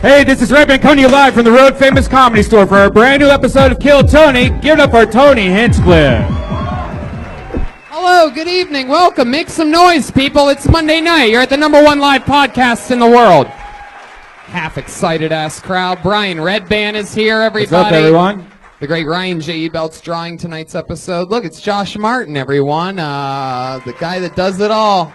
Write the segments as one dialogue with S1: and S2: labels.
S1: Hey, this is Red Man coming to you live from the Road Famous Comedy Store for our brand new episode of Kill Tony. Give it up for Tony Hinchcliffe.
S2: Hello, good evening, welcome. Make some noise, people. It's Monday night. You're at the #1 live podcast in the world. Half excited ass crowd. Brian Redban is here, everybody.
S1: What's up, everyone?
S2: The great Ryan J. Belt's drawing tonight's episode. Look, it's Josh Martin, everyone. The guy that does it all.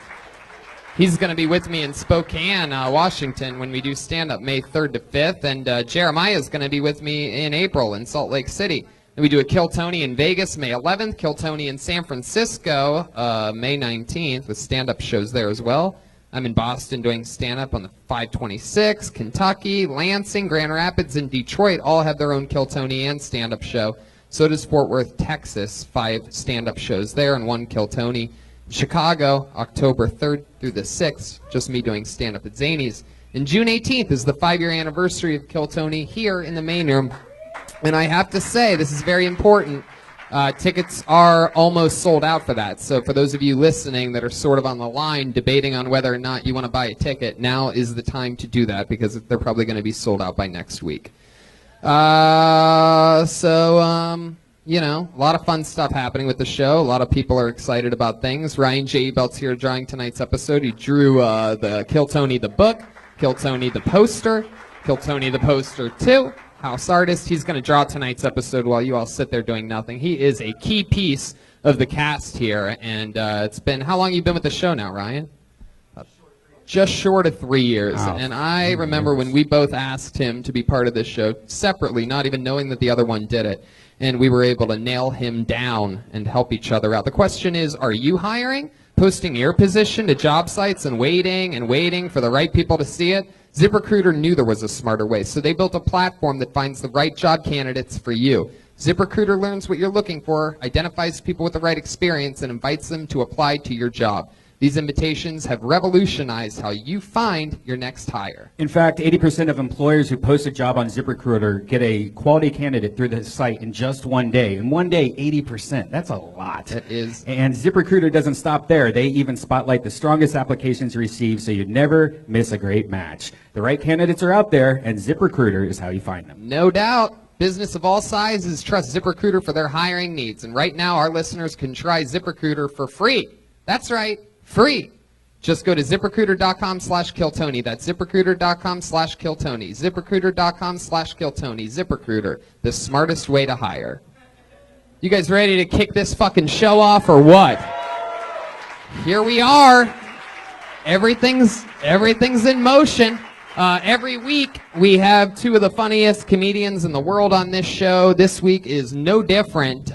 S2: He's going to be with me in Spokane, Washington, when we do stand-up May 3rd to 5th. And Jeremiah's going to be with me in April in Salt Lake City. And we do a Kill Tony in Vegas May 11th, Kill Tony in San Francisco May 19th, with stand-up shows there as well. I'm in Boston doing stand-up on the 526, Kentucky, Lansing, Grand Rapids, and Detroit all have their own Kill Tony and stand-up show. So does Fort Worth, Texas, 5 stand-up shows there and 1 Kill Tony. Chicago, October 3rd through the 6th, just me doing stand-up at Zany's. And June 18th is the 5-year anniversary of Kill Tony here in the main room. And I have to say, this is very important, tickets are almost sold out for that. So for those of you listening that are sort of on the line debating on whether or not you want to buy a ticket, now is the time to do that because they're probably going to be sold out by next week. You know, a lot of fun stuff happening with the show. A lot of people are excited about things. Ryan J. Belt's here drawing tonight's episode. He drew the Kill Tony the book, Kill Tony the poster, Kill Tony the poster 2, house artist. He's going to draw tonight's episode while you all sit there doing nothing. He is a key piece of the cast here, and it's been, how long have you been with the show now, Ryan? Just short of 3 years. Wow. And I remember when we both asked him to be part of this show separately, not even knowing that the other one did it. And we were able to nail him down and help each other out. The question is, are you hiring? Posting your position to job sites and waiting for the right people to see it? ZipRecruiter knew there was a smarter way, so they built a platform that finds the right job candidates for you. ZipRecruiter learns what you're looking for, identifies people with the right experience, and invites them to apply to your job. These invitations have revolutionized how you find your next hire.
S1: In fact, 80% of employers who post a job on ZipRecruiter get a quality candidate through the site in just one day. In one day, 80%. That's a lot.
S2: It is.
S1: And ZipRecruiter doesn't stop there. They even spotlight the strongest applications received so you'd never miss a great match. The right candidates are out there, and ZipRecruiter is how you find them.
S2: No doubt. Business of all sizes trust ZipRecruiter for their hiring needs. And right now, our listeners can try ZipRecruiter for free. That's right. Free. Just go to ZipRecruiter.com/KillTony. That's ZipRecruiter.com/KillTony. ZipRecruiter.com/KillTony. ZipRecruiter, the smartest way to hire. You guys ready to kick this fucking show off or what? Here we are. Everything's in motion. Every week we have 2 of the funniest comedians in the world on this show. This week is no different.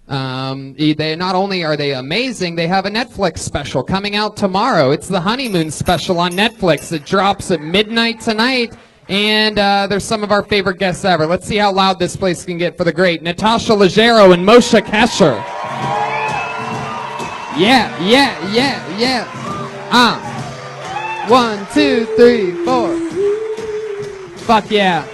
S2: They not only are they amazing, they have a Netflix special coming out tomorrow. It's the honeymoon special on Netflix. It drops at midnight tonight, and there's some of our favorite guests ever. Let's see how loud this place can get for the great Natasha Leggero and Moshe Kasher. Yeah. 1, 2, 3, 4. Fuck yeah.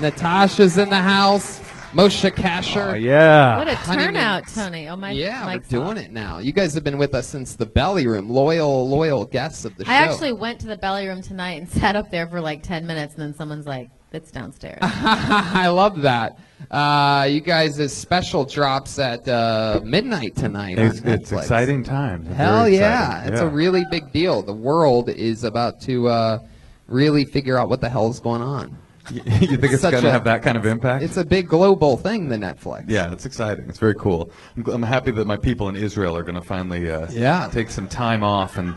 S2: Natasha's in the house. Moshe Kasher.
S1: Oh, yeah.
S3: What a turnout, Tony. Oh, my.
S2: Yeah, we're doing it now. You guys have been with us since the Belly Room. Loyal guests of the show.
S3: I actually went to the Belly Room tonight and sat up there for like 10 minutes, and then someone's like, it's downstairs.
S2: I love that. You guys' special drops at midnight tonight.
S4: It's exciting time.
S2: Hell yeah. It's a really big deal. The world is about to really figure out what the hell is going on.
S4: You think it's going to have that kind of impact?
S2: It's a big global thing, the Netflix.
S4: Yeah, it's exciting. It's very cool. I'm happy that my people in Israel are going to finally take some time off and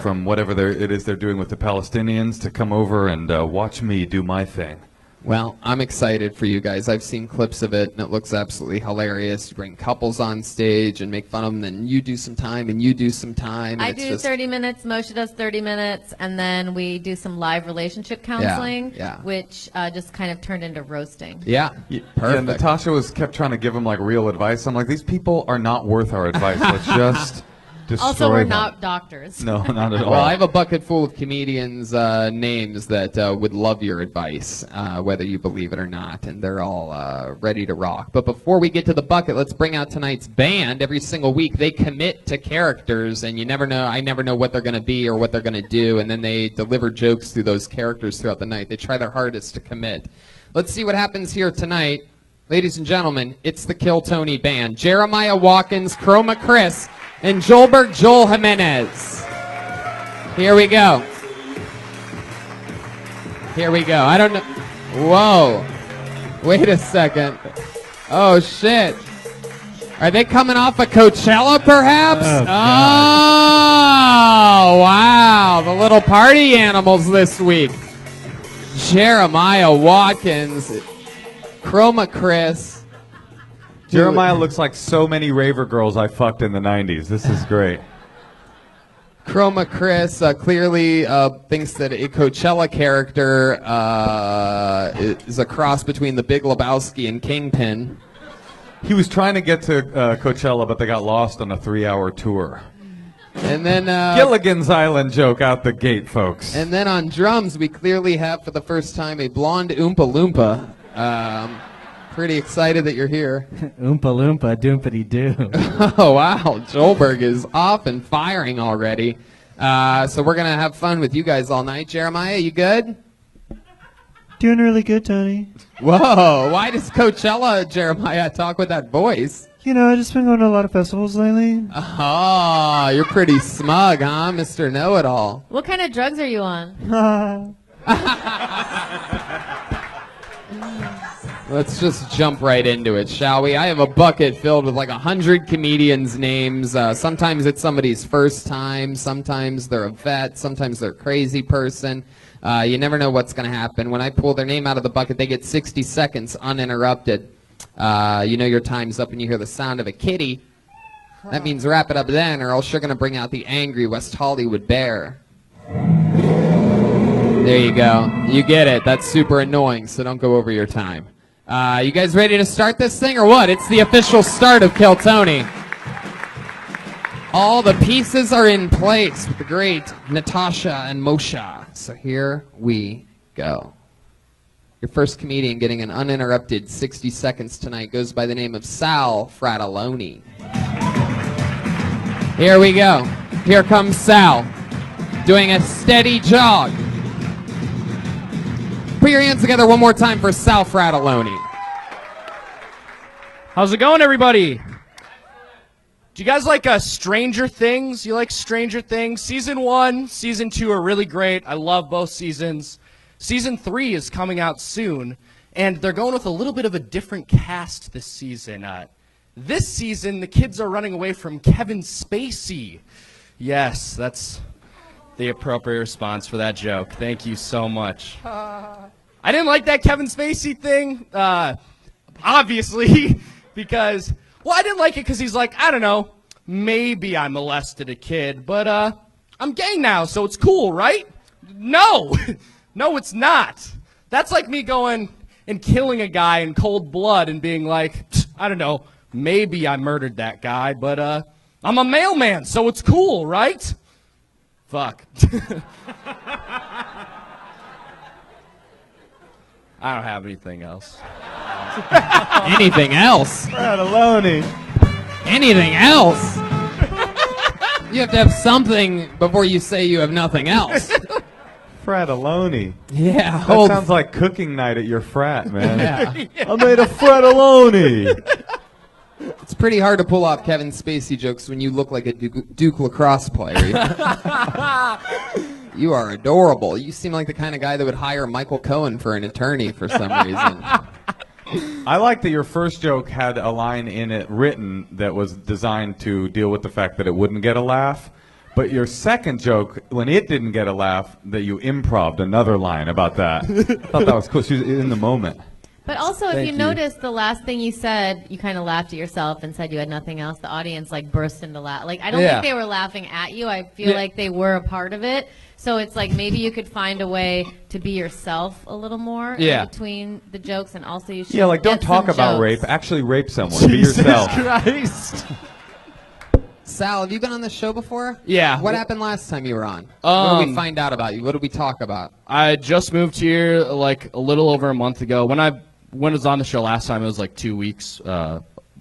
S4: from whatever it is they're doing with the Palestinians to come over and watch me do my thing.
S2: Well, I'm excited for you guys. I've seen clips of it, and it looks absolutely hilarious. You bring couples on stage and make fun of them, then you do some time, and you do some time.
S3: I do 30 minutes, Moshe does 30 minutes, and then we do some live relationship counseling, which just kind of turned into roasting.
S2: Yeah, perfect.
S4: Yeah, Natasha kept trying to give them like real advice. I'm like, these people are not worth our advice. Let's just destroy
S3: Also, we're
S4: them.
S3: not doctors.
S4: No, not at all.
S2: Well, I have a bucket full of comedians' names that would love your advice, whether you believe it or not, and they're all ready to rock. But before we get to the bucket, let's bring out tonight's band. Every single week, they commit to characters, and you never know. I never know what they're going to be or what they're going to do, and then they deliver jokes through those characters throughout the night. They try their hardest to commit. Let's see what happens here tonight. Ladies and gentlemen, it's the Kill Tony Band. Jeremiah Watkins, Chroma Chris, and Joelberg Joel Jimenez. Here we go. Here we go. I don't know. Whoa. Wait a second. Oh, shit. Are they coming off of Coachella, perhaps? Oh, wow. The little party animals this week. Jeremiah Watkins, Chroma Chris.
S4: Jeremiah looks like so many raver girls I fucked in the 90s. This is great.
S2: Chroma Chris clearly thinks that a Coachella character is a cross between the Big Lebowski and Kingpin.
S4: He was trying to get to Coachella, but they got lost on a 3-hour tour.
S2: And then
S4: Gilligan's Island joke out the gate, folks.
S2: And then on drums, we clearly have for the first time a blonde Oompa Loompa. Pretty excited that you're here.
S5: Oompa Loompa, doompity doo.
S2: Oh, wow. Joelberg is off and firing already. So we're going to have fun with you guys all night. Jeremiah, you good?
S5: Doing really good, Tony.
S2: Whoa. Why does Coachella, Jeremiah, talk with that voice?
S5: You know, I've just been going to a lot of festivals lately.
S2: Oh, you're pretty smug, huh, Mr. Know-It-All?
S3: What kind of drugs are you on?
S2: Let's just jump right into it, shall we? I have a bucket filled with like 100 comedians' names. Sometimes it's somebody's first time. Sometimes they're a vet. Sometimes they're a crazy person. You never know what's going to happen. When I pull their name out of the bucket, they get 60 seconds uninterrupted. You know your time's up and you hear the sound of a kitty. That means wrap it up then, or else you're going to bring out the angry West Hollywood bear. There you go. You get it. That's super annoying, so don't go over your time. You guys ready to start this thing or what? It's the official start of Kill Tony. All the pieces are in place with the great Natasha and Moshe. So here we go. Your first comedian getting an uninterrupted 60 seconds tonight goes by the name of Sal Fratelloni. Here we go. Here comes Sal, doing a steady jog. Put your hands together one more time for Sal Fratelloni.
S6: How's it going, everybody? Do you guys like Stranger Things? You like Stranger Things? Season 1, Season 2 are really great. I love both seasons. Season 3 is coming out soon, and they're going with a little bit of a different cast this season. This season, the kids are running away from Kevin Spacey. Yes, that's the appropriate response for that joke. Thank you so much. I didn't like that Kevin Spacey thing, obviously, because, well, I didn't like it because he's like, I don't know, maybe I molested a kid, but I'm gay now, so it's cool, right? No. No, it's not. That's like me going and killing a guy in cold blood and being like, I don't know, maybe I murdered that guy, but I'm a mailman, so it's cool, right? Fuck. I don't have anything else.
S2: Anything else?
S5: Fratelloni.
S2: Anything else? You have to have something before you say you have nothing else.
S4: Fratelloni.
S2: Yeah.
S4: That sounds like cooking night at your frat, man.
S2: Yeah.
S4: I made a fratelloni.
S2: It's pretty hard to pull off Kevin Spacey jokes when you look like a Duke lacrosse player. You are adorable. You seem like the kind of guy that would hire Michael Cohen for an attorney for some reason.
S4: I like that your first joke had a line in it written that was designed to deal with the fact that it wouldn't get a laugh. But your second joke, when it didn't get a laugh, that you improv'd another line about that. I thought that was cool. She was in the moment.
S3: But also, if you notice, the last thing you said, you kind of laughed at yourself and said you had nothing else. The audience, like, burst into laugh. Like, I don't think they were laughing at you. I feel like they were a part of it. So it's like maybe you could find a way to be yourself a little more in between the jokes, and also you should
S4: like, don't talk about rape. Actually rape someone. Be yourself.
S6: Jesus Christ.
S2: Sal, have you been on this show before?
S6: Yeah.
S2: What happened last time you were on? What did we find out about you? What did we talk about?
S6: I just moved here like a little over a month ago. When I was on the show last time, it was like 2 weeks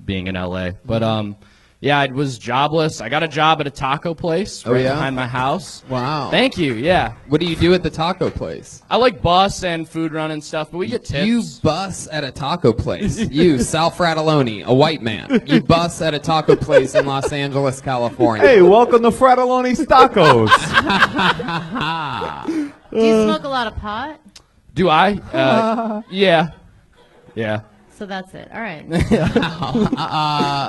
S6: being in LA. But yeah, I was jobless. I got a job at a taco place right behind my house.
S2: Wow.
S6: Thank you. Yeah.
S2: What do you do at the taco place?
S6: I like bus and food run and stuff, but we get tips.
S2: You bus at a taco place. You, Sal Fratelloni, a white man. You bus at a taco place in Los Angeles, California.
S4: Hey, welcome to Fratelloni's Tacos.
S3: Do you smoke a lot of pot?
S6: Do I? Yeah. Yeah.
S3: So that's it. All right.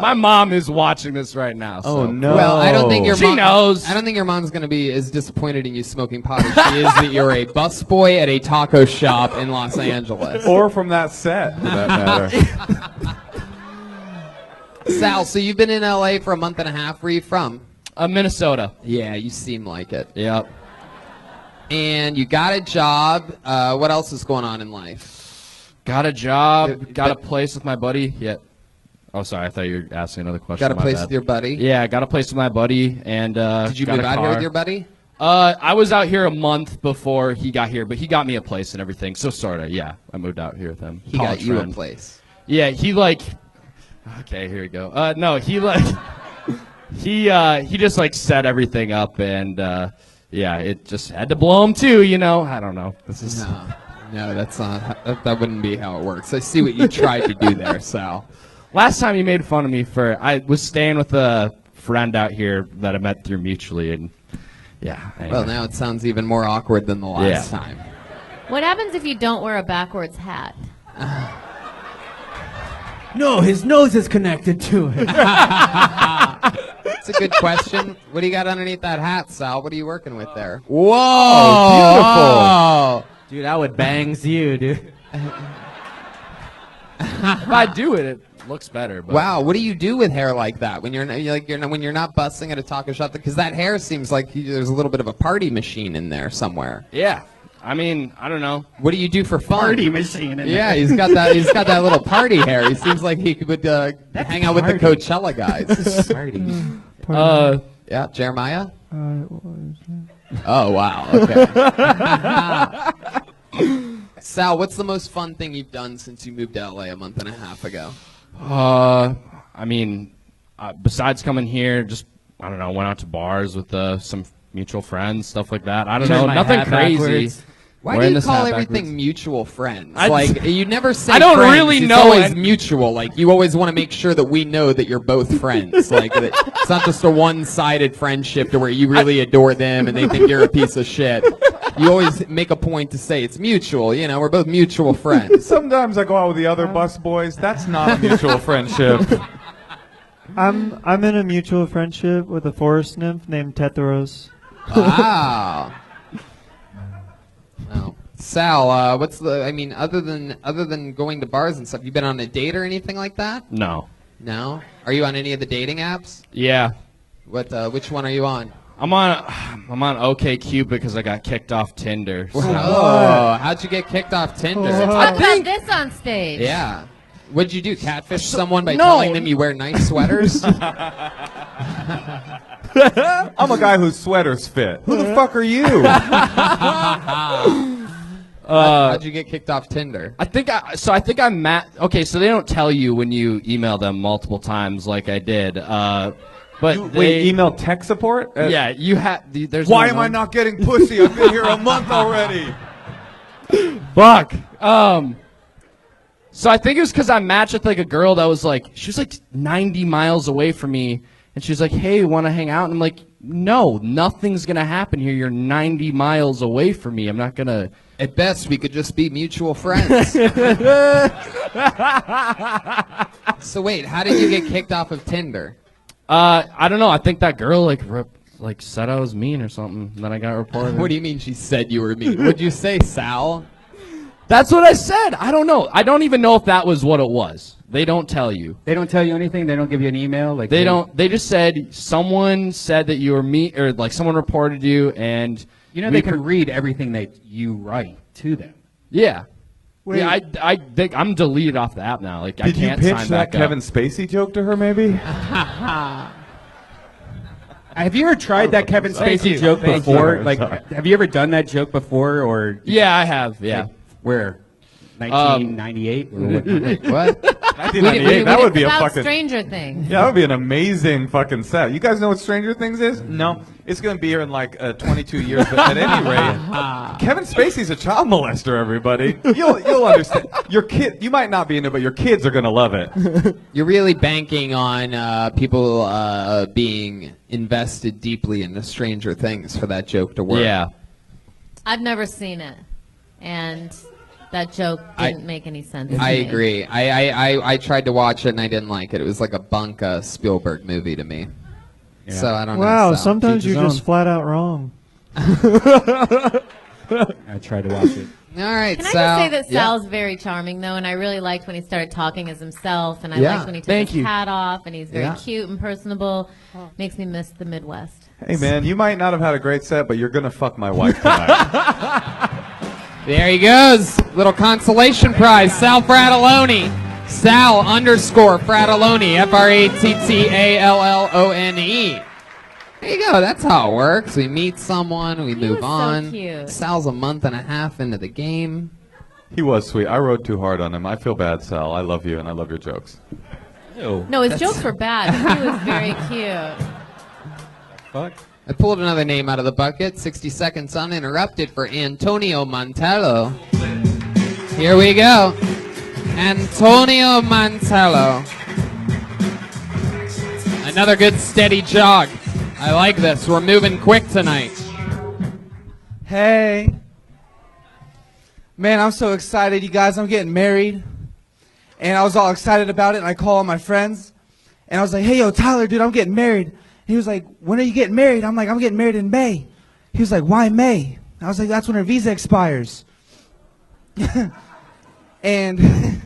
S6: My mom is watching this right now. So.
S4: Oh no!
S2: Well, I don't think
S6: She knows.
S2: I don't think your mom's going to be as disappointed in you smoking pot as she is that you're a busboy at a taco shop in Los Angeles.
S4: Or from that set, for that matter.
S2: Sal, so you've been in LA for a month and a half. Where are you from?
S6: Minnesota.
S2: Yeah, you seem like it.
S6: Yep.
S2: And you got a job. What else is going on in life?
S6: Got a job. Got a place with my buddy. Yeah. Oh, sorry. I thought you were asking another question.
S2: Got a place with your buddy?
S6: Yeah, got a place with my buddy. And
S2: did you
S6: got
S2: move
S6: a
S2: out
S6: car.
S2: here with your buddy?
S6: I was out here a month before he got here, but he got me a place and everything. So sorta, yeah. I moved out here with him.
S2: He got you a place.
S6: Yeah, he like. Okay, here we go. No, he like. he just like set everything up, and yeah, it just had to blow him too. You know, I don't know. This is.
S2: No, that's not. That wouldn't be how it works. I see what you tried to do there, Sal.
S6: Last time you made fun of me for I was staying with a friend out here that I met through mutually, and yeah. Anyway.
S2: Well, now it sounds even more awkward than the last time.
S3: What happens if you don't wear a backwards hat?
S5: No, his nose is connected to it.
S2: That's a good question. What do you got underneath that hat, Sal? What are you working with there?
S4: Whoa! Beautiful.
S5: Dude, I would bangs you, dude.
S6: If I do it, it looks better. But.
S2: Wow, what do you do with hair like that when when you're not busting at a taco shop? Because that hair seems like there's a little bit of a party machine in there somewhere.
S6: Yeah, I mean, I don't know.
S2: What do you do for fun?
S5: Party machine. In
S2: Yeah,
S5: there.
S2: he's got that. He's got that little party hair. He seems like he would hang out with the Coachella guys.
S5: Party.
S2: Yeah, Jeremiah. Oh wow. Okay. Sal, what's the most fun thing you've done since you moved to LA a month and a half ago?
S6: I mean, besides coming here, just I don't know, went out to bars with some mutual friends, stuff like that. I don't know, nothing crazy.
S5: Backwards.
S2: Why do you call everything mutual friends? Like you never say.
S6: I don't
S2: friends,
S6: really
S2: it's
S6: know.
S2: Always mutual. Like you always want to make sure that we know that you're both friends. Like that it's not just a one-sided friendship to where you really adore them and they think you're a piece of shit. You always make a point to say it's mutual. You know, we're both mutual friends.
S4: Sometimes I go out with the other bus boys. That's not a mutual friendship.
S5: I'm in a mutual friendship with a forest nymph named Tetheros.
S2: Wow. Well, Sal, what's the? I mean, other than going to bars and stuff, you been on a date or anything like that?
S6: No.
S2: No. Are you on any of the dating apps?
S6: Yeah.
S2: What? Which one are you on?
S6: I'm on OkCupid because I got kicked off Tinder. So.
S2: Oh, how'd you get kicked off Tinder?
S3: Talk about this on stage.
S2: Yeah. What'd you do? Catfish someone by telling them you wear nice sweaters?
S4: I'm a guy whose sweaters fit. Who the fuck are you?
S2: How'd you get kicked off Tinder?
S6: I think I'm okay, so they don't tell you when you email them multiple times like I did. But
S4: wait, email tech support?
S6: Yeah, you have. There's.
S4: Why am I not getting pussy? I've been here a month already.
S6: Fuck. So I think it was because I matched with like a girl that was like, she was like 90 miles away from me, and she was like, "Hey, want to hang out?" And I'm like, "No, nothing's gonna happen here. You're 90 miles away from me. I'm not gonna."
S2: At best, we could just be mutual friends. So wait, how did you get kicked off of Tinder?
S6: I don't know. I think that girl like said I was mean or something. And then I got reported.
S2: What do you mean she said you were mean? What'd you say, Sal?
S6: That's what I said. I don't know. I don't even know if that was what it was. They don't tell you.
S1: They don't tell you anything. They don't give you an email. Like
S6: they don't. They just said someone said that you were mean, or like someone reported you, and
S1: you know they can read everything that you write to them.
S6: Yeah.
S5: Wait.
S6: Yeah, I think I'm deleted off the app now. Like I
S4: Did you
S6: can't
S4: pitch
S6: sign
S4: that
S6: back
S4: Kevin
S6: up.
S4: Spacey joke to her, maybe?
S1: Have you ever tried that Kevin Spacey joke before? Like, have you ever done that joke before? Or
S6: yeah, I have. Yeah.
S1: Like, where? 1998?
S2: What?
S4: 1998. That would be a fucking
S3: Stranger Things.
S4: Yeah, that would be an amazing fucking set. You guys know what Stranger Things is? No, it's gonna be here in like 22 years. But at any rate, Kevin Spacey's a child molester. Everybody, you'll understand. Your kid, you might not be in it, but your kids are gonna love it.
S2: You're really banking on people being invested deeply in the Stranger Things for that joke to work.
S6: Yeah.
S3: I've never seen it, and that joke didn't make any sense.
S2: I agree. I tried to watch it and I didn't like it. It was like a bunk Spielberg movie to me. Yeah. So I don't know.
S5: Wow, sometimes you're just flat out wrong.
S1: I tried to watch it.
S2: All right,
S3: Can I just say that Sal's very charming, though, and I really liked when he started talking as himself, and I liked when he took his hat off, and he's very cute and personable. Makes me miss the Midwest.
S4: Hey, man, you might not have had a great set, but you're going to fuck my wife tonight.
S2: There he goes. Little consolation prize. Sal Fratelloni. Sal _Fratelloni. Frattalone. There you go. That's how it works. We meet someone. We move on.
S3: So cute.
S2: Sal's a month and a half into the game.
S4: He was sweet. I rode too hard on him. I feel bad, Sal. I love you, and I love your jokes.
S3: Ew. No, his jokes were bad. He was very cute.
S4: Fuck.
S2: I pulled another name out of the bucket. 60 seconds uninterrupted for Antonio Mantello. Here we go. Antonio Mantello. Another good steady jog. I like this. We're moving quick tonight.
S7: Hey. Man, I'm so excited, you guys. I'm getting married. And I was all excited about it, and I called all my friends. And I was like, hey, yo, Tyler, dude, I'm getting married. He was like, when are you getting married? I'm like, I'm getting married in May. He was like, why May? I was like, that's when her visa expires. And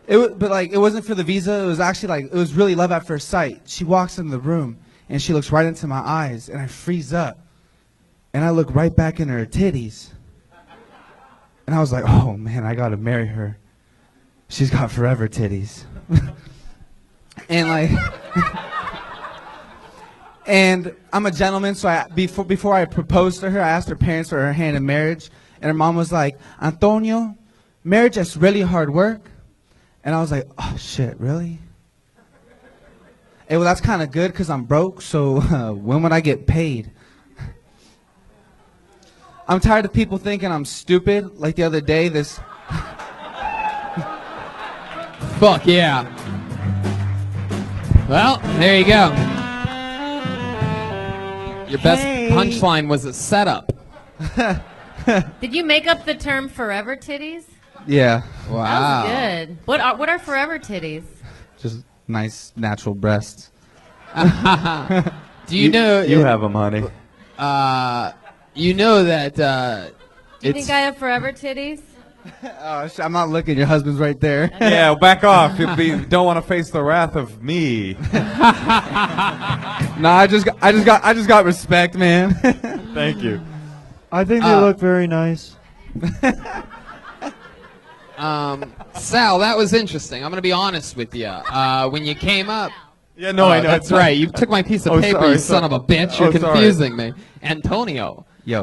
S7: it wasn't for the visa. It was actually like, it was really love at first sight. She walks in the room and she looks right into my eyes and I freeze up. And I look right back in her titties. And I was like, oh man, I gotta marry her. She's got forever titties. And like, and I'm a gentleman, so before I proposed to her, I asked her parents for her hand in marriage. And her mom was like, Antonio, marriage is really hard work. And I was like, oh shit, really? Hey, well, that's kind of good because I'm broke, so when would I get paid? I'm tired of people thinking I'm stupid. Like the other day, this...
S2: Fuck yeah. Well, there you go. Your best punchline was a setup.
S3: Did you make up the term forever titties?
S7: Yeah.
S2: Wow.
S3: That was good. What are forever titties?
S7: Just nice, natural breasts.
S2: Do you know...
S4: You have them, honey.
S2: You know that...
S3: Do you think I have forever titties?
S7: Oh, I'm not looking. Your husband's right there.
S4: Yeah, back off. You don't want to face the wrath of me.
S7: No, I just got respect, man.
S4: Thank you.
S5: I think they look very nice.
S2: Sal, that was interesting. I'm going to be honest with you. When you came up...
S4: Yeah, no, I know.
S2: That's right. You took my piece of paper, you son of a bitch. You're confusing me. Antonio.
S7: Yo.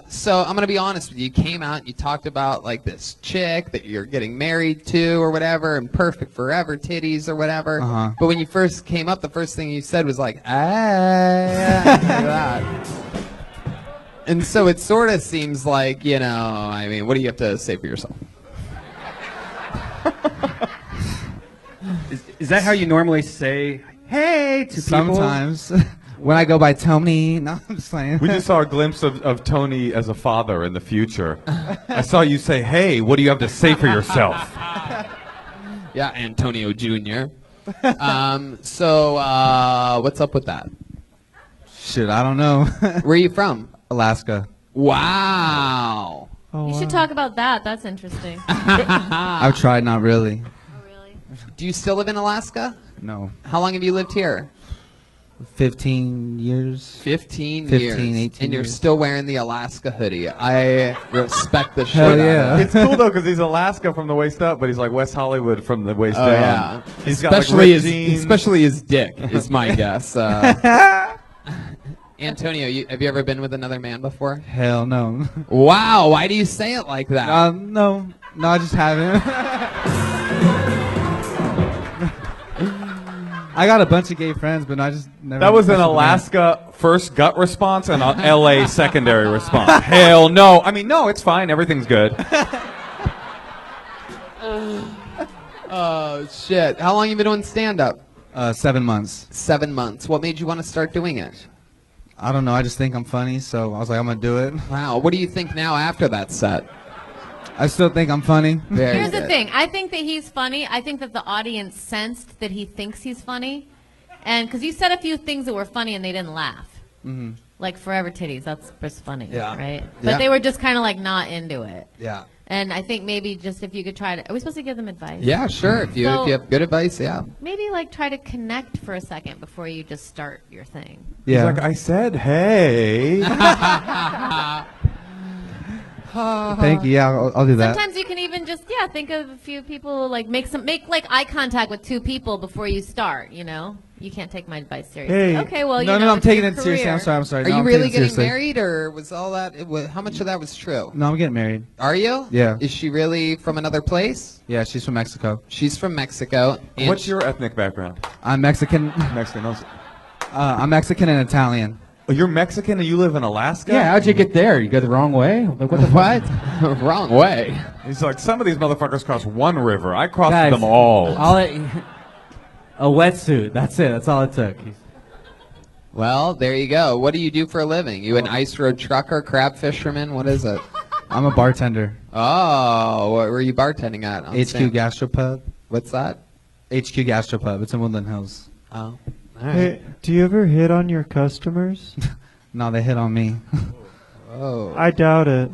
S2: So I'm going to be honest with you. You came out and you talked about like this chick that you're getting married to or whatever and perfect forever titties or whatever. But when you first came up, the first thing you said was like, like that. And so it sort of seems like, you know, I mean, what do you have to say for yourself?
S1: Is that how you normally say hey to people?
S7: Sometimes. When I go by Tony. No, I'm just playing.
S4: We just saw a glimpse of Tony as a father in the future. I saw you say, hey, what do you have to say for yourself?
S2: Yeah, Antonio Jr. So what's up with that?
S7: Shit, I don't know.
S2: Where are you from?
S7: Alaska.
S2: Wow.
S5: Oh,
S3: You should talk about that. That's interesting.
S7: I've tried, not really.
S3: Oh, really?
S2: Do you still live in Alaska?
S7: No.
S2: How long have you lived here?
S7: 15 years.
S2: 15
S7: 15,
S2: years.
S7: 18
S2: and you're
S7: years.
S2: still wearing the Alaska hoodie. I respect the shit
S7: Hell
S2: out of
S7: yeah.
S2: that.
S4: It's cool though because he's Alaska from the waist up, but he's like West Hollywood from the waist
S2: Oh,
S4: down.
S2: yeah.
S4: He's got like
S2: Especially
S4: ripped jeans.
S2: especially his dick is my guess. Antonio, have you ever been with another man before?
S7: Hell no.
S2: Wow, why do you say it like that?
S7: No, I just haven't. I got a bunch of gay friends, but I just never.
S4: That was an
S7: messed with a man.
S4: Alaska first gut response and an LA secondary response. Hell no. I mean, no, it's fine. Everything's good.
S2: Oh, shit. How long have you been doing stand-up?
S7: 7 months.
S2: 7 months. What made you want to start doing it?
S7: I don't know. I just think I'm funny, so I was like, I'm gonna do it.
S2: Wow. What do you think now after that set?
S7: I still think I'm funny.
S2: Very
S3: Here's the
S2: good.
S3: thing. I think that he's funny. I think that the audience sensed that he thinks he's funny. And because you said a few things that were funny and they didn't laugh.
S7: Mm-hmm.
S3: Like Forever Titties. That's just funny.
S2: Yeah.
S3: Right? But
S2: Yeah.
S3: they were just kind of like not into it.
S2: Yeah.
S3: And I think maybe just if you could try to. Are we supposed to give them advice?
S2: Yeah, sure. If you have good advice, yeah.
S3: Maybe like try to connect for a second before you just start your thing.
S7: Yeah.
S4: He's like, I said, hey.
S7: Thank you. Yeah, I'll do that.
S3: Sometimes you can even just think of a few people, like make like eye contact with two people before you start. You know, you can't take my advice seriously.
S7: Hey.
S3: Okay, well,
S7: no,
S3: know,
S7: I'm
S3: it's
S7: taking
S3: your
S7: it seriously.
S3: career.
S7: I'm sorry.
S2: Are
S7: No,
S2: you
S7: I'm
S2: really
S7: taking it
S2: getting
S7: seriously.
S2: married, or was all that? How much of that was true?
S7: No, I'm getting married.
S2: Are you?
S7: Yeah.
S2: Is she really from another place?
S7: Yeah, she's from Mexico.
S2: She's from Mexico. And
S4: What's your ethnic background?
S7: I'm Mexican.
S4: Mexican. Also.
S7: I'm Mexican and Italian.
S4: Oh, you're Mexican and you live in Alaska?
S1: Yeah, how'd you get there? You go the wrong way? Like, what the
S2: what? Wrong way.
S4: He's like, some of these motherfuckers cross one river. I crossed
S8: Guys,
S4: them all.
S8: A wetsuit. That's it. That's all it took.
S2: Well, there you go. What do you do for a living? You an ice road trucker, crab fisherman? What is it?
S7: I'm a bartender.
S2: Oh, what were you bartending at? on
S7: HQ
S2: Sam?
S7: Gastropub.
S2: What's that?
S7: HQ Gastropub. It's in Woodland Hills.
S2: Oh, all right.
S5: Hey, do you ever hit on your customers?
S7: No, they hit on me.
S2: Oh.
S5: I doubt it.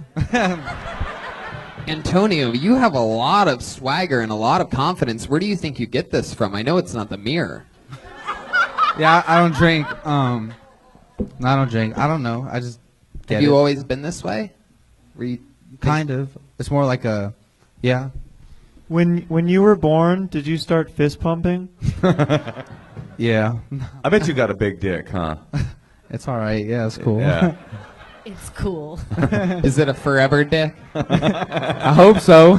S2: Antonio, you have a lot of swagger and a lot of confidence. Where do you think you get this from? I know it's not the mirror.
S7: Yeah, I don't drink. No, I don't drink. I don't know. I just get
S2: Have you
S7: it.
S2: always been this way? Were you
S7: Kind of. It's more like a, yeah.
S5: When you were born, did you start fist pumping?
S7: Yeah.
S4: I bet you got a big dick, huh?
S7: It's all right. Yeah, it's cool.
S4: Yeah.
S3: It's cool.
S2: Is it a forever dick?
S7: I hope so.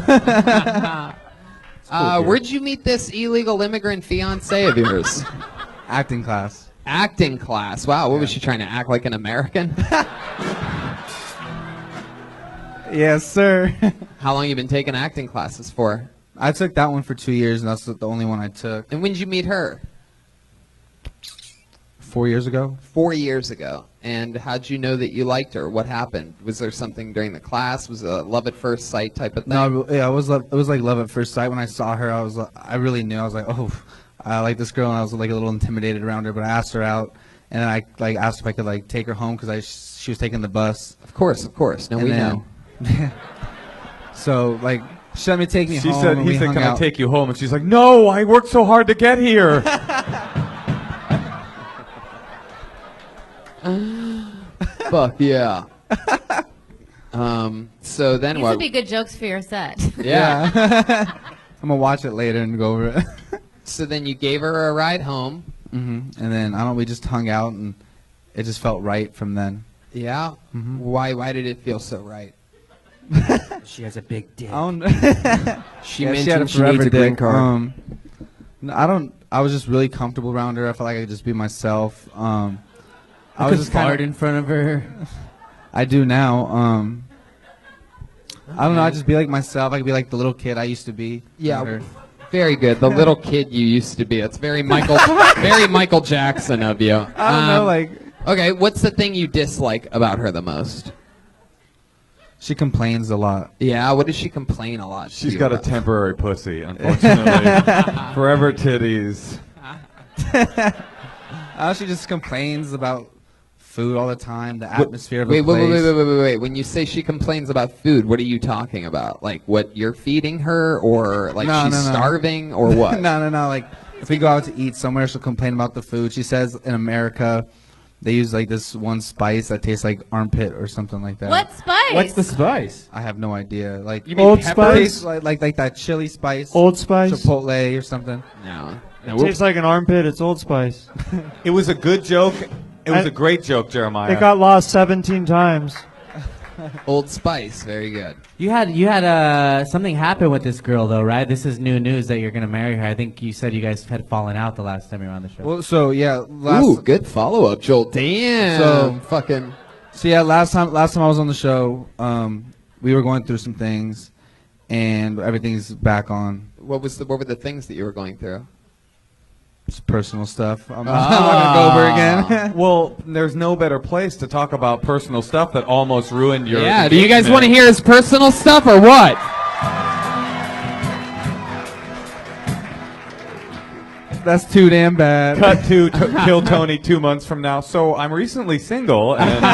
S2: Where'd you meet this illegal immigrant fiance of yours?
S7: Acting class.
S2: Acting class. Wow, what was she trying to act like an American?
S7: Yes, sir.
S2: How long you been taking acting classes for?
S7: I took that one for 2 years, and that's the only one I took.
S2: And when did you meet her?
S7: 4 years ago.
S2: 4 years ago. And how'd you know that you liked her? What happened? Was there something during the class? Was it a love at first sight type of thing?
S7: No, yeah, it was like love at first sight. When I saw her, I really knew. I was like, oh, I like this girl, and I was like a little intimidated around her. But I asked her out, and then I like asked if I could like take her home because she was taking the bus.
S2: Of course. No,
S7: And
S2: we
S7: then-
S2: know.
S7: So like she let me take me
S4: She
S7: home.
S4: said,
S7: and
S4: he
S7: we
S4: said,
S7: hung
S4: can I
S7: out.
S4: take you home? And she's like, no, I worked so hard to get here.
S2: Fuck yeah. So then
S3: These
S2: what?
S3: would be good jokes for your set.
S2: Yeah.
S7: I'm gonna watch it later and go over it.
S2: So then you gave her a ride home.
S7: And then we just hung out, and it just felt right from then.
S2: Yeah.
S7: Mhm.
S2: Why did it feel so right?
S1: She has a big dick.
S2: She
S7: Yeah,
S2: mentioned
S7: had a
S2: she
S7: forever
S2: needs a green
S7: dick.
S2: card.
S7: No, I was just really comfortable around her. I felt like I could just be myself. I
S8: I
S7: was
S8: could
S7: just kind
S8: fart
S7: of.
S8: in front of her.
S7: I do now. I don't know. I just be like myself. I could be like the little kid I used to be.
S2: Yeah.
S7: around her.
S2: Very good. The little kid you used to be. It's very Michael Jackson of you.
S7: I don't know. Like
S2: Okay, what's the thing you dislike about her the most?
S7: she complains a lot.
S2: Yeah, what does she complain a lot? to
S4: She's
S2: you
S4: got a
S2: about?
S4: temporary pussy, unfortunately. Forever titties.
S7: She just complains about food all the time. The atmosphere of
S2: Wait,
S7: the place.
S2: wait. When you say she complains about food, what are you talking about? Like what you're feeding her, or like
S7: No,
S2: she's
S7: no, no.
S2: starving, or what?
S7: No. Like if we go out to eat somewhere, she'll complain about the food. She says in America, they use like this one spice that tastes like armpit or something like that.
S3: What spice?
S1: What's the spice?
S7: I have no idea. Like
S1: You mean
S5: Old
S1: pepper?
S5: Spice?
S7: tastes like that chili spice.
S5: Old Spice.
S7: Chipotle or something.
S2: No.
S5: It tastes like an armpit. It's Old Spice.
S4: It was a good joke. It was a great joke, Jeremiah.
S5: It got lost 17 times.
S2: Old Spice, very good.
S8: You had something happen with this girl though, right? This is new news that you're gonna marry her. I think you said you guys had fallen out the last time you were on the show.
S7: Well, so yeah,
S2: Ooh, good follow-up, Joel. Damn.
S7: So-
S2: fucking.
S7: So yeah, last time I was on the show, we were going through some things, and everything's back on.
S2: What were the things that you were going through?
S7: It's personal stuff. I'm not gonna go over again.
S4: Well, there's no better place to talk about personal stuff that almost ruined your.
S2: Yeah. Do you guys
S4: engagement.
S2: want to hear his personal stuff or what?
S7: That's too damn bad.
S4: Cut to Kill Tony 2 months from now. So I'm recently single, and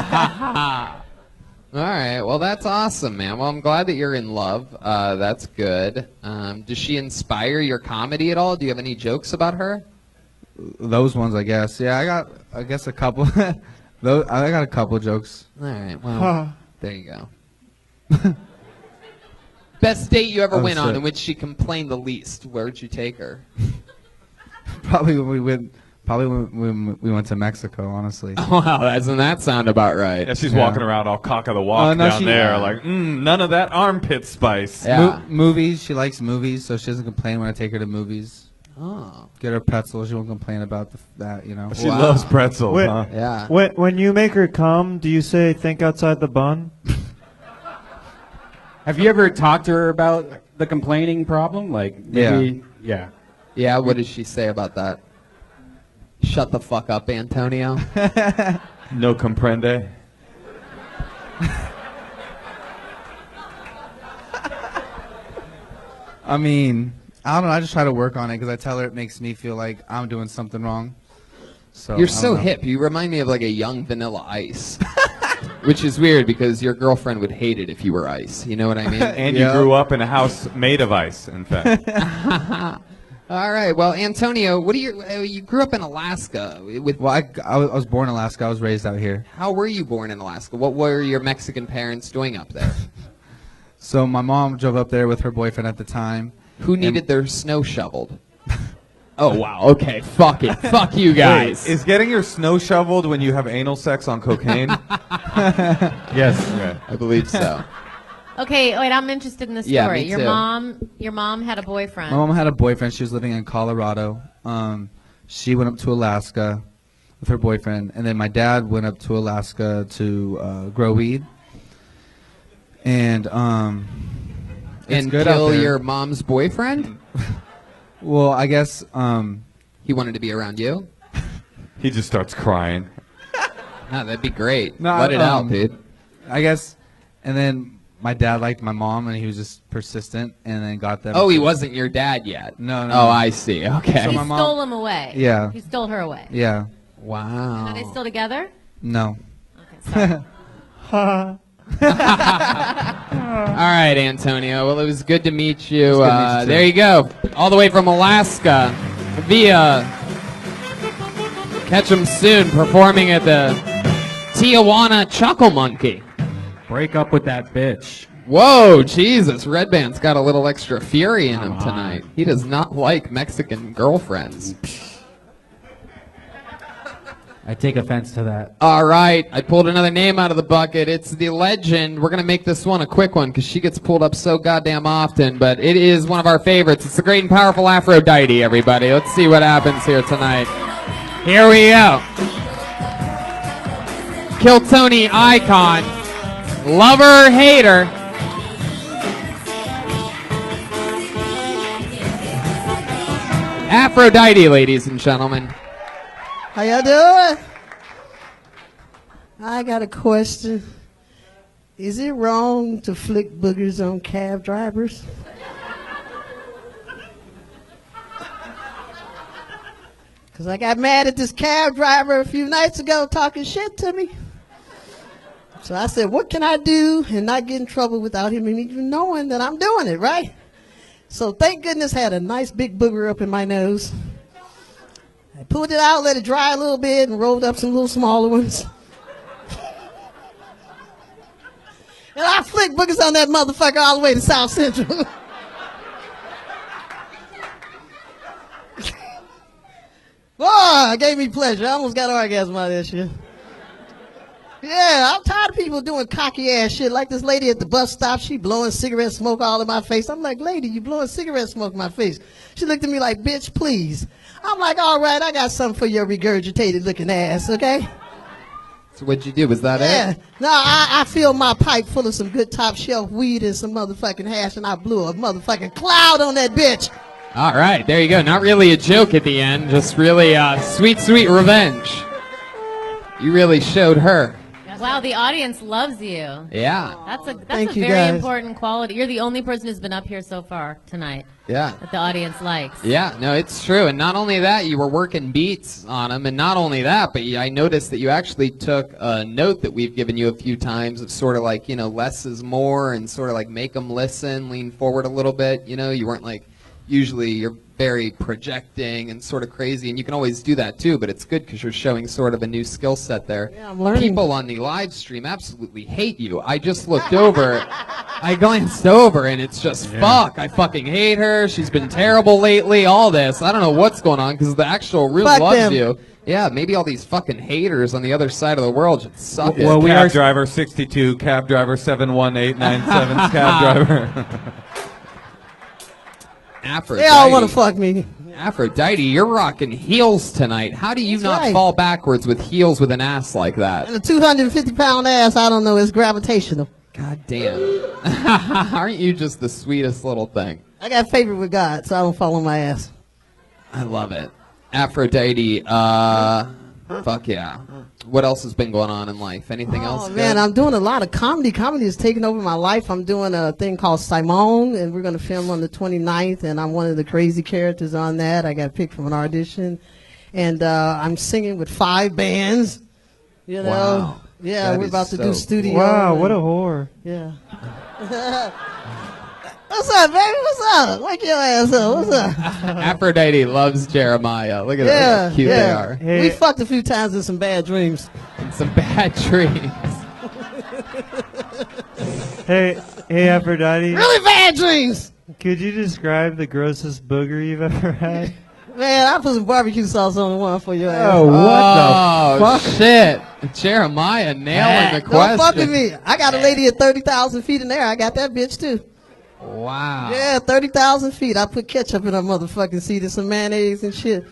S2: All right. Well, that's awesome, man. Well, I'm glad that you're in love. That's good. Does she inspire your comedy at all? Do you have any jokes about her?
S7: Those ones, I guess. Yeah, I guess a couple. I got a couple jokes.
S2: All right. Well, there you go. Best date you ever went on
S7: shit.
S2: in which she complained the least. Where'd you take her?
S7: Probably when we went to Mexico. Honestly.
S2: Wow, doesn't that sound about right?
S4: yeah, she's walking around all cock of the walk
S7: no,
S4: down there, like none of that armpit spice.
S2: Yeah.
S7: Movies. She likes movies, so she doesn't complain when I take her to movies.
S2: Oh.
S7: Get her pretzels. She won't complain about that. You know.
S4: She loves pretzels.
S5: Wait.
S4: Huh?
S2: Yeah.
S5: When you make her come, do you say "think outside the bun"?
S1: Have you ever talked to her about the complaining problem? Like maybe, yeah.
S2: Yeah, what does she say about that? Shut the fuck up, Antonio.
S4: No comprende.
S7: I mean, I don't know. I just try to work on it because I tell her it makes me feel like I'm doing something wrong. So
S2: You're
S7: I don't
S2: so
S7: know.
S2: hip. You remind me of like a young Vanilla Ice. Which is weird because your girlfriend would hate it if you were ice. You know what I mean?
S4: And you grew up in a house made of ice, in fact.
S2: All right. Well, Antonio, what do you grew up in Alaska with?
S7: Well, I was born in Alaska. I was raised out here.
S2: How were you born in Alaska? What were your Mexican parents doing up there?
S7: So my mom drove up there with her boyfriend at the time.
S2: Who needed their snow shoveled? Oh, wow. Okay. Fuck it. Fuck you guys.
S4: Wait, is getting your snow shoveled when you have anal sex on cocaine?
S1: Yes.
S4: Okay.
S2: I believe so.
S3: Okay, wait, I'm interested in the story.
S2: Yeah, me
S3: your
S2: too.
S3: mom had a boyfriend.
S7: My mom had a boyfriend. She was living in Colorado. She went up to Alaska with her boyfriend, and then my dad went up to Alaska to grow weed. And it's good out
S2: kill
S7: there.
S2: your mom's boyfriend?
S7: Well, I guess
S2: He wanted to be around you?
S4: He just starts crying.
S2: No, that'd be great.
S7: No,
S2: Let it out, dude.
S7: I guess, and then my dad liked my mom, and he was just persistent, and then got them.
S2: Oh, he wasn't your dad yet.
S7: No.
S2: Oh, I see. Okay.
S7: So
S3: he
S7: my mom-
S3: stole him away.
S7: Yeah.
S3: He stole her away.
S7: Yeah.
S2: Wow.
S3: Are they still together?
S7: No.
S3: Okay, sorry.
S2: All right, Antonio. Well, it was good to meet you.
S7: It's good to meet you, too.
S2: There you go. All the way from Alaska via Catch 'em Soon performing at the Tijuana Chuckle Monkey.
S1: Break up with that bitch.
S2: Whoa, Jesus. Red Band's got a little extra fury in him
S1: Come on.
S2: tonight. He does not like Mexican girlfriends.
S8: I take offense to that.
S2: All right, I pulled another name out of the bucket. It's the legend. We're going to make this one a quick one because she gets pulled up so goddamn often, but it is one of our favorites. It's the great and powerful Aphrodite, everybody. Let's see what happens here tonight. Here we go. Kill Tony icon. Lover, hater. Aphrodite, ladies and gentlemen.
S9: How y'all doing? I got a question. Is it wrong to flick boogers on cab drivers? Because I got mad at this cab driver a few nights ago talking shit to me. So I said, what can I do and not get in trouble without him even knowing that I'm doing it, right? So thank goodness I had a nice big booger up in my nose. I pulled it out, let it dry a little bit, and rolled up some little smaller ones. And I flicked boogers on that motherfucker all the way to South Central. Boy, it gave me pleasure. I almost got an orgasm out of that shit. Yeah, I'm tired of people doing cocky ass shit. Like this lady at the bus stop, she blowing cigarette smoke all in my face. I'm like, lady, you blowing cigarette smoke in my face. She looked at me like, bitch, please. I'm like, all right, I got something for your regurgitated looking ass, okay?
S2: So what'd you do? Was that it?
S9: No, I filled my pipe full of some good top shelf weed and some motherfucking hash, and I blew a motherfucking cloud on that bitch.
S2: All right, there you go. Not really a joke at the end, just really sweet, sweet revenge. You really showed her.
S3: Wow, the audience loves you.
S2: Yeah.
S3: That's a
S9: Thank you,
S3: very
S9: guys.
S3: important quality. You're the only person who's been up here so far tonight.
S2: Yeah.
S3: That the audience likes.
S2: Yeah, no, it's true. And not only that, you were working beats on them. And not only that, but I noticed that you actually took a note that we've given you a few times of sort of like, less is more and sort of like make them listen, lean forward a little bit. You weren't like, usually you're very projecting and sort of crazy, and you can always do that too, but it's good because you're showing sort of a new skill set there.
S9: Yeah, I'm learning.
S2: People on the live stream absolutely hate you. I just looked over, I glanced over, and it's just, fuck, I fucking hate her, she's been terrible lately, all this. I don't know what's going on because the actual room
S9: Fuck
S2: loves
S9: them.
S2: You. Yeah, maybe all these fucking haters on the other side of the world should suck it.
S4: Well, we are driver 62, cab driver 71897's cab driver.
S2: Aphrodite.
S9: They all want to fuck me.
S2: Aphrodite, you're rocking heels tonight. How do you
S9: That's
S2: not
S9: right.
S2: fall backwards with heels with an ass like that?
S9: And a 250-pound ass, I don't know, it's gravitational.
S2: God damn. Aren't you just the sweetest little thing?
S9: I got favor with God, so I don't fall on my ass.
S2: I love it. Aphrodite, fuck yeah. What else has been going on in life? Anything else?
S9: Oh, man, I'm doing a lot of comedy. Comedy is taking over my life. I'm doing a thing called Simone, and we're going to film on the 29th, and I'm one of the crazy characters on that. I got picked from an audition. And I'm singing with 5 bands,
S2: Wow.
S9: Yeah,
S2: That
S9: we're
S2: is
S9: about to
S2: so
S9: do
S2: cool.
S9: studio.
S5: Wow,
S9: and-
S5: what a whore.
S9: Yeah. What's up, baby? What's up? Wake your ass up. What's up?
S2: Aphrodite loves Jeremiah. Look at
S9: Yeah,
S2: how cute they
S9: yeah.
S2: are.
S5: Hey.
S9: We fucked a few times in some bad dreams.
S2: And some bad dreams.
S5: Hey, Aphrodite.
S9: Really bad dreams.
S5: Could you describe the grossest booger you've ever had?
S9: Man, I put some barbecue sauce on the one for your ass.
S5: Oh,
S2: Oh,
S5: what the fuck?
S2: shit. Jeremiah nailing the question.
S9: Don't fuck with me. I got a lady at 30,000 feet in there. I got that bitch, too.
S2: Wow.
S9: Yeah, 30,000 feet. I put ketchup in her motherfucking seat and some mayonnaise and shit.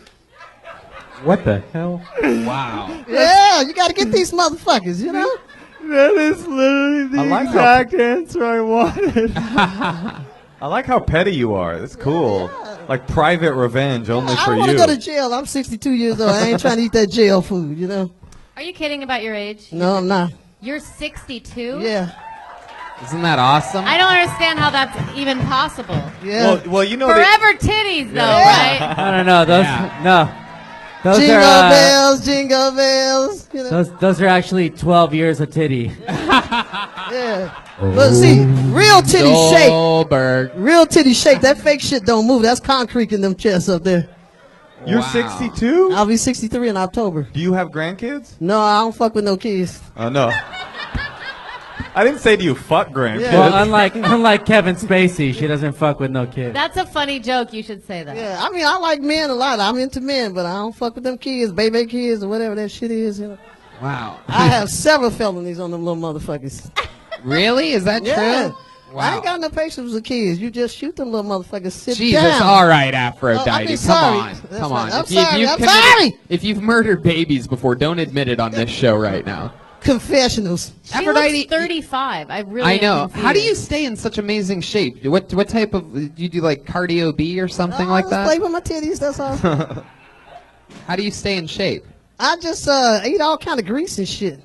S5: What the hell?
S2: Wow.
S9: Yeah, you got to get these motherfuckers, you know?
S5: That is literally the
S4: I like how-
S5: exact answer I wanted.
S4: I like how petty you are. That's cool. Like private revenge only
S9: I
S4: for
S9: don't want
S4: you.
S9: to go to jail. I'm 62 years old. I ain't trying to eat that jail food, you know?
S3: Are you kidding about your age?
S9: No, I'm not.
S3: You're 62?
S9: Yeah.
S2: Isn't that awesome?
S3: I don't understand how that's even possible.
S9: Yeah.
S4: Well, you know
S3: Forever titties, though,
S9: Yeah.
S3: right?
S8: I don't know. Those no. Those
S9: Jingle
S8: are
S9: bells, jingle bells. You know?
S8: those are actually 12 years of titty.
S9: Yeah. But see, real titty shake.
S2: Goldberg.
S9: Real titty shake. That fake shit don't move. That's concrete in them chests up there.
S4: You're
S2: Wow.
S4: 62?
S9: I'll be 63 in October.
S4: Do you have grandkids?
S9: No, I don't fuck with no kids.
S4: No. I didn't say do you fuck grandkids.
S9: Yeah.
S8: Well, unlike Kevin Spacey, she doesn't fuck with no kids.
S3: That's a funny joke. You should say that.
S9: Yeah, I mean, I like men a lot. I'm into men, but I don't fuck with them kids, baby kids, or whatever that shit is. You know?
S2: Wow.
S9: I have several felonies on them little motherfuckers.
S2: Really? Is that
S9: Yeah.
S2: true?
S9: I
S2: Wow.
S9: ain't got no patience with kids. You just shoot them little motherfuckers. Sit
S2: Jesus,
S9: down.
S2: all right, Aphrodite.
S9: Oh, I mean,
S2: Come
S9: sorry.
S2: on.
S9: That's
S2: Come
S9: right.
S2: on.
S9: I'm
S2: If you've
S9: sorry. I'm
S2: committed-
S9: sorry.
S2: If you've murdered babies before, don't admit it on this show right now.
S9: Confessionals.
S3: She
S2: Aphrodite-
S3: looks 35. I really
S2: I
S3: am
S2: know.
S3: confused.
S2: How do you stay in such amazing shape? What type of do you do like cardio B or something like
S9: I just play
S2: that?
S9: with my titties. That's all.
S2: How do you stay in shape?
S9: I just eat all kind of grease and shit.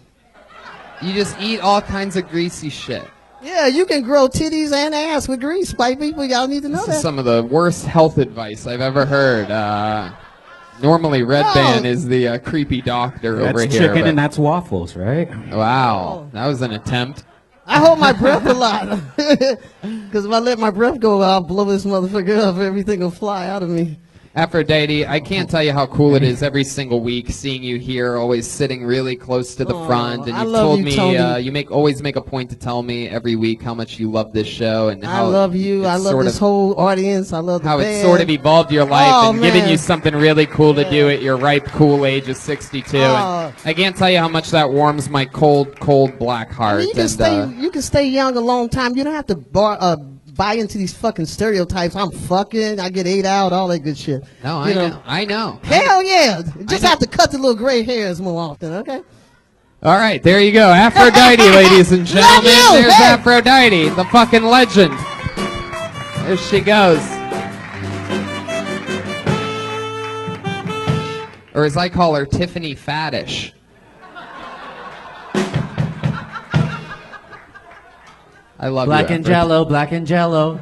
S2: You just eat all kinds of greasy shit.
S9: Yeah, you can grow titties and ass with grease. White people, y'all need to know
S2: This
S9: that.
S2: is some of the worst health advice I've ever heard. Normally, Red
S9: No.
S2: Band is the creepy doctor
S1: That's
S2: over here.
S1: chicken
S2: but-
S1: and that's waffles, right?
S2: Wow, that was an attempt.
S9: I hold my breath a lot. Because if I let my breath go, I'll blow this motherfucker up. Everything will fly out of me.
S2: Aphrodite, I can't tell you how cool it is every single week seeing you here, always sitting really close to the front. And
S9: I
S2: you've
S9: love
S2: told
S9: you,
S2: me
S9: Tony.
S2: you always make a point to tell me every week how much you love this show and how
S9: I love you. I love this whole audience. I love the
S2: how
S9: band.
S2: it's sort of evolved your life and given
S9: man.
S2: you something really cool to do at your ripe, cool age of 62. And I can't tell you how much that warms my cold, cold black heart.
S9: You can stay young a long time. You don't have to buy into these fucking stereotypes. I'm fucking, I get ate out, all that good shit.
S2: No, I know.
S9: Hell yeah. Just have to cut the little gray hairs more often, okay?
S2: All right, there you go. Aphrodite, ladies and gentlemen. There's
S9: hey.
S2: Aphrodite, the fucking legend. There she goes. Or as I call her, Tiffany Faddish. I love
S8: Black
S2: you,
S8: and Jello, black and Jello.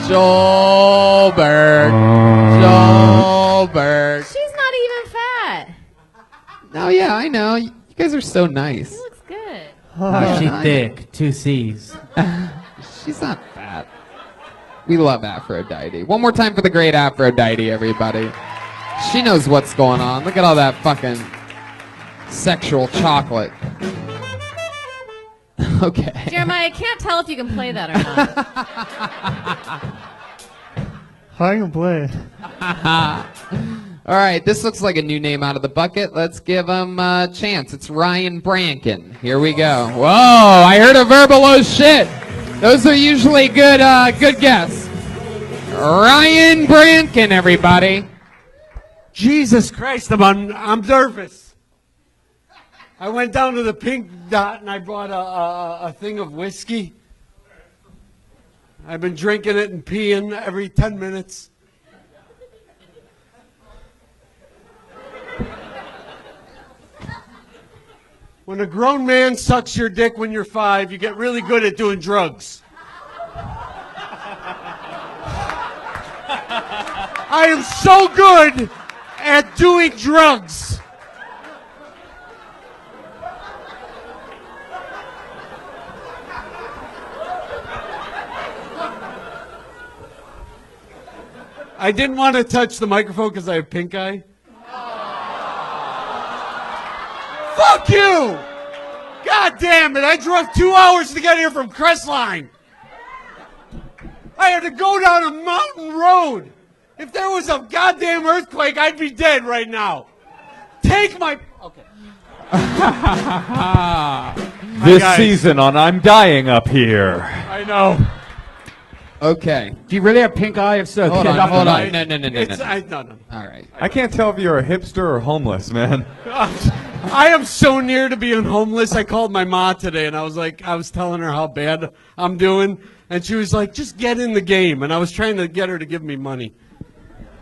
S2: Joelberg. Joelberg.
S3: She's not even fat.
S2: No, yeah, I know. You guys are so nice.
S3: She looks good.
S8: Oh, she thick. 2 C's.
S2: She's not fat. We love Aphrodite. One more time for the great Aphrodite, everybody. She knows what's going on. Look at all that fucking sexual chocolate. Okay.
S3: Jeremiah, I can't tell if you can play that or not.
S5: I can play it.
S2: All right, this looks like a new name out of the bucket. Let's give him a chance. It's Ryan Brankin. Here we go. Whoa, I heard a verbal oh shit. Those are usually good guess. Ryan Brankin, everybody.
S10: Jesus Christ, I'm nervous. I went down to the Pink Dot and I bought a thing of whiskey. I've been drinking it and peeing every 10 minutes. When a grown man sucks your dick when you're 5, you get really good at doing drugs. I am so good at doing drugs. I didn't want to touch the microphone because I have pink eye. Fuck you! God damn it, I drove 2 hours to get here from Crestline. I had to go down a mountain road. If there was a goddamn earthquake, I'd be dead right now. Take my... Okay.
S4: This season on I'm Dying Up Here.
S10: I know.
S2: Okay.
S1: Do you really have pink eye? If so,
S2: Hold
S1: get
S2: on,
S1: off the
S2: hold on.
S1: mic.
S2: No.
S10: No.
S2: All right.
S4: I can't tell if you're a hipster or homeless, man.
S10: I am so near to being homeless. I called my ma today, and I was telling her how bad I'm doing, and she was like, just get in the game. And I was trying to get her to give me money.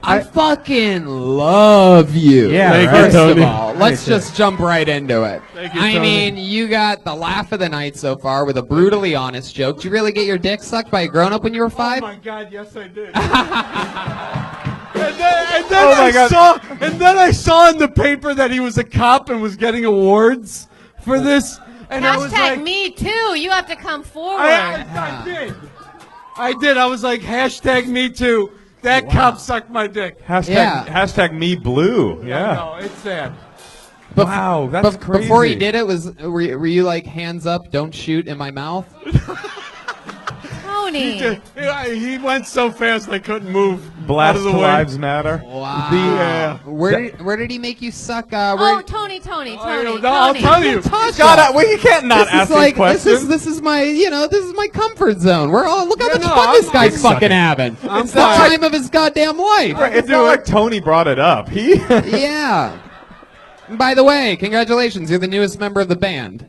S2: I fucking love you.
S1: Yeah,
S10: Thank
S1: right.
S10: you,
S2: First of
S10: Tony.
S2: all, let's just jump right into it.
S10: Thank you,
S2: I
S10: Tony.
S2: mean, you got the laugh of the night so far with a brutally honest joke. Did you really get your dick sucked by a grown-up when you were 5?
S10: Oh my God, yes I did. and then I saw in the paper that he was a cop and was getting awards for this. And I was
S3: Hashtag
S10: like,
S3: me too. You have to come forward.
S10: I did. I was like, hashtag me too. That cop sucked my dick.
S4: Hashtag me blue. Yeah.
S10: No, it's sad.
S4: Wow, that's crazy.
S2: Before he did it, were you like hands up, don't shoot in my mouth?
S3: Tony.
S10: He went so fast I couldn't move.
S4: Blast
S10: out of the
S4: Lives Matter.
S2: Wow. Where did he make you suck?
S3: Tony.
S10: I'll tell you.
S4: You can't not ask these questions.
S2: This is my comfort zone. Look how much fun this guy's fucking having. It's the time of his goddamn life.
S4: It's not like Tony brought it up.
S2: Yeah. By the way, congratulations. You're the newest member of the band.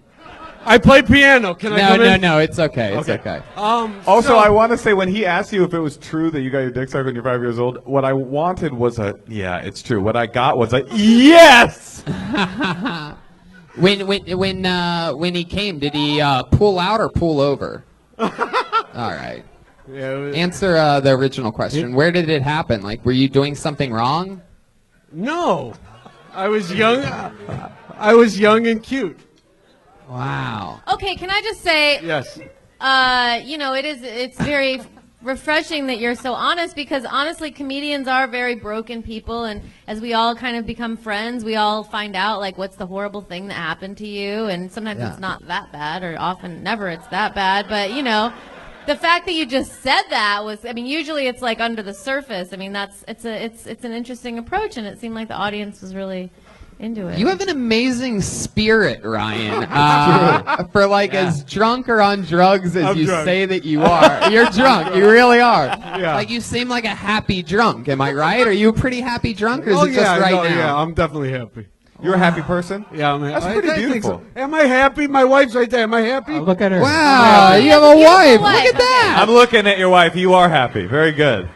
S10: I play piano. Can I come in?
S2: No, it's okay. It's okay.
S4: Also, I want to say, when he asked you if it was true that you got your dick sucked when you're 5 years old, what I wanted was yeah, it's true. What I got was yes!
S2: When he came, did he pull out or pull over? All right.
S10: Yeah,
S2: Answer the original question. Where did it happen? Like, were you doing something wrong?
S10: No. I was young. I was young and cute.
S2: Wow.
S3: Okay, can I just say?
S10: Yes.
S3: It's very refreshing that you're so honest, because honestly, comedians are very broken people, and as we all kind of become friends, we all find out like what's the horrible thing that happened to you, and sometimes it's not that bad, or often never it's that bad, but you know, the fact that you just said that was, I mean, usually it's like under the surface. I mean, it's an interesting approach, and it seemed like the audience was really into it.
S2: You have an amazing spirit, Ryan. For like as drunk or on drugs as you say that you are. You're drunk. You really are. Yeah. Like you seem like a happy drunk. Am I right? Are you a pretty happy drunk, or is it just right now?
S10: Yeah, I'm definitely happy.
S4: You're a happy person?
S10: Yeah, I'm happy.
S4: That's pretty beautiful.
S10: So. Am I happy? My wife's right there. Am I happy?
S1: Look at her.
S2: Wow, you have a wife. Look at that.
S4: I'm looking at your wife. You are happy. Very good.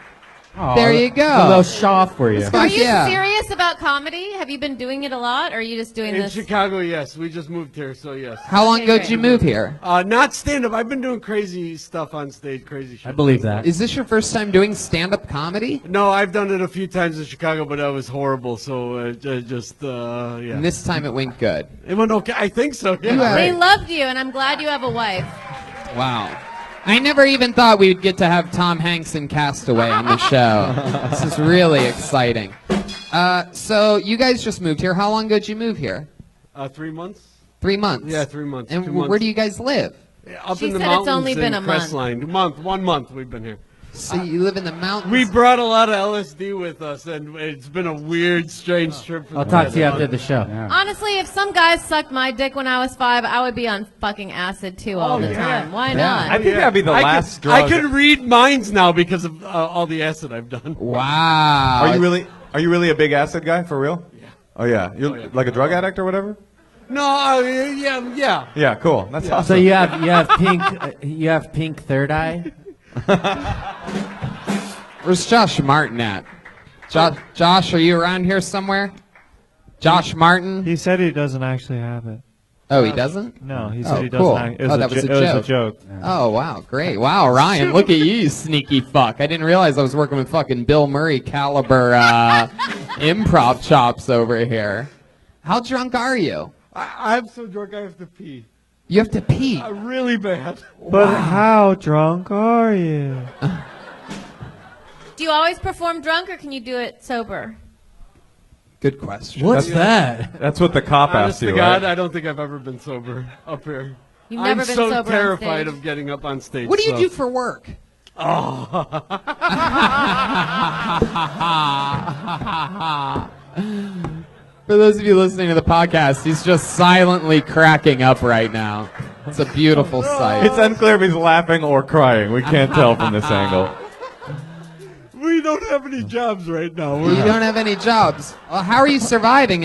S2: Oh, there you go.
S1: A little shaw for you.
S3: Are you serious about comedy? Have you been doing it a lot, or are you just doing this?
S10: In Chicago, yes. We just moved here, so yes.
S2: How long ago did you move here?
S10: Not stand-up. I've been doing crazy stuff on stage, crazy shit.
S1: I believe that.
S2: Is this your first time doing stand-up comedy?
S10: No, I've done it a few times in Chicago, but that was horrible, so yeah.
S2: And this time it went good.
S10: It went okay. I think so, yeah.
S3: They loved you, and I'm glad you have a wife.
S2: Wow. I never even thought we would get to have Tom Hanks in Castaway on the show. This is really exciting. So you guys just moved here. How long ago did you move here?
S10: 3 months.
S2: 3 months?
S10: Yeah, 3 months.
S2: And
S10: 2 months.
S2: where do you guys live?
S10: Up
S3: She
S10: in the
S3: said
S10: mountains
S3: it's only been
S10: in
S3: a month.
S10: Crestline. 1 month we've been here.
S2: So you live in the mountains?
S10: We brought a lot of LSD with us, and it's been a weird, strange trip.
S1: I'll talk to you after the show. Yeah.
S3: Honestly, if some guys sucked my dick when I was 5, I would be on fucking acid too all the time. Why not?
S4: I think that'd be the last drug.
S10: I can read minds now because of all the acid I've done.
S2: Wow.
S4: Are you really a big acid guy for real?
S10: Yeah.
S4: Oh yeah. You're like a drug addict or whatever?
S10: No, yeah.
S4: Yeah, cool. That's awesome.
S8: So you have pink third eye?
S2: Where's Josh Martin at? Josh, are you around here somewhere? Josh Martin?
S5: He said he doesn't actually have it.
S2: Oh, he doesn't?
S5: No, he said he
S2: cool.
S5: doesn't.
S2: That was a joke.
S5: It was a joke. Yeah.
S2: Oh, wow, great. Wow, Ryan, look at you, sneaky fuck. I didn't realize I was working with fucking Bill Murray caliber improv chops over here. How drunk are you?
S10: I'm so drunk I have to pee.
S2: You have to pee?
S10: Really bad.
S5: But how drunk are you?
S3: Do you always perform drunk, or can you do it sober?
S2: Good question.
S8: What's that?
S4: That's what the cop asked you,
S10: God,
S4: right?
S10: I don't think I've ever been sober up here.
S3: You've never been sober on
S10: I'm so terrified
S3: stage?
S10: of getting up on stage.
S2: What do you do for work?
S10: Oh.
S2: For those of you listening to the podcast, he's just silently cracking up right now. It's a beautiful sight.
S4: It's unclear if he's laughing or crying. We can't tell from this angle.
S10: We don't have any jobs right now.
S2: You don't have any jobs. Well, how are you surviving?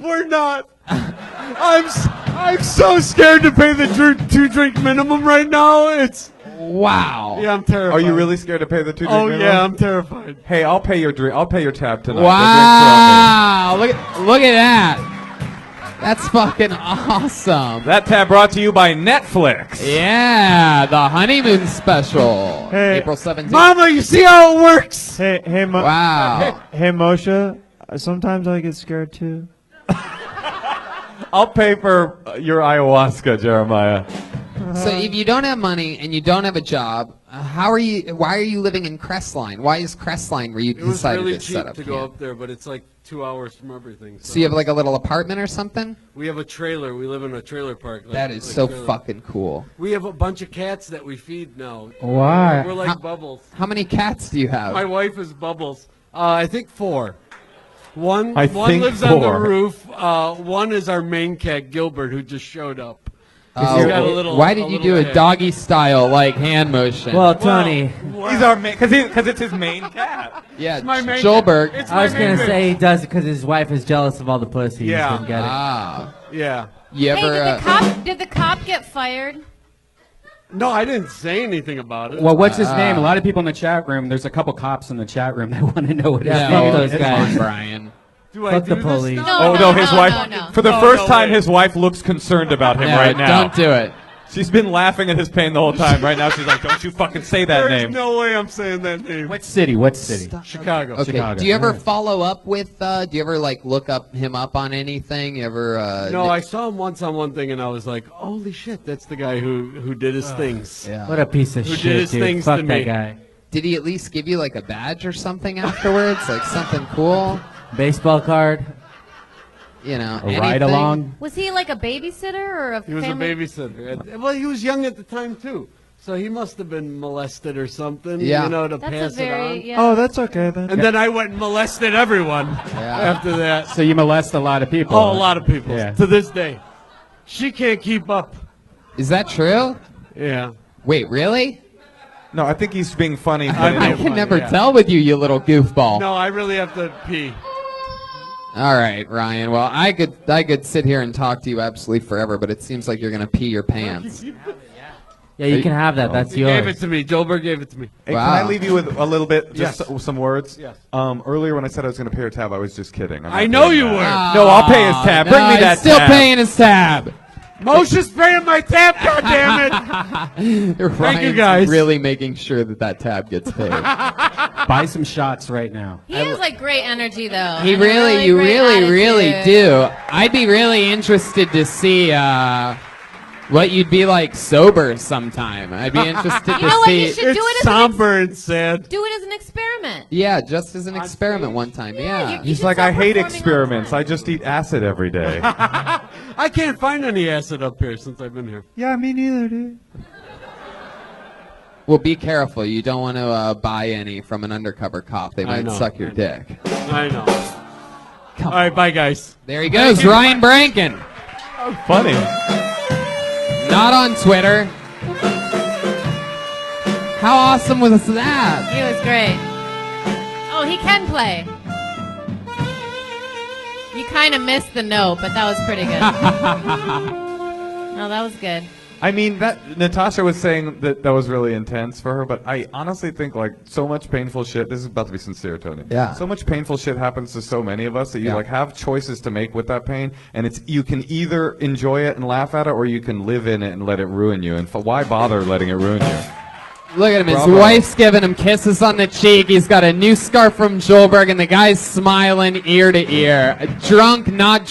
S10: We're not. I'm so scared to pay the 2-drink minimum right now. It's
S2: wow.
S10: Yeah, I'm terrified.
S4: Are you really scared to pay the 2-drink minimum?
S10: Yeah, I'm terrified.
S4: Hey, I'll pay your tab tonight.
S2: Wow. Look at that. That's fucking awesome.
S4: That tab brought to you by Netflix.
S2: Yeah, the honeymoon special.
S5: Hey,
S2: April 17th.
S10: Mama, you see how it works?
S2: Wow.
S5: Hey, Moshe, sometimes I get scared too.
S4: I'll pay for your ayahuasca, Jeremiah.
S2: So if you don't have money and you don't have a job, why are you living in Crestline? Why is Crestline where you decided
S10: really
S2: to set up
S10: cheap to go up there, but it's like 2 hours from everything.
S2: So you have like a little apartment or something?
S10: We have a trailer. We live in a trailer park.
S2: That is so fucking cool.
S10: We have a bunch of cats that we feed now.
S1: Why?
S10: We're like Bubbles.
S2: How many cats do you have?
S10: My wife is Bubbles. I think 4. One
S4: think
S10: lives on the
S4: 4.
S10: roof. One is our main cat, Gilbert, who just showed up.
S2: Why did you do a doggy style like hand motion?
S8: Well, Tony,
S4: he's our main because it's his main cat.
S2: Yeah,
S10: my main
S2: Joelberg.
S8: I was gonna say he does it because his wife is jealous of all the pussy.
S10: Yeah.
S8: He doesn't get it.
S2: Ah.
S10: Yeah.
S2: You ever?
S3: Hey, did the cop get fired?
S10: No, I didn't say anything about it.
S1: Well, what's his name? A lot of people in the chat room. There's a couple cops in the chat room that want to know what his
S8: Yeah,
S1: name
S8: fuck
S1: is.
S8: those guys.
S2: Brian.
S10: Do I
S8: Fuck
S10: do
S8: the police.
S10: This
S3: No,
S10: now?
S4: His wife.
S3: no.
S4: For the first time, his wife looks concerned about him right now.
S2: Don't do it.
S4: She's been laughing at his pain the whole time. Right now, she's like, "Don't you fucking say that
S10: There's
S4: name."
S10: no way I'm saying that name.
S1: What city? What city?
S10: Chicago.
S2: Okay.
S1: Chicago.
S2: Do you ever
S1: Alright.
S2: follow up with? Do you ever like look him up on anything? You ever?
S10: No, I saw him once on one thing, and I was like, "Holy shit, that's the guy who did his things."
S2: Yeah.
S8: What a piece of
S10: Who
S8: shit,
S10: did his
S8: dude.
S10: things
S8: Fuck
S10: to
S8: that
S10: me.
S8: guy.
S2: Did he at least give you like a badge or something afterwards? Like something cool?
S8: Baseball card.
S2: You know,
S1: A ride
S2: anything?
S1: along?
S3: Was he like a babysitter or a
S10: He was
S3: family?
S10: a babysitter. Well, he was young at the time too, so he must have been molested or something.
S2: Yeah.
S10: You know, to
S3: That's
S10: pass
S3: a very,
S10: it on.
S3: yeah.
S5: Oh, that's okay then.
S10: And then I went and molested everyone
S2: Yeah.
S10: after that.
S1: So you molest a lot of people.
S10: Oh, a lot of people
S1: Yeah.
S10: to this day. She can't keep up.
S2: Is that true?
S10: Yeah.
S2: Wait, really?
S4: No, I think he's being funny. But
S2: I
S10: being
S2: can
S10: funny,
S2: never
S10: yeah.
S2: tell with you, you little goofball.
S10: No, I really have to pee.
S2: All right, Ryan. Well, I could sit here and talk to you absolutely forever, but it seems like you're gonna pee your pants.
S8: Yeah, you can have that. That's
S10: He gave it
S8: yours.
S10: to me. Joelberg gave it to me.
S4: Hey,
S2: Wow.
S4: can I leave you with a little bit, just
S10: Yes.
S4: some words?
S10: Yes.
S4: Earlier when I said I was going to pay her tab, I was just kidding. I'm
S10: I
S4: not
S10: know
S4: doing
S10: you
S4: that.
S10: were.
S4: No, I'll pay his tab. Bring
S2: No,
S4: me that
S2: he's still
S4: tab.
S2: paying his tab.
S10: Moshe's paying my tab, goddammit!
S2: Ryan's
S10: guys.
S2: really making sure that tab gets paid.
S1: Buy some shots right now.
S3: He has like great energy though.
S2: He
S3: and a
S2: really, you
S3: great
S2: really
S3: attitude.
S2: do. I'd be really interested to see what you'd be like sober sometime. I'd be interested
S3: You
S2: to
S3: know what?
S2: see.
S3: You should do it
S10: It's
S3: as
S10: somber and sad.
S3: do it as an experiment.
S2: Yeah, just as an experiment one time. Yeah.
S3: you-
S4: He's
S3: should
S4: like,
S3: start
S4: I hate
S3: performing all the
S4: experiments.
S3: time.
S4: I just eat acid every day.
S10: I can't find any acid up here since I've been here.
S5: Yeah, me neither, dude.
S2: Well, be careful. You don't want to buy any from an undercover cop. They
S10: I
S2: might
S10: know,
S2: suck your
S10: I know.
S2: dick.
S10: I know. All right, bye, guys.
S2: There he goes, Ryan Branken.
S4: Funny.
S2: Not on Twitter. How awesome was that?
S3: He was great. Oh, he can play. You kind of missed the note, but that was pretty good. No, that was good.
S4: I mean, that Natasha was saying that was really intense for her, but I honestly think like so much painful shit. This is about to be sincere, Tony.
S2: Yeah.
S4: So much painful shit happens to so many of us that you like have choices to make with that pain, and it's you can either enjoy it and laugh at it, or you can live in it and let it ruin you. And why bother letting it ruin you?
S2: Look at him. His
S4: Bravo.
S2: wife's giving him kisses on the cheek. He's got a new scarf from Joelberg, and the guy's smiling ear to ear. Drunk, not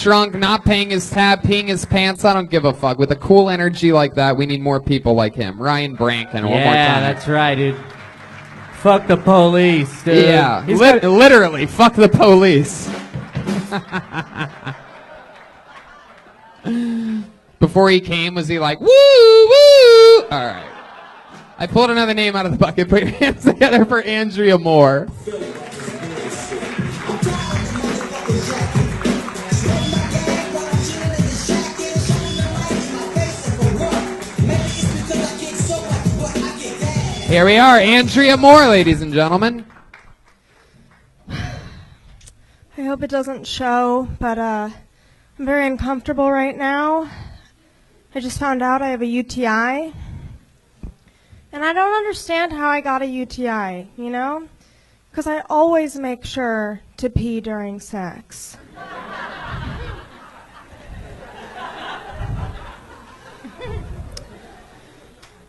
S2: paying his tab, peeing his pants. I don't give a fuck. With a cool energy like that, we need more people like him. Ryan Branken, one more
S8: Yeah,
S2: time.
S8: that's right, dude. Fuck the police, dude.
S2: Yeah,
S8: He's got-
S2: literally, fuck the police. Before he came, was he like, woo, woo? All right. I pulled another name out of the bucket. Put your hands together for Andrea Moore. Here we are, Andrea Moore, ladies and gentlemen.
S11: I hope it doesn't show, but I'm very uncomfortable right now. I just found out I have a UTI. And I don't understand how I got a UTI, you know? Because I always make sure to pee during sex.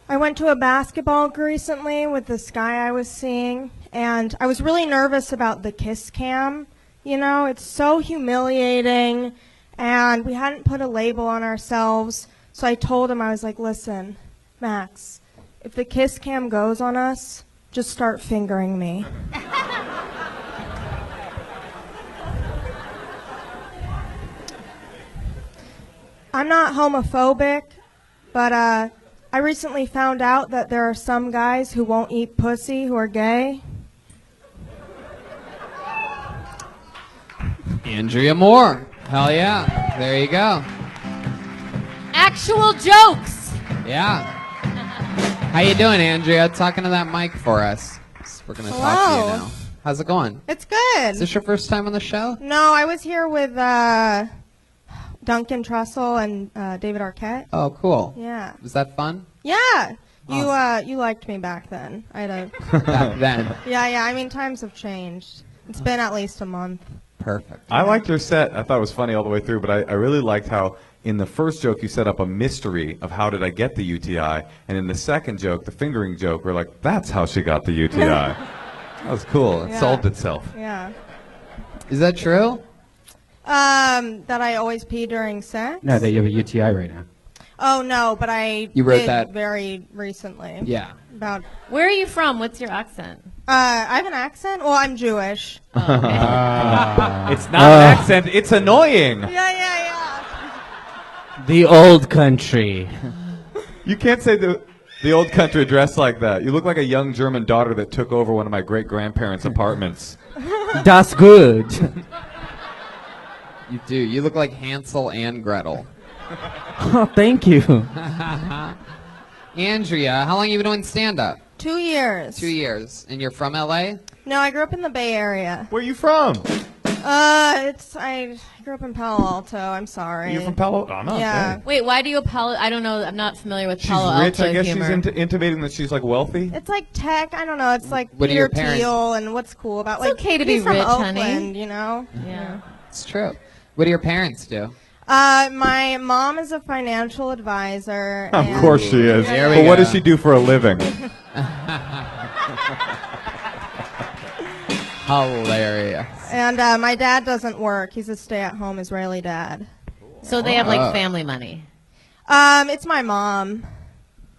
S11: I went to a basketball recently with this guy I was seeing, and I was really nervous about the kiss cam. You know, it's so humiliating, and we hadn't put a label on ourselves, so I told him, I was like, listen, Max, if the kiss cam goes on us, just start fingering me. I'm not homophobic, but I recently found out that there are some guys who won't eat pussy who are gay.
S2: Andrea Moore. Hell yeah. There you go.
S3: Actual jokes.
S2: Yeah. How you doing, Andrea? Talking to that mic for us. We're going to talk to you
S11: Hello.
S2: now. How's it going?
S11: It's good.
S2: Is this your first time on the show?
S11: No, I was here with Duncan Trussell and David Arquette.
S2: Oh, cool.
S11: Yeah.
S2: Was that fun?
S11: Yeah. You liked me back then. I had a
S2: Back then.
S11: Yeah, I mean times have changed. It's been at least a month.
S2: Perfect.
S4: I liked your set. I thought it was funny all the way through, but I really liked how in the first joke, you set up a mystery of how did I get the UTI, and in the second joke, the fingering joke, we're like, that's how she got the UTI. That was cool. It solved itself.
S11: Yeah.
S2: Is that true?
S11: That I always pee during sex?
S1: No, that you have a UTI right now.
S11: Oh, no, but
S2: You wrote
S11: did
S2: that
S11: very recently.
S2: Yeah.
S11: About.
S3: Where are you from? What's your accent?
S11: I have an accent? Well, I'm Jewish.
S4: It's not an accent, it's annoying.
S11: Yeah.
S8: The old country.
S4: You can't say the old country dressed like that. You look like a young German daughter that took over one of my great-grandparents' apartments.
S8: Das good.
S2: You do. You look like Hansel and Gretel.
S8: Oh, thank you.
S2: Andrea, how long have you been doing stand-up?
S11: 2 years.
S2: 2 years. And you're from L.A.?
S11: No, I grew up in the Bay Area.
S4: Where are you from?
S11: I grew up in Palo Alto. I'm sorry.
S4: You're from Palo Alto? Oh, no,
S11: yeah.
S4: dang.
S3: Wait, why do you apologize? I don't know. I'm not familiar with
S4: She's
S3: Palo
S4: rich,
S3: Alto
S4: I guess
S3: humor.
S4: she's intimating that she's like wealthy?
S11: It's like tech. I don't know. It's like
S2: What are
S11: Peter
S2: your parents-
S11: Thiel and what's cool about
S3: It's
S11: like
S3: okay to be
S11: he's from
S3: rich,
S11: Oakland,
S3: honey.
S11: you know?
S3: Yeah.
S2: It's true. What do your parents do?
S11: My mom is a financial advisor.
S4: Of
S11: and-
S4: course she is.
S2: There we
S4: But what
S2: go.
S4: does she do for a living?
S2: Hilarious.
S11: And my dad doesn't work. He's a stay-at-home Israeli dad.
S3: So they have like
S2: Oh.
S3: family money.
S11: It's my mom.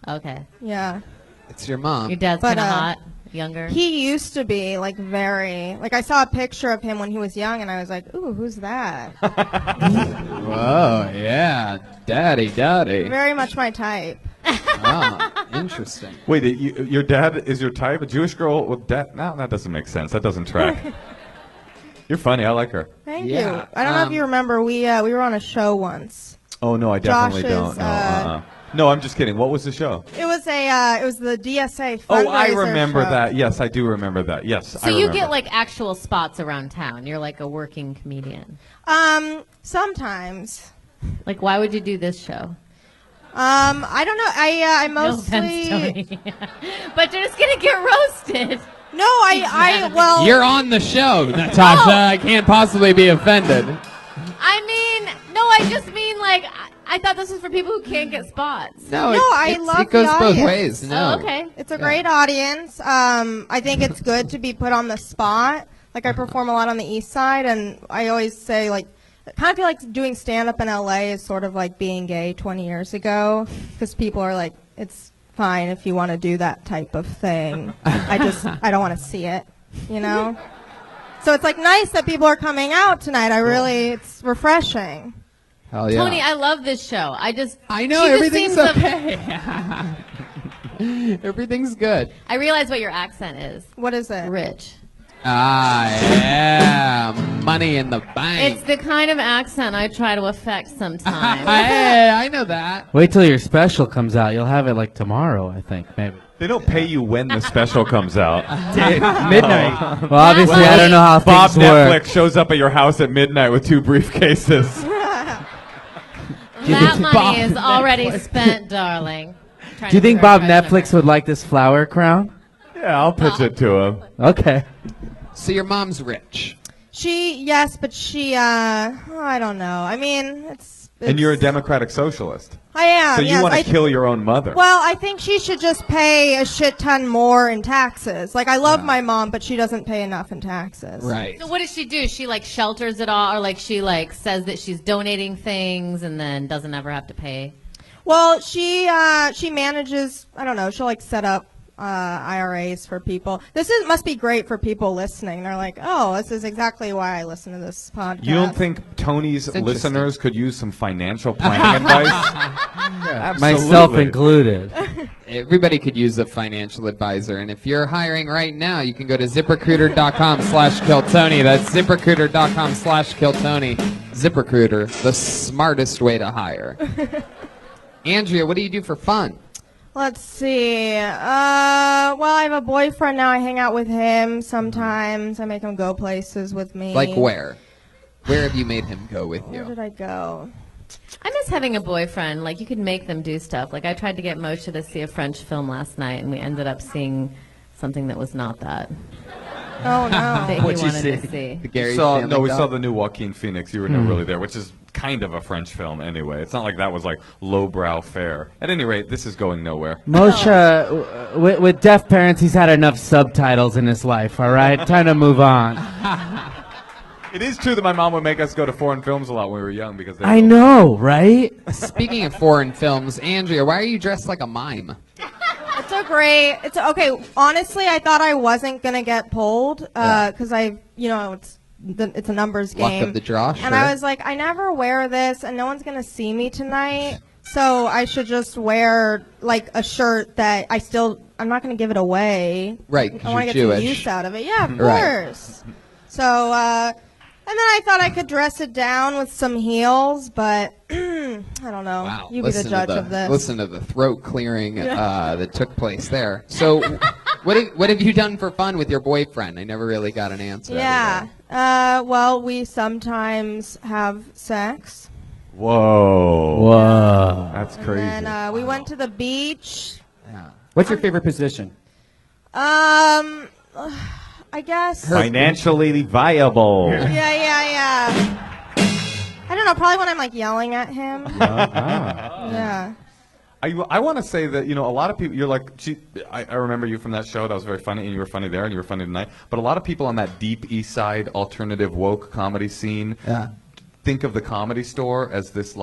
S3: Okay.
S11: Yeah.
S2: It's your mom.
S3: Your dad's
S11: But,
S3: kind of hot, younger.
S11: He used to be like very like I saw a picture of him when he was young and I was like, ooh, who's that?
S2: Whoa, yeah. Daddy.
S11: Very much my type.
S2: Oh, interesting.
S4: Wait, your dad is your type? A Jewish girl with dad? No, that doesn't make sense. That doesn't track. You're funny. I like her.
S11: Thank
S2: Yeah,
S11: you. I don't know if you remember we were on a show once.
S4: Oh, no, I definitely
S11: Josh's,
S4: don't. No, no, I'm just kidding. What was the show?
S11: It was the DSA fundraiser
S4: Oh, I remember
S11: show.
S4: that. Yes, I do remember that. Yes, I
S3: So you
S4: remember.
S3: get like actual spots around town. You're like a working comedian.
S11: Sometimes.
S3: Like, why would you do this show?
S11: I don't know. I
S3: No
S11: mostly
S3: offense, Tony. But you're just gonna get roasted.
S11: No, well
S2: You're on the show, Natasha. I can't possibly be offended.
S3: I mean, no, I just mean like I thought this was for people who can't get spots.
S2: No,
S11: I
S2: it's-
S11: love
S2: it goes
S11: the
S2: both
S11: audience.
S2: ways. No.
S3: Oh, okay.
S11: It's a great audience. I think it's good to be put on the spot. Like I perform a lot on the East Side, and I always say like, I kind of feel like doing stand up in LA is sort of like being gay 20 years ago, because people are like, it's fine if you want to do that type of thing. I don't want to see it, you know. So it's like nice that people are coming out tonight. it's refreshing.
S2: Hell yeah.
S3: Tony, I love this show. I
S2: know
S3: she just
S2: everything's
S3: seems
S2: okay. Everything's good.
S3: I realize what your accent is.
S11: What is it?
S3: Rich.
S2: Ah, yeah. Money in the bank.
S3: It's the kind of accent I try to affect sometimes.
S2: Hey, I know that.
S8: Wait till your special comes out. You'll have it like tomorrow, I think, maybe.
S4: They don't pay you when the special comes out.
S1: Midnight.
S8: Well, obviously, I don't know how
S4: Bob
S8: things work.
S4: Netflix shows up at your house at midnight with 2 briefcases.
S3: That money is already spent, darling.
S8: Do you think Bob Netflix would like this flower crown?
S4: Yeah, I'll pitch it to him.
S8: Okay.
S2: So your mom's rich.
S11: Yes, but she, I don't know. I mean, it's
S4: And you're a democratic socialist.
S11: I am.
S4: So you
S11: yes.
S4: want to kill your own mother.
S11: Well, I think she should just pay a shit ton more in taxes. Like, I love my mom, but she doesn't pay enough in taxes.
S2: Right.
S3: So what does she do? She like shelters it all, or like she like says that she's donating things and then doesn't ever have to pay?
S11: Well, she manages. I don't know. She'll like set up IRAs for people. Must be great for people listening. They're like, oh, this is exactly why I listen to this podcast.
S4: You don't think Tony's
S2: interesting.
S4: listeners could use some financial planning advice? Absolutely.
S8: Myself included.
S2: Everybody could use a financial advisor, and if you're hiring right now, you can go to ZipRecruiter.com/KillTony. That's ZipRecruiter.com/KillTony. ZipRecruiter, the smartest way to hire. Andrea, what do you do for fun?
S11: Let's see. Well, I have a boyfriend now. I hang out with him sometimes. I make him go places with me.
S2: Like where? Where have you made him go with
S11: Where
S2: you?
S11: did I go?
S3: I miss having a boyfriend. Like you could make them do stuff. Like I tried to get Moshe to see a French film last night, and we ended up seeing something that was not that.
S11: Oh no.
S3: That he
S1: What'd you
S3: wanted to
S1: see?
S3: see.
S2: The Gary
S4: we
S2: Stanley
S4: saw
S2: doc?
S4: the new Joaquin Phoenix. You were never really there, which is kind of a French film anyway. It's not like that was like lowbrow fare. At any rate, this is going nowhere.
S8: Moshe, with deaf parents, he's had enough subtitles in his life, all right? Time to move on.
S4: It is true that my mom would make us go to foreign films a lot when we were young because
S8: I know, right?
S2: Speaking of foreign films, Andrea, why are you dressed like a mime?
S11: It's okay. Honestly, I thought I wasn't gonna get pulled because it's a numbers game.
S2: Luck of the draw, sure.
S11: And I was like, I never wear this, and no one's gonna see me tonight, so I should just wear like a shirt that I'm not gonna give it away.
S2: Right, 'cause
S11: I want to
S2: you're
S11: get some
S2: Jewish.
S11: use out of it. Yeah, of
S2: Right.
S11: course. So, and then I thought I could dress it down with some heels, but I don't know.
S2: Wow.
S11: You be the judge of this.
S2: Listen to the throat clearing that took place there. So, what have you done for fun with your boyfriend? I never really got an answer.
S11: Yeah. Well, we sometimes have sex.
S4: Whoa. That's crazy.
S11: And we went to the beach.
S2: Yeah.
S1: What's your favorite position?
S11: I guess.
S12: Financially viable.
S11: Yeah. I don't know. Probably when I'm like yelling at him. Yeah.
S4: I want to say that, a lot of people, you're like, I remember you from that show. That was very funny, and you were funny there, and you were funny tonight. But a lot of people on that deep East Side alternative woke comedy scene think of the Comedy Store as this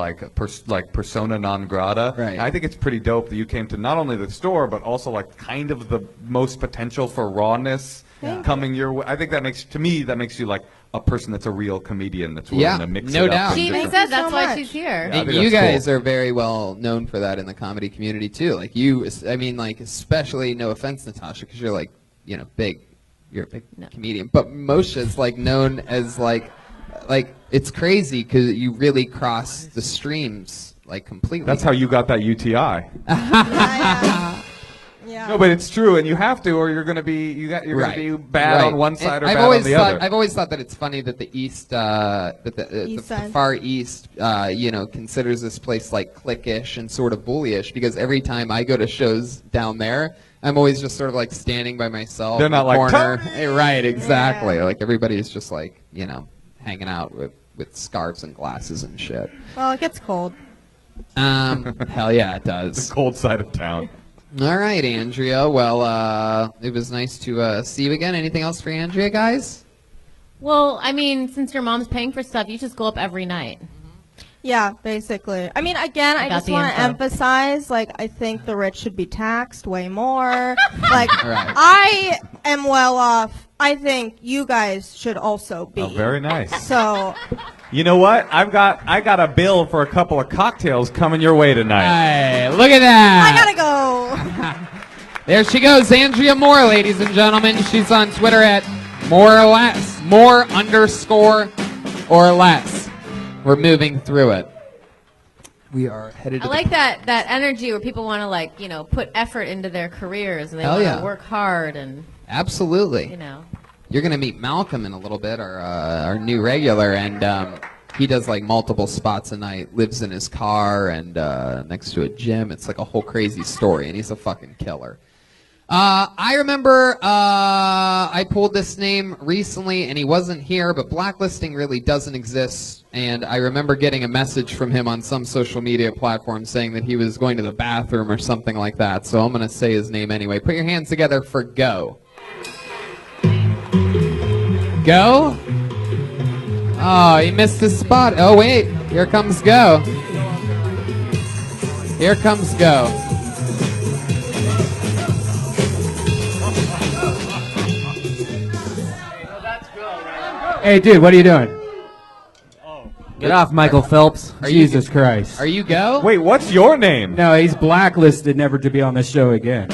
S4: persona non grata.
S2: Right.
S4: And I think it's pretty dope that you came to not only the store, but also like kind of the most potential for rawness coming your way. I think that makes you like a person that's a real comedian that's willing to mix
S2: no
S4: it up.
S2: doubt.
S3: She said that's why she's here.
S4: Yeah,
S2: And you guys are very well known for that in the comedy community too. Like especially, no offense, Natasha, because you're big. You're a big comedian. But Moshe is known as like it's crazy because you really cross the streams completely.
S4: That's how you got that UTI.
S11: Yeah.
S4: No, but it's true, and you have to, or you're going to be gonna be bad on one side or bad on the other.
S2: I've always thought that it's funny that the East, the Far East, considers this place cliquish and sort of bullyish, because every time I go to shows down there, I'm always just sort of standing by myself.
S4: They're
S2: in the
S4: not
S2: corner. Right, exactly. Yeah. Everybody's just hanging out with scarves and glasses and shit.
S11: Well, it gets cold.
S2: Hell yeah, it does.
S4: The cold side of town.
S2: All right, Andrea. Well, it was nice to see you again. Anything else for Andrea, guys?
S3: Well, I mean, since your mom's paying for stuff, you just go up every night.
S11: Yeah, basically. I mean, again, I just want to emphasize, I think the rich should be taxed way more. I am well off. I think you guys should also be.
S12: Oh, very nice.
S11: So.
S12: You know what? I got a bill for a couple of cocktails coming your way tonight.
S2: Hey, look at that.
S11: I gotta
S2: go. There she goes, Andrea Moore, ladies and gentlemen. She's on Twitter at more or less, more underscore or less. We're moving through it. We are headed to
S3: I like that energy where people want to put effort into their careers and they want to work hard and
S2: absolutely. You're gonna meet Malcolm in a little bit, our new regular, and he does multiple spots a night. Lives in his car and next to a gym. It's a whole crazy story, and he's a fucking killer. I remember I pulled this name recently, and he wasn't here, but blacklisting really doesn't exist. And I remember getting a message from him on some social media platform saying that he was going to the bathroom or something like that. So I'm going to say his name anyway. Put your hands together for Go. Go? Oh, he missed his spot. Oh, wait. Here comes Go. Here comes Go.
S1: Hey, dude, what are you doing?
S8: Get off, Michael Phelps.
S1: Jesus Christ.
S2: Are you Go?
S12: Wait, what's your name?
S1: No, he's blacklisted never to be on the show again.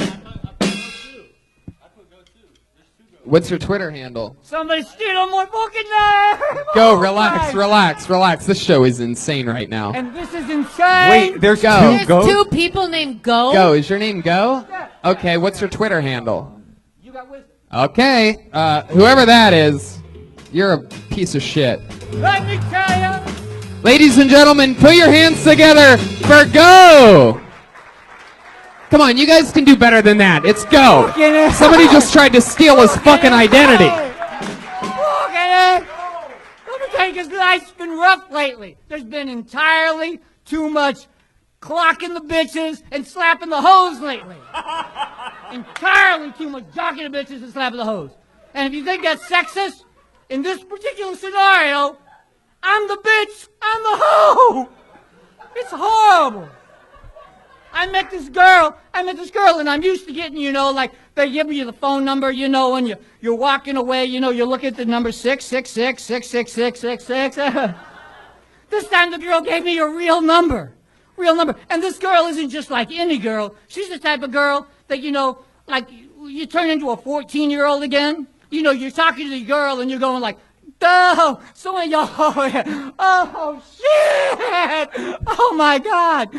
S2: What's your Twitter handle?
S13: Somebody steal my fucking name!
S2: Go, relax. This show is insane right now.
S13: And this is insane!
S2: Wait, there's
S3: There's two people named Go?
S2: Go, is your name Go? Okay, what's your Twitter handle?
S13: You got wisdom.
S2: Okay, whoever that is, you're a piece of shit.
S13: Let me tell you!
S2: Ladies and gentlemen, put your hands together for Go! Come on, you guys can do better than that. It's Go. Somebody just tried to steal his fucking identity.
S13: Let me tell okay, because life's been rough lately. There's been entirely too much clocking the bitches and slapping the hoes lately. Entirely too much jocking the bitches and slapping the hoes. And if you think that's sexist, in this particular scenario, I'm the bitch, I'm the hoe. It's horrible. I met this girl, and I'm used to getting, like, they give you the phone number, and you're walking away, you look at the number 666-666-666. This time the girl gave me a real number. And this girl isn't just like any girl. She's the type of girl that, like, you turn into a 14-year-old again. You're talking to the girl, and you're going like, oh, oh, shit! Oh, my God!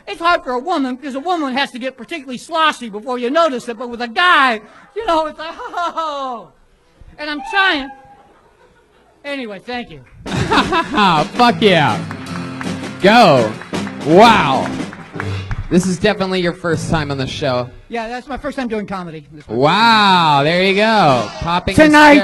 S13: It's hard for a woman, because a woman has to get particularly sloshy before you notice it, but with a guy, it's like, oh! And I'm trying. Anyway, thank you.
S2: Fuck yeah. Go. Wow. This is definitely your first time on the show.
S13: Yeah, that's my first time doing comedy.
S2: Wow, there you go. Popping
S13: Tonight!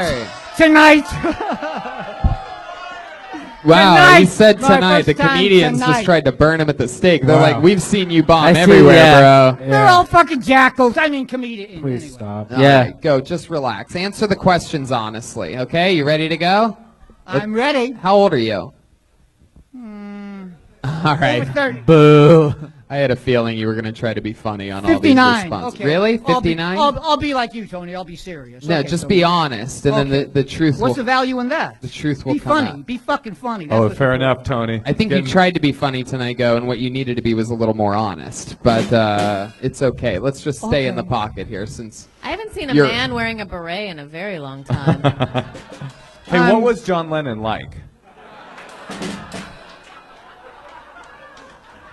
S2: Wow,
S13: tonight,
S2: he said tonight. The comedians just tried to burn him at the stake. They're like, we've seen you bomb everywhere, bro.
S13: They're all fucking jackals. I mean, comedians.
S1: Please
S13: anyway.
S1: stop.
S2: All right, go. Just relax. Answer the questions honestly, okay? You ready to go?
S13: I'm ready.
S2: How old are you? All right.
S13: Over 30.
S2: Boo. I had a feeling you were going to try to be funny on all these
S13: 59.
S2: responses.
S13: Okay.
S2: Really? 59?
S13: I'll be like you, Tony. I'll be serious.
S2: No,
S13: Okay,
S2: just
S13: so
S2: be honest, and then the truth
S13: What's
S2: will...
S13: the value in that?
S2: The truth will
S13: be
S2: come
S13: funny.
S2: out.
S13: Be fucking funny. That's
S12: Oh,
S13: what's
S12: fair
S13: important.
S12: enough, Tony.
S2: I think you tried to be funny tonight, Go, and what you needed to be was a little more honest. But it's okay. Let's just stay in the pocket here, since...
S3: I haven't seen a man wearing a beret in a very long time.
S12: Hey, what was John Lennon like?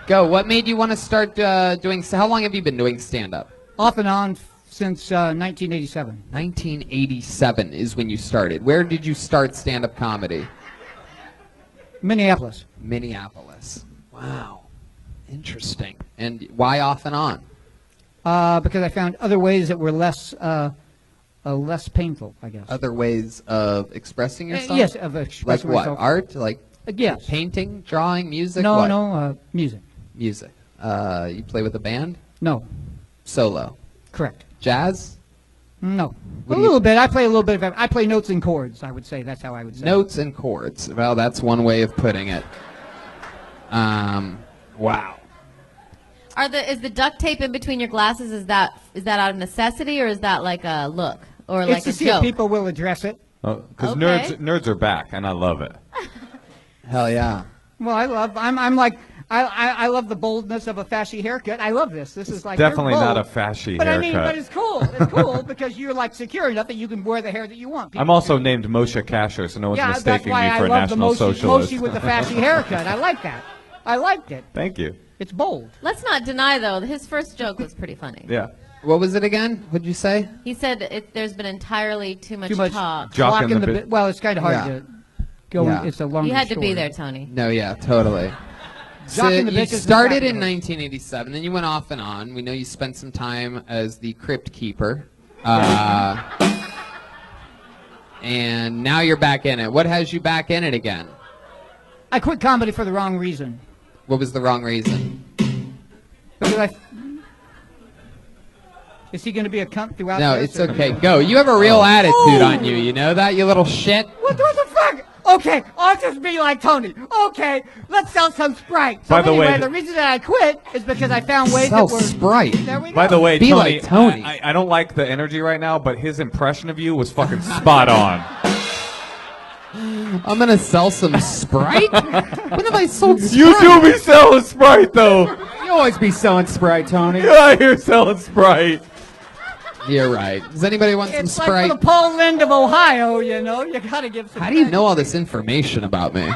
S2: Go. What made you want to start doing... How long have you been doing stand-up?
S13: Off and on since 1987.
S2: 1987 is when you started. Where did you start stand-up comedy?
S13: Minneapolis.
S2: Minneapolis. Wow. Interesting. And why off and on?
S13: Because I found other ways that were less painful, I guess.
S2: Other ways of expressing yourself?
S13: Yes, of expressing
S2: like what?
S13: myself.
S2: Art? Like
S13: yes.
S2: Painting? Drawing? Music?
S13: No,
S2: what?
S13: no, music.
S2: Music. You play with a band?
S13: No.
S2: Solo?
S13: Correct.
S2: Jazz?
S13: No. A little bit. I play a little bit of... I play notes and chords, I would say. That's how I would say
S2: Notes and chords. Well, that's one way of putting it. Wow.
S3: Is the duct tape in between your glasses, is that out of necessity, or is that like a look? Or
S13: It's
S3: like
S13: to
S3: a
S13: see
S3: joke?
S13: if people will address it.
S12: Because
S3: Okay.
S12: nerds are back, and I love it.
S2: Hell yeah.
S13: Well, I love the boldness of a fashy haircut. I love this. This is like
S12: Definitely
S13: you're
S12: not
S13: bold.
S12: a fashy
S13: But
S12: haircut.
S13: I mean, but it's cool. It's cool because you're like secure enough that you can wear the hair that you want. People
S12: I'm also named Moshe Kasher, so no one's
S13: yeah, that's
S12: mistaking
S13: why
S12: me
S13: I
S12: for a
S13: love the
S12: national
S13: Moshe,
S12: socialist.
S13: Moshe with the fashy haircut. I like that. I liked it.
S12: Thank you.
S13: It's bold.
S3: Let's not deny, though, his first joke was pretty funny.
S12: Yeah.
S2: What was it again? What'd you say?
S3: He said there's been entirely too much talk.
S12: Jocking the bit.
S13: Well, it's kind of hard
S2: Yeah.
S13: to go.
S2: Yeah.
S13: It's a long.
S3: You had to be there, Tony.
S2: No, yeah, totally. So
S13: Jocking the
S2: you
S13: bitches and
S2: started
S13: jocking
S2: in
S13: the
S2: 1987, then you went off and on. We know you spent some time as the crypt keeper. And now you're back in it. What has you back in it again?
S13: I quit comedy for the wrong reason.
S2: What was the wrong reason?
S13: Because is he going to be a cunt throughout
S2: No,
S13: this?
S2: it's okay. Go. You have a real attitude on you. You know that, you little shit?
S13: What the fuck? Okay, I'll just be like Tony. Okay, let's sell some Sprite. So
S12: By the
S13: anyway,
S12: way,
S13: the reason that I quit is because I found ways
S2: Sell
S13: that were...
S2: Sprite.
S13: There we go.
S12: By the way,
S2: Be
S12: Tony,
S2: like Tony.
S12: I don't like the energy right now, but his impression of you was fucking spot on.
S2: I'm going to sell some Sprite? When have I sold Sprite?
S12: You do be selling Sprite, though.
S1: You always be selling Sprite, Tony.
S12: You're out here selling Sprite.
S2: You're right. Does anybody want some
S13: It's like
S2: Sprite?
S13: for the Paul Lind of Ohio, you know? You gotta give some...
S2: How do you know all this information about me?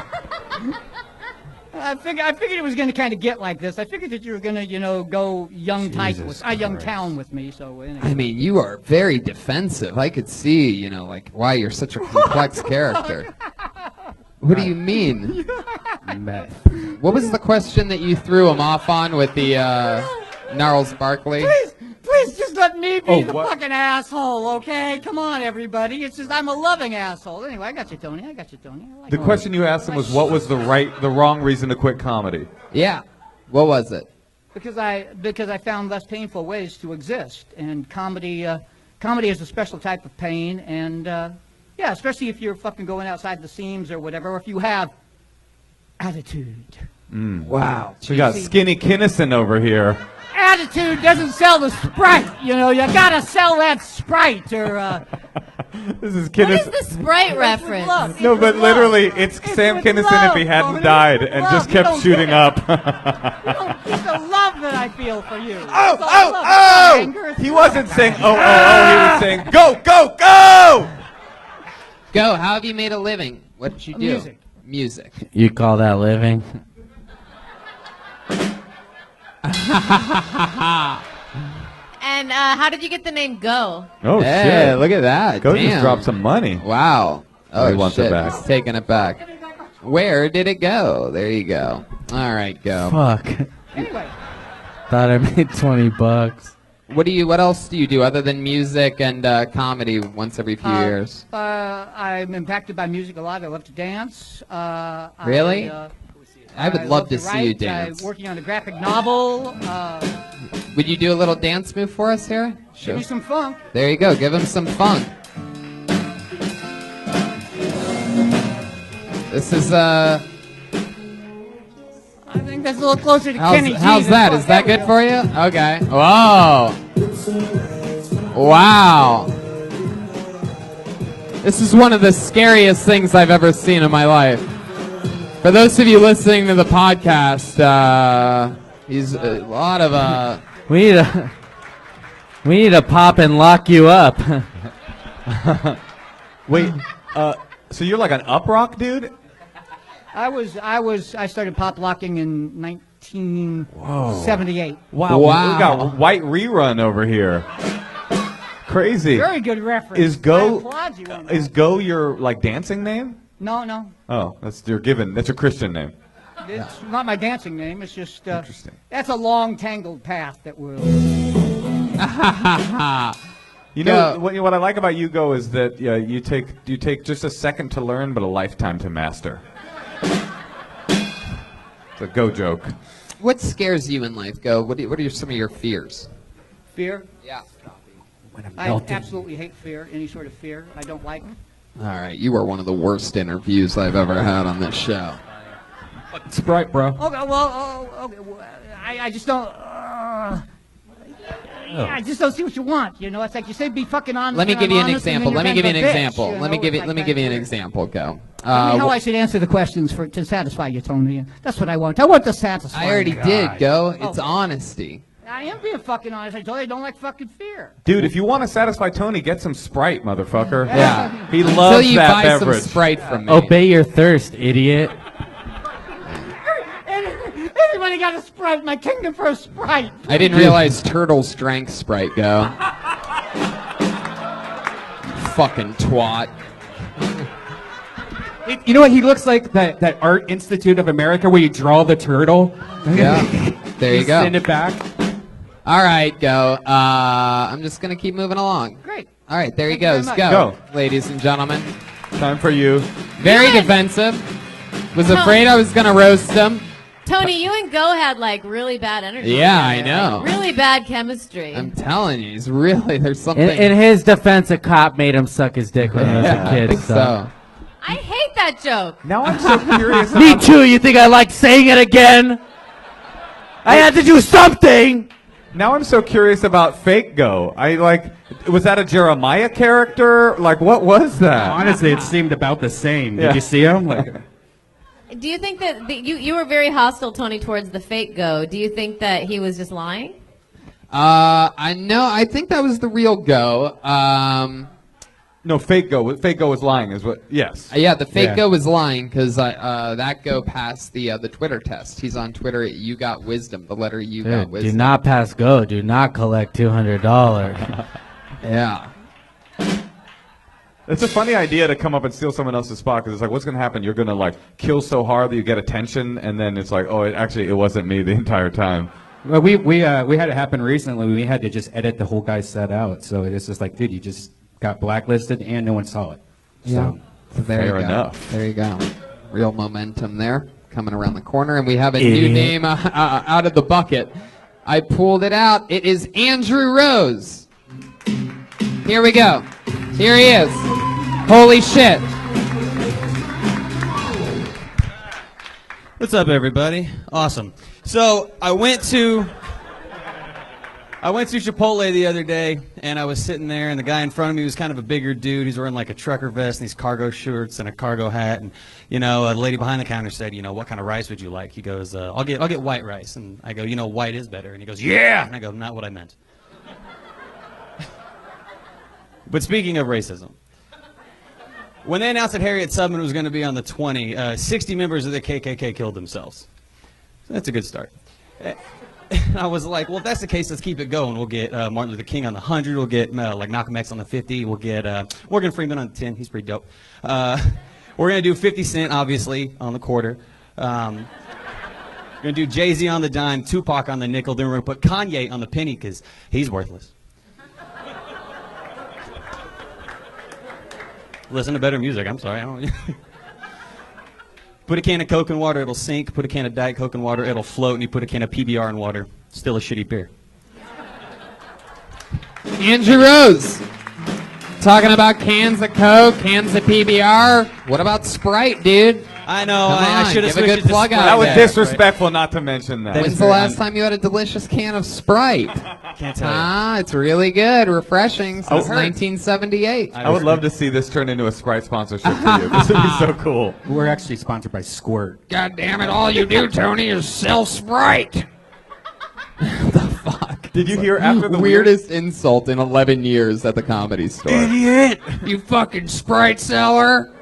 S13: I figured it was gonna kind of get like this. I figured that you were gonna, go young town with me, so... Anyway.
S2: I mean, you are very defensive. I could see, like, why you're such a complex character. What do you mean?
S1: Meth.
S2: What was the question that you threw him off on with the Gnarls Barkley?
S13: Please just let me being a fucking asshole, okay? Come on, everybody. It's just I'm a loving asshole. Anyway, I got you, Tony. I like
S4: the question you asked him was, what was the wrong reason to quit comedy?
S2: Yeah. What was it?
S13: Because I found less painful ways to exist, and comedy is a special type of pain, and yeah, especially if you're fucking going outside the seams or whatever, or if you have attitude.
S4: Wow. We got Skinny Kinnison over here.
S13: Attitude doesn't sell the Sprite, you know. You gotta sell that Sprite, or
S4: This is
S3: What
S4: Kinnison.
S3: is the Sprite reference?
S4: No, but literally, it's Sam Kinnison if he hadn't died and just kept shooting up.
S13: It's the love that I feel for you.
S4: Oh! He wasn't saying he was saying go, go, go!
S2: Go. How have you made a living? What did you do?
S13: Music.
S2: Music.
S8: You call that living?
S3: And how did you get the name Go?
S4: Oh,
S2: hey,
S4: shit.
S2: Look at that.
S4: Go
S2: Damn.
S4: just dropped some money.
S2: Wow.
S4: Oh, he wants it
S2: shit.
S4: back.
S2: He's taking it back. Where did it go? There you go. All right, go.
S8: Fuck.
S13: Anyway.
S8: Thought I made $20.
S2: What else do you do other than music and comedy once every few years?
S13: I'm impacted by music a lot. I love to dance.
S2: Really? I would love to see you dance.
S13: I'm working on a graphic novel.
S2: Would you do a little dance move for us here?
S13: Give me some funk.
S2: There you go. Give him some funk. This is
S13: I think that's a little closer to Kenny G.
S2: How's that? Is that good for you? Okay. Whoa. Wow. This is one of the scariest things I've ever seen in my life. For those of you listening to the podcast, he's a lot of
S8: We need to pop and lock you up.
S4: Wait, so you're like an up rock dude?
S13: I started pop locking in 1978.
S4: Wow. We got White Rerun over here. Crazy.
S13: Very good reference.
S4: Is Go your like dancing name?
S13: No.
S4: Oh, that's your Christian name.
S13: It's not my dancing name. It's just
S4: Interesting.
S13: That's a long tangled path that will.
S4: You know what I like about you, Go, is that you take just a second to learn, but a lifetime to master. It's a Go joke.
S2: What scares you in life, Go? What are some of your fears?
S13: Fear?
S2: Yeah.
S13: I absolutely hate fear. Any sort of fear. I don't like them.
S2: All right, you are one of the worst interviews I've ever had on this show.
S1: Sprite, bro.
S13: Okay, well, I just don't. I just don't see what you want. You know, it's like you say, be fucking honest.
S2: Let me give you an
S13: honest,
S2: example. Let me give you an example. Let me give you an
S13: Tell
S2: example. Go.
S13: me how I should answer the questions to satisfy you, Tony. That's what I want. I want to satisfy.
S2: I already
S13: you.
S2: did. Go. It's honesty.
S13: I am being fucking honest. I told you I don't like fucking fear.
S4: Dude, if you want to satisfy Tony, get some Sprite, motherfucker.
S2: Yeah.
S4: He loves
S2: Until you
S4: that
S2: buy
S4: beverage.
S2: some Sprite from me.
S8: Obey your thirst, idiot.
S13: Anybody got a Sprite? My kingdom for a Sprite.
S2: I didn't realize turtles drank Sprite. Go. Fucking twat.
S1: You know what he looks like? That Art Institute of America where you draw the turtle.
S2: Yeah. There you go.
S1: Send it back.
S2: All right, Go. I'm just going to keep moving along.
S13: Great.
S2: All right, there he
S13: Thank you very
S2: goes.
S13: much.
S2: Go, ladies and gentlemen.
S4: Time for you.
S2: Very defensive. Was afraid I was going to roast him.
S3: Tony, you and Go had like really bad energy.
S2: Yeah, I
S3: together,
S2: know.
S3: like, really bad chemistry.
S2: I'm telling you, he's really, there's something.
S8: In his defense, a cop made him suck his dick when he was a kid.
S2: I think so.
S3: I hate that joke.
S4: Now I'm so curious.
S8: Me too. You think I like saying it again? I had to do something.
S4: Now I'm so curious about Fake Go. Was that a Jeremiah character? Like, what was that?
S1: Honestly, it seemed about the same. Did
S4: Yeah.
S1: you see him? Like,
S3: Do you think that you were very hostile, Tony, towards the fake Go? Do you think that he was just lying?
S2: I think that was the real Go.
S4: No, Fake Go was lying. Is what? Yes.
S2: Yeah, the fake Go was lying because that Go passed the Twitter test. He's on Twitter at You Got Wisdom. The letter U Got
S8: Dude,
S2: Wisdom.
S8: do not pass go. Do not collect $200.
S2: Yeah.
S4: It's a funny idea to come up and steal someone else's spot because it's like, what's going to happen? You're going to like kill so hard that you get attention, and then it's like, oh, it wasn't me the entire time.
S1: Well, we had it happen recently. We had to just edit the whole guy's set out. So it's just like, dude, you just got blacklisted and no one saw it.
S2: Yeah.
S1: So,
S2: So there you go.
S4: enough.
S2: There you go. Real momentum there coming around the corner. And we have a new name out of the bucket. I pulled it out. It is Andrew Rose. Here we go. Here he is. Holy shit.
S14: What's up, everybody? Awesome. So I went to Chipotle the other day, and I was sitting there, and the guy in front of me was kind of a bigger dude. He's wearing like a trucker vest and these cargo shorts and a cargo hat. And the lady behind the counter said, what kind of rice would you like? He goes, I'll get white rice. And I go, white is better. And he goes, yeah. And I go, not what I meant. But speaking of racism, when they announced that Harriet Tubman was going to be on the 20, 60 members of the KKK killed themselves. So that's a good start. I was like, well, if that's the case, let's keep it going. We'll get Martin Luther King on the 100. We'll get Malcolm X on the 50. We'll get Morgan Freeman on the 10. He's pretty dope. We're going to do 50 Cent, obviously, on the quarter. We're going to do Jay-Z on the dime, Tupac on the nickel. Then we're going to put Kanye on the penny because he's worthless. Listen to better music. I'm sorry. I don't. Put a can of Coke in water, it'll sink. Put a can of Diet Coke in water, it'll float. And you put a can of PBR in water, still a shitty beer.
S2: Andrew Rose. Talking about cans of Coke, cans of PBR. What about Sprite, dude?
S14: I know.
S2: Come
S14: I
S2: on,
S14: should have
S2: give a
S14: switched
S2: good plug out
S12: That was
S2: there.
S12: disrespectful not to mention that.
S2: When's the last time you had a delicious can of Sprite?
S14: Can't tell you.
S2: It's really good, refreshing since
S12: I heard.
S2: 1978.
S12: I would love to see this turn into a Sprite sponsorship for you. This would be so cool.
S1: we're actually sponsored by Squirt.
S2: God damn it, all you do, Tony, is sell Sprite.
S12: Did you hear after the
S2: weirdest insult in 11 years at the Comedy Store?
S14: Idiot!
S2: You fucking Sprite seller!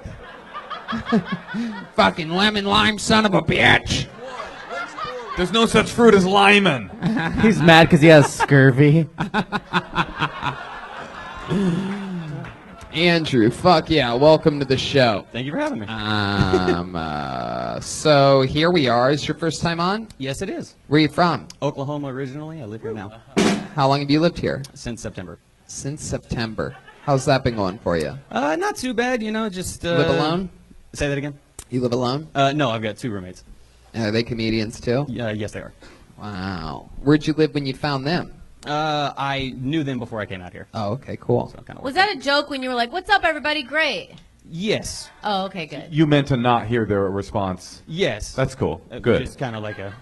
S2: Fucking lemon lime son of a bitch!
S12: There's no such fruit as lyman.
S8: He's mad because he has scurvy.
S2: Andrew, fuck yeah, welcome to the show.
S14: Thank you for having me.
S2: So here we are. Is your first time on?
S14: Yes, it is.
S2: Where are you from?
S14: Oklahoma originally. I live here now.
S2: How long have you lived here?
S14: Since September.
S2: Since September. How's that been going for you?
S14: Not too bad, just...
S2: Live alone?
S14: Say that again?
S2: You live alone?
S14: No, I've got 2 roommates.
S2: Are they comedians too?
S14: Yes, they are.
S2: Wow. Where'd you live when you found them?
S14: I knew them before I came out here.
S2: Oh, okay, cool.
S14: So
S3: Was that a joke when you were like, "What's up, everybody? Great."
S14: Yes.
S3: Oh, okay, good.
S12: You meant to not hear their response.
S14: Yes.
S12: That's cool. Good.
S14: Just kind of like a...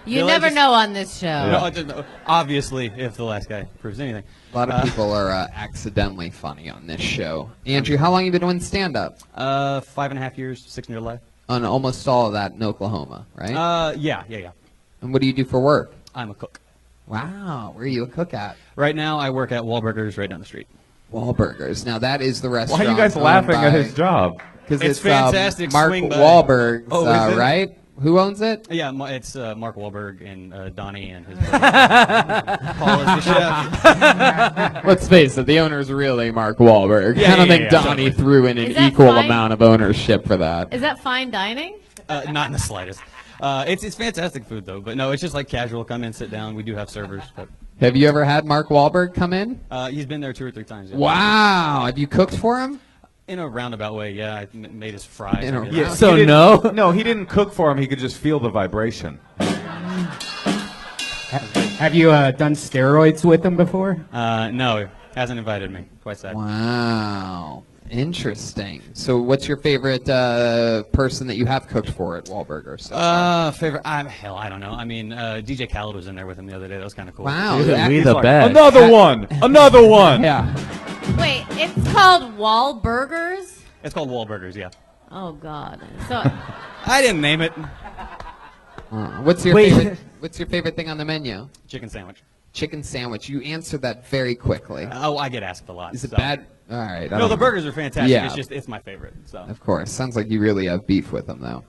S3: You never know on this show.
S14: No, obviously, if the last guy proves anything.
S2: A lot of people are accidentally funny on this show. Andrew, how long have you been doing stand-up?
S14: 5.5 years, 6 years life.
S2: On almost all of that in Oklahoma, right?
S14: Yeah.
S2: And what do you do for work?
S14: I'm a cook.
S2: Wow. Where are you a cook at?
S14: Right now, I work at Wahlburgers right down the street.
S2: Wahlburgers. Now, that is the restaurant.
S12: Why are you guys laughing at his job?
S2: Because
S14: It's fantastic.
S2: Mark
S14: Swing by.
S2: Wahlberg's,
S14: Oh, is it?
S2: right? Who owns it?
S14: Yeah, it's Mark Wahlberg and Donnie and his brother. Paul is the chef.
S2: Let's face it, the owner's really Mark Wahlberg.
S14: Yeah,
S2: I don't
S14: yeah,
S2: think
S14: yeah,
S2: Donnie
S14: totally.
S2: threw in an
S3: Is that
S2: equal
S3: fine?
S2: amount of ownership for that.
S3: Is that fine dining?
S14: Not in the slightest. It's fantastic food, though. But no, it's just like casual. Come in, sit down. We do have servers. But
S2: Have you ever had Mark Wahlberg come in?
S14: he's been there 2 or 3 times. Yeah.
S2: Wow. Have you cooked for him?
S14: In a roundabout way, yeah. I made his fries.
S2: In a
S14: I guess.
S2: round-
S8: So
S12: He didn't-
S8: no?
S12: No, he didn't cook for him. He could just feel the vibration.
S1: Have you done steroids with them before?
S14: No, hasn't invited me. Quite sad.
S2: Wow. Interesting. So what's your favorite person that you have cooked for at Wahlburgers? So far?
S14: Favorite? Hell, I don't know. I mean, DJ Khaled was in there with him the other day. That was kind of cool.
S2: Wow.
S8: Dude,
S2: that-
S8: we the
S12: Like,
S8: best.
S12: Another one. Another one.
S2: Yeah.
S3: Wait, it's called Wahlburgers?
S14: It's called Wahlburgers, yeah.
S3: Oh God. So
S14: I didn't name it.
S2: What's your
S8: Wait.
S2: favorite? What's your favorite thing on the menu?
S14: Chicken sandwich.
S2: Chicken sandwich. You answered that very quickly.
S14: Oh, I get asked a lot.
S2: Is it
S14: so.
S2: bad? All right. I
S14: No,
S2: don't
S14: the
S2: know.
S14: burgers are fantastic.
S2: Yeah.
S14: It's my favorite. So.
S2: Of course. Sounds like you really have beef with them, though.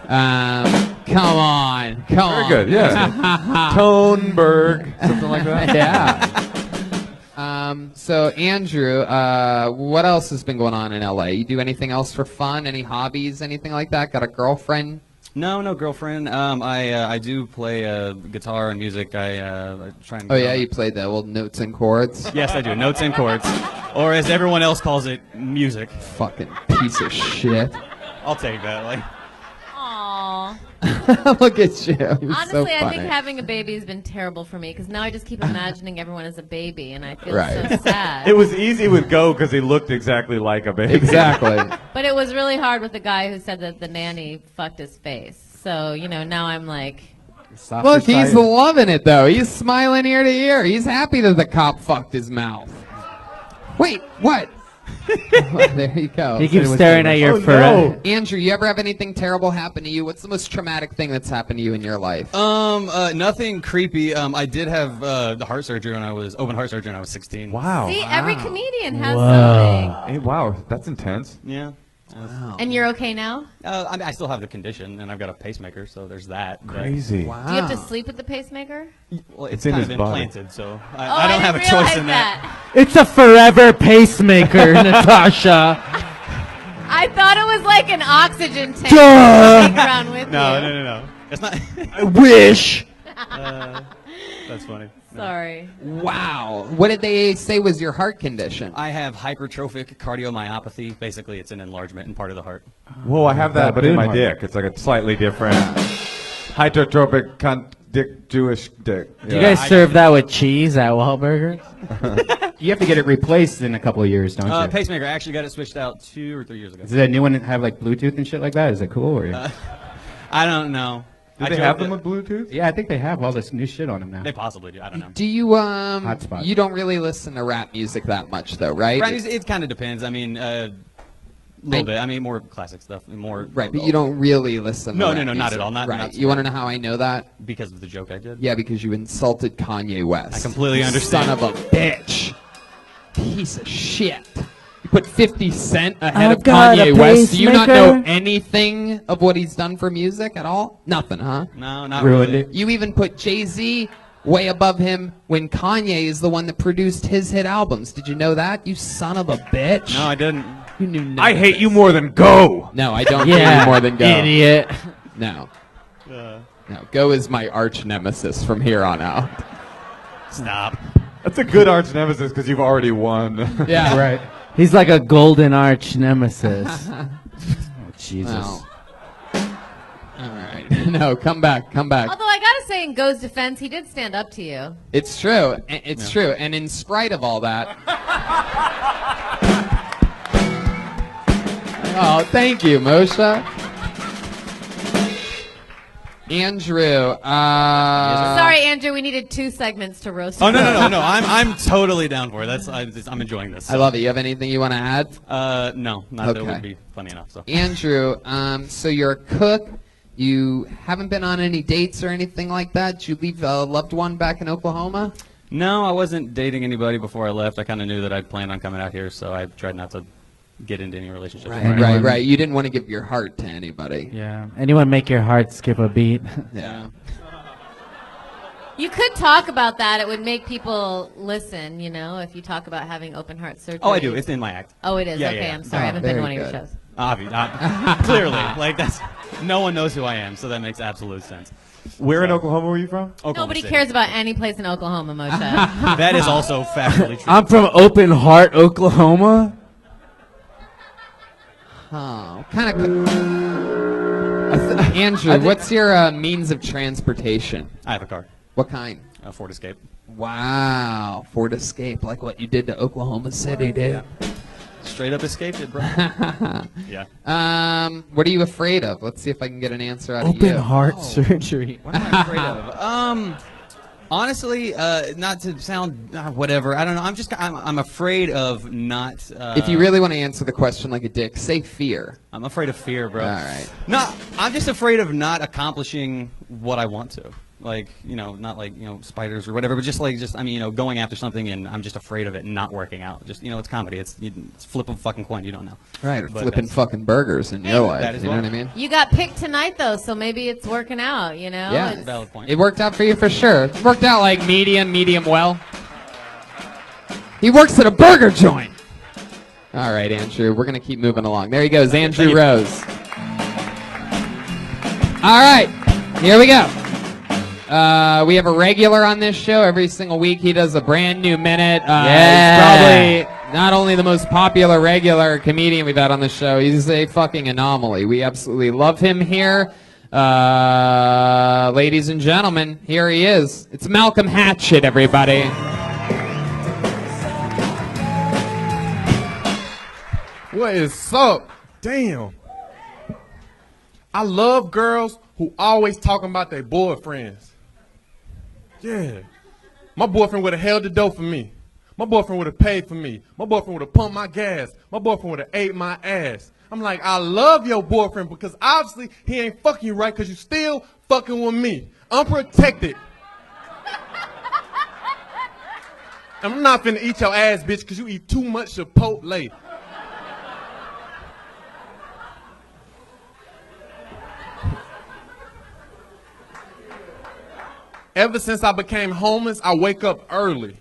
S2: Come on. Come on.
S12: Very good. Yeah. Toneberg. Something like that.
S2: Yeah. So, Andrew, what else has been going on in LA? You do anything else for fun? Any hobbies? Anything like that? Got a girlfriend?
S14: No girlfriend. I do play guitar and music. I try and.
S2: Oh yeah, you played the old notes and chords.
S14: Yes, I do. Notes and chords, or as everyone else calls it, music.
S2: Fucking piece of shit.
S14: I'll take that. Like.
S3: Aww.
S2: Look at you. You're
S3: Honestly,
S2: so
S3: I
S2: funny.
S3: think having a baby has been terrible for me because now I just keep imagining everyone as a baby, and I feel
S12: Right.
S3: so sad.
S12: It was easy with Go because he looked exactly like a baby.
S2: Exactly.
S3: But it was really hard with the guy who said that the nanny fucked his face. So, now I'm like...
S2: Look, he's loving it, though. He's smiling ear to ear. He's happy that the cop fucked his mouth. Wait, what? There you go.
S8: He keeps staring at your forehead.
S2: Andrew, you ever have anything terrible happen to you? What's the most traumatic thing that's happened to you in your life?
S14: Nothing creepy. I did have open heart surgery when I was 16.
S12: Wow.
S3: See, every comedian has something.
S12: Hey, wow, that's intense.
S14: Yeah.
S3: And you're okay now?
S14: I still have the condition, and I've got a pacemaker, so there's that.
S12: Crazy.
S3: Do you have to sleep with the pacemaker?
S14: Well, it's
S12: in
S14: kind
S12: his
S14: of
S12: body.
S14: implanted, so
S3: Oh,
S14: I don't have a
S3: didn't
S14: choice
S3: realize
S14: in that.
S8: It's a forever pacemaker, Natasha.
S3: I thought it was like an oxygen tank.
S8: Duh.
S3: To take around with you.
S14: No. It's not.
S8: I wish.
S14: That's funny.
S3: Sorry.
S2: Wow. What did they say was your heart condition?
S14: I have hypertrophic cardiomyopathy. Basically, it's an enlargement in part of the heart.
S12: Whoa, I have that, but in my
S1: Boone
S12: dick. It's like a slightly different hypertrophic dick, Jewish dick.
S8: Do you guys serve that with cheese at Wahlburgers?
S1: You have to get it replaced in a couple of years, don't you?
S14: Pacemaker. I actually got it switched out 2 or 3 years ago.
S1: Does that new one have like Bluetooth and shit like that? Is it cool? Or?
S14: I don't know.
S12: Do they have them with Bluetooth?
S1: Yeah, I think they have all this new shit on them now.
S14: They possibly do. I don't know.
S2: Do you
S1: Hotspot.
S2: You don't really listen to rap music that much though, right?
S14: Right, it kind of depends. I mean, a little bit. I mean, more classic stuff. More.
S2: Right, but you don't really listen to
S14: No,
S2: rap
S14: not
S2: music.
S14: at all. Not
S2: right.
S14: not
S2: You want to know how I know that?
S14: because of the joke I did.
S2: Yeah, because you insulted Kanye West.
S14: I completely understand.
S2: Son of a bitch. Piece of shit. You put 50 Cent ahead
S8: I've
S2: of
S8: got a
S2: Kanye West. Do you not know
S8: pacemaker.
S2: anything of what he's done for music at all? Nothing, huh?
S14: No, not
S1: Ruined
S14: really.
S1: it.
S2: You even put Jay-Z way above him when Kanye is the one that produced his hit albums. Did you know that? You son of a bitch.
S14: No, I didn't.
S2: You knew nothing.
S12: I hate you more than Go.
S2: No, I don't hate
S8: Yeah,
S2: you more than Go.
S8: idiot.
S2: No. No, Go is my arch nemesis from here on out.
S14: Stop.
S12: That's a good arch nemesis because you've already won.
S2: Yeah.
S1: Right.
S8: He's like a golden arch nemesis.
S1: Oh, Jesus.
S2: Well. All right. No, come back.
S3: Although I gotta say, in Go's defense, he did stand up to you.
S2: It's true. It's true. And in spite of all that. Oh, thank you, Moshe. Andrew.
S3: Sorry, Andrew, we needed 2 segments to roast.
S14: Oh no. I'm totally down for it. I'm enjoying this.
S2: I love it. You have anything you want to add?
S14: No, not that
S2: Okay.
S14: would be funny enough. So.
S2: Andrew, so you're a cook. You haven't been on any dates or anything like that? Did you leave a loved one back in Oklahoma?
S14: No, I wasn't dating anybody before I left. I kind of knew that I'd planned on coming out here, so I tried not to get into any relationships.
S2: Right. You didn't want to give your heart to anybody.
S8: Yeah. Anyone make your heart skip a beat?
S2: Yeah.
S3: You could talk about that. It would make people listen, if you talk about having open heart surgery.
S14: Oh, I do. It's in my act.
S3: Oh, it is?
S14: Yeah,
S3: okay,
S14: yeah.
S3: I'm sorry. I haven't been to one of your shows.
S14: Clearly. No one knows who I am, so that makes absolute sense.
S12: Where in Oklahoma were you from?
S14: Oklahoma
S3: Nobody
S14: City.
S3: cares about any place in Oklahoma, Moshe.
S14: That is also factually true.
S8: I'm from Open Heart, Oklahoma.
S2: Oh, kind of. Andrew, what's your means of transportation?
S14: I have a car.
S2: What kind?
S14: A Ford Escape.
S2: Wow, Ford Escape, like what you did to Oklahoma City, dude.
S14: Straight up escaped it, bro. Yeah.
S2: What are you afraid of? Let's see if I can get an answer out of you.
S8: Open heart surgery.
S14: What am I afraid of? Honestly, not to sound whatever. I don't know. I'm afraid of not.
S2: If you really want to answer the question like a dick, say fear.
S14: I'm afraid of fear, bro.
S2: All right.
S14: No, I'm just afraid of not accomplishing what I want to. Like, not like, spiders or whatever, but going after something and I'm just afraid of it not working out. Just, it's comedy. It's flip a fucking coin. You don't know.
S2: Right, or
S14: But
S2: flipping fucking burgers in your life.
S14: that as
S2: You know
S14: well.
S2: what I mean?
S3: You got picked tonight, though, so maybe it's working out,
S2: Yeah.
S3: It's-
S14: Valid point.
S2: It worked out for you for sure. It worked out like medium well. He works at a burger joint. All right, Andrew, we're going to keep moving along. There he goes, Andrew Rose. All right, here we go. We have a regular on this show. Every single week he does a brand new minute. He's probably not only the most popular regular comedian we've had on the show, he's a fucking anomaly. We absolutely love him here. Ladies and gentlemen, here he is. It's Malcolm Hatchet, everybody.
S15: What is up? Damn. I love girls who always talking about their boyfriends. Yeah. My boyfriend would have held the door for me. My boyfriend would have paid for me. My boyfriend would have pumped my gas. My boyfriend would have ate my ass. I'm like, I love your boyfriend because obviously he ain't fucking you right because you still fucking with me. Unprotected. I'm not finna eat your ass, bitch, because you eat too much Chipotle. Ever since I became homeless, I wake up early.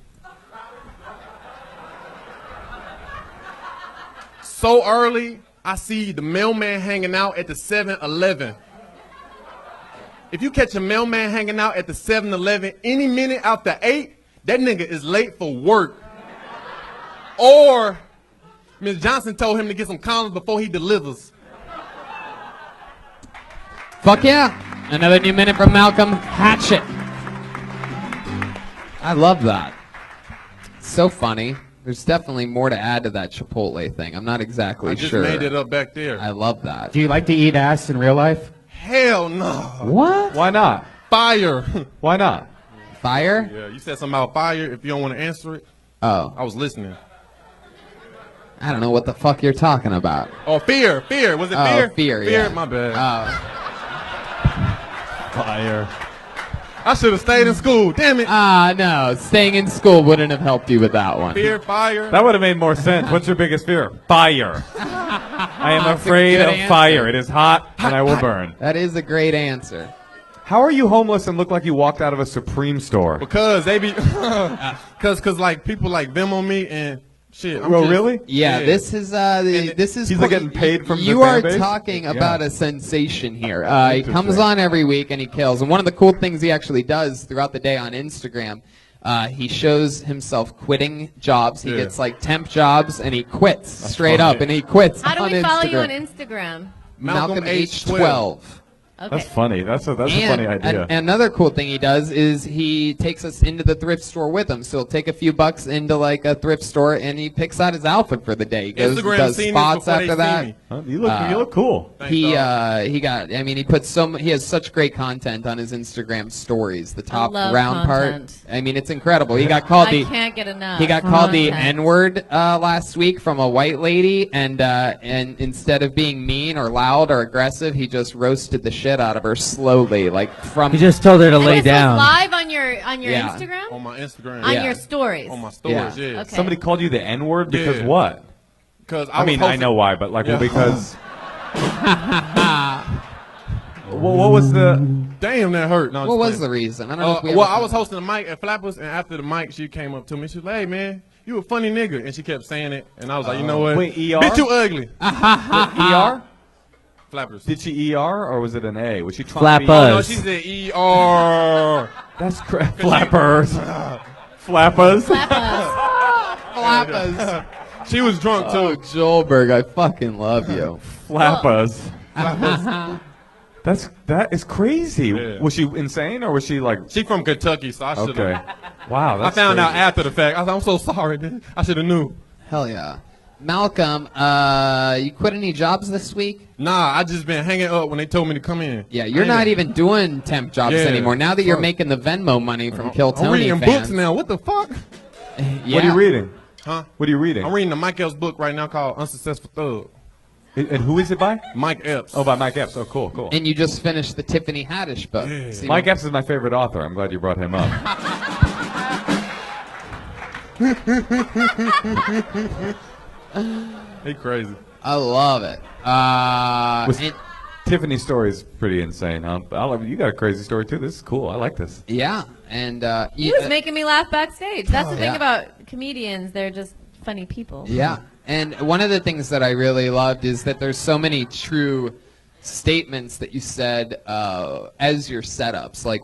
S15: So early, I see the mailman hanging out at the 7-Eleven. If you catch a mailman hanging out at the 7-Eleven any minute after 8, that nigga is late for work. Or Ms. Johnson told him to get some condoms before he delivers.
S2: Fuck yeah. Another new minute from Malcolm Hatchet. I love that. So funny. There's definitely more to add to that Chipotle thing. I'm not exactly sure.
S15: I just made it up back there.
S2: I love that.
S1: Do you like to eat ass in real life?
S15: Hell no.
S2: What?
S12: Why not?
S15: Fire.
S12: Why not?
S2: Fire?
S15: Yeah, you said something about fire. If you don't want to answer it.
S2: Oh.
S15: I was listening.
S2: I don't know what the fuck you're talking about.
S15: Oh, fear. Fear. Was it fear?
S2: Fear,
S15: Fear,
S2: yeah.
S15: my bad.
S12: Fire.
S15: I should have stayed in school. Damn it.
S2: No. Staying in school wouldn't have helped you with that one.
S15: Fear, fire.
S12: That would have made more sense. What's your biggest fear? Fire. I am afraid of fire. It is hot and I will burn.
S2: That is a great answer.
S12: How are you homeless and look like you walked out of a Supreme store?
S15: Because they be, cause like people like Venmo me and shit.
S12: Really?
S2: Yeah, this is
S12: He's like getting paid from
S2: you
S12: the
S2: are
S12: fan base?
S2: talking about a sensation here. He comes on every week and he kills. And one of the cool things he actually does throughout the day on Instagram, he shows himself quitting jobs. He gets like temp jobs and he quits straight up and he quits.
S3: How do
S2: on
S3: we follow
S2: Instagram.
S3: you on Instagram?
S2: Malcolm H12.
S3: Okay.
S12: That's funny. That's a funny idea.
S2: And another cool thing he does is he takes us into the thrift store with him. So he'll take a few bucks into like a thrift store and he picks out his outfit for the day. He goes
S15: Instagram
S2: does
S15: seen
S2: spots
S15: this
S2: after that.
S12: Huh? You look cool.
S2: He puts he has such great content on his Instagram stories. The top round part. I mean, it's incredible. He got called
S3: I can't get enough.
S2: He got called the N-word last week from a white lady, and instead of being mean or loud or aggressive, he just roasted the shit out of her slowly, like from.
S8: He just told her to lay
S3: this
S8: down.
S3: was live on your
S2: Yeah.
S3: Instagram?
S15: On my Instagram.
S3: On your stories.
S15: On my stories, yeah.
S3: Okay.
S12: Somebody called you the N-word because
S15: Yeah.
S12: what?
S15: Because
S12: I mean, I know why, but like, well, because. What was the?
S15: Damn, that hurt. No,
S2: What was the reason? I don't know. If we
S15: well,
S2: ever-
S15: I was hosting a mic at Flappers, and after the mic, she came up to me. She was like, "Hey, man, you a funny nigga," and she kept saying it, and I was like, "You know what?
S12: Wait, ER?
S15: Bitch, you ugly."
S12: ER?
S15: Flappers.
S12: Did she ER or was it an A? Was she
S8: Flap
S12: trying to be?
S15: Oh, no,
S8: us.
S15: she said ER.
S12: That's correct. Flappers. Flappers.
S2: Flappers.
S15: She was drunk too.
S2: Oh, Joelberg, I fucking love you.
S12: Flappers. That is crazy.
S15: Yeah.
S12: Was she insane or was she like?
S15: She from Kentucky, so I should have.
S12: Okay. Wow.
S15: I
S12: That's
S15: found out
S12: crazy.
S15: after the fact. I was like, I'm so sorry, dude. I should have knew.
S2: Hell yeah. Malcolm, you quit any jobs this week?
S15: Nah, I just been hanging up when they told me to come in.
S2: Yeah, you're not even doing temp jobs
S15: Yeah,
S2: anymore. Now that you're
S15: fuck.
S2: making the Venmo money from Kill Tony
S15: I'm reading
S2: fans.
S15: books now. What the fuck?
S2: Yeah.
S12: What are you reading?
S15: Huh?
S12: What are you reading?
S15: I'm reading the Mike Epps book right now called Unsuccessful Thug.
S12: And who is it by?
S15: Mike Epps.
S12: Oh, by Mike Epps. Oh, cool, cool.
S2: And you just finished the Tiffany Haddish book.
S15: Yeah.
S2: See
S12: Mike
S2: what-
S12: Epps is my favorite author. I'm glad you brought him up.
S15: He crazy.
S2: I love it.
S12: Tiffany's story is pretty insane, huh? You got a crazy story too. This is cool. I like this.
S2: Yeah, and
S3: He was making me laugh backstage. That's the thing
S2: Yeah.
S3: about comedians. They're just funny people.
S2: yeah, and one of the things that I really loved is that there's so many true statements that you said as your setups, like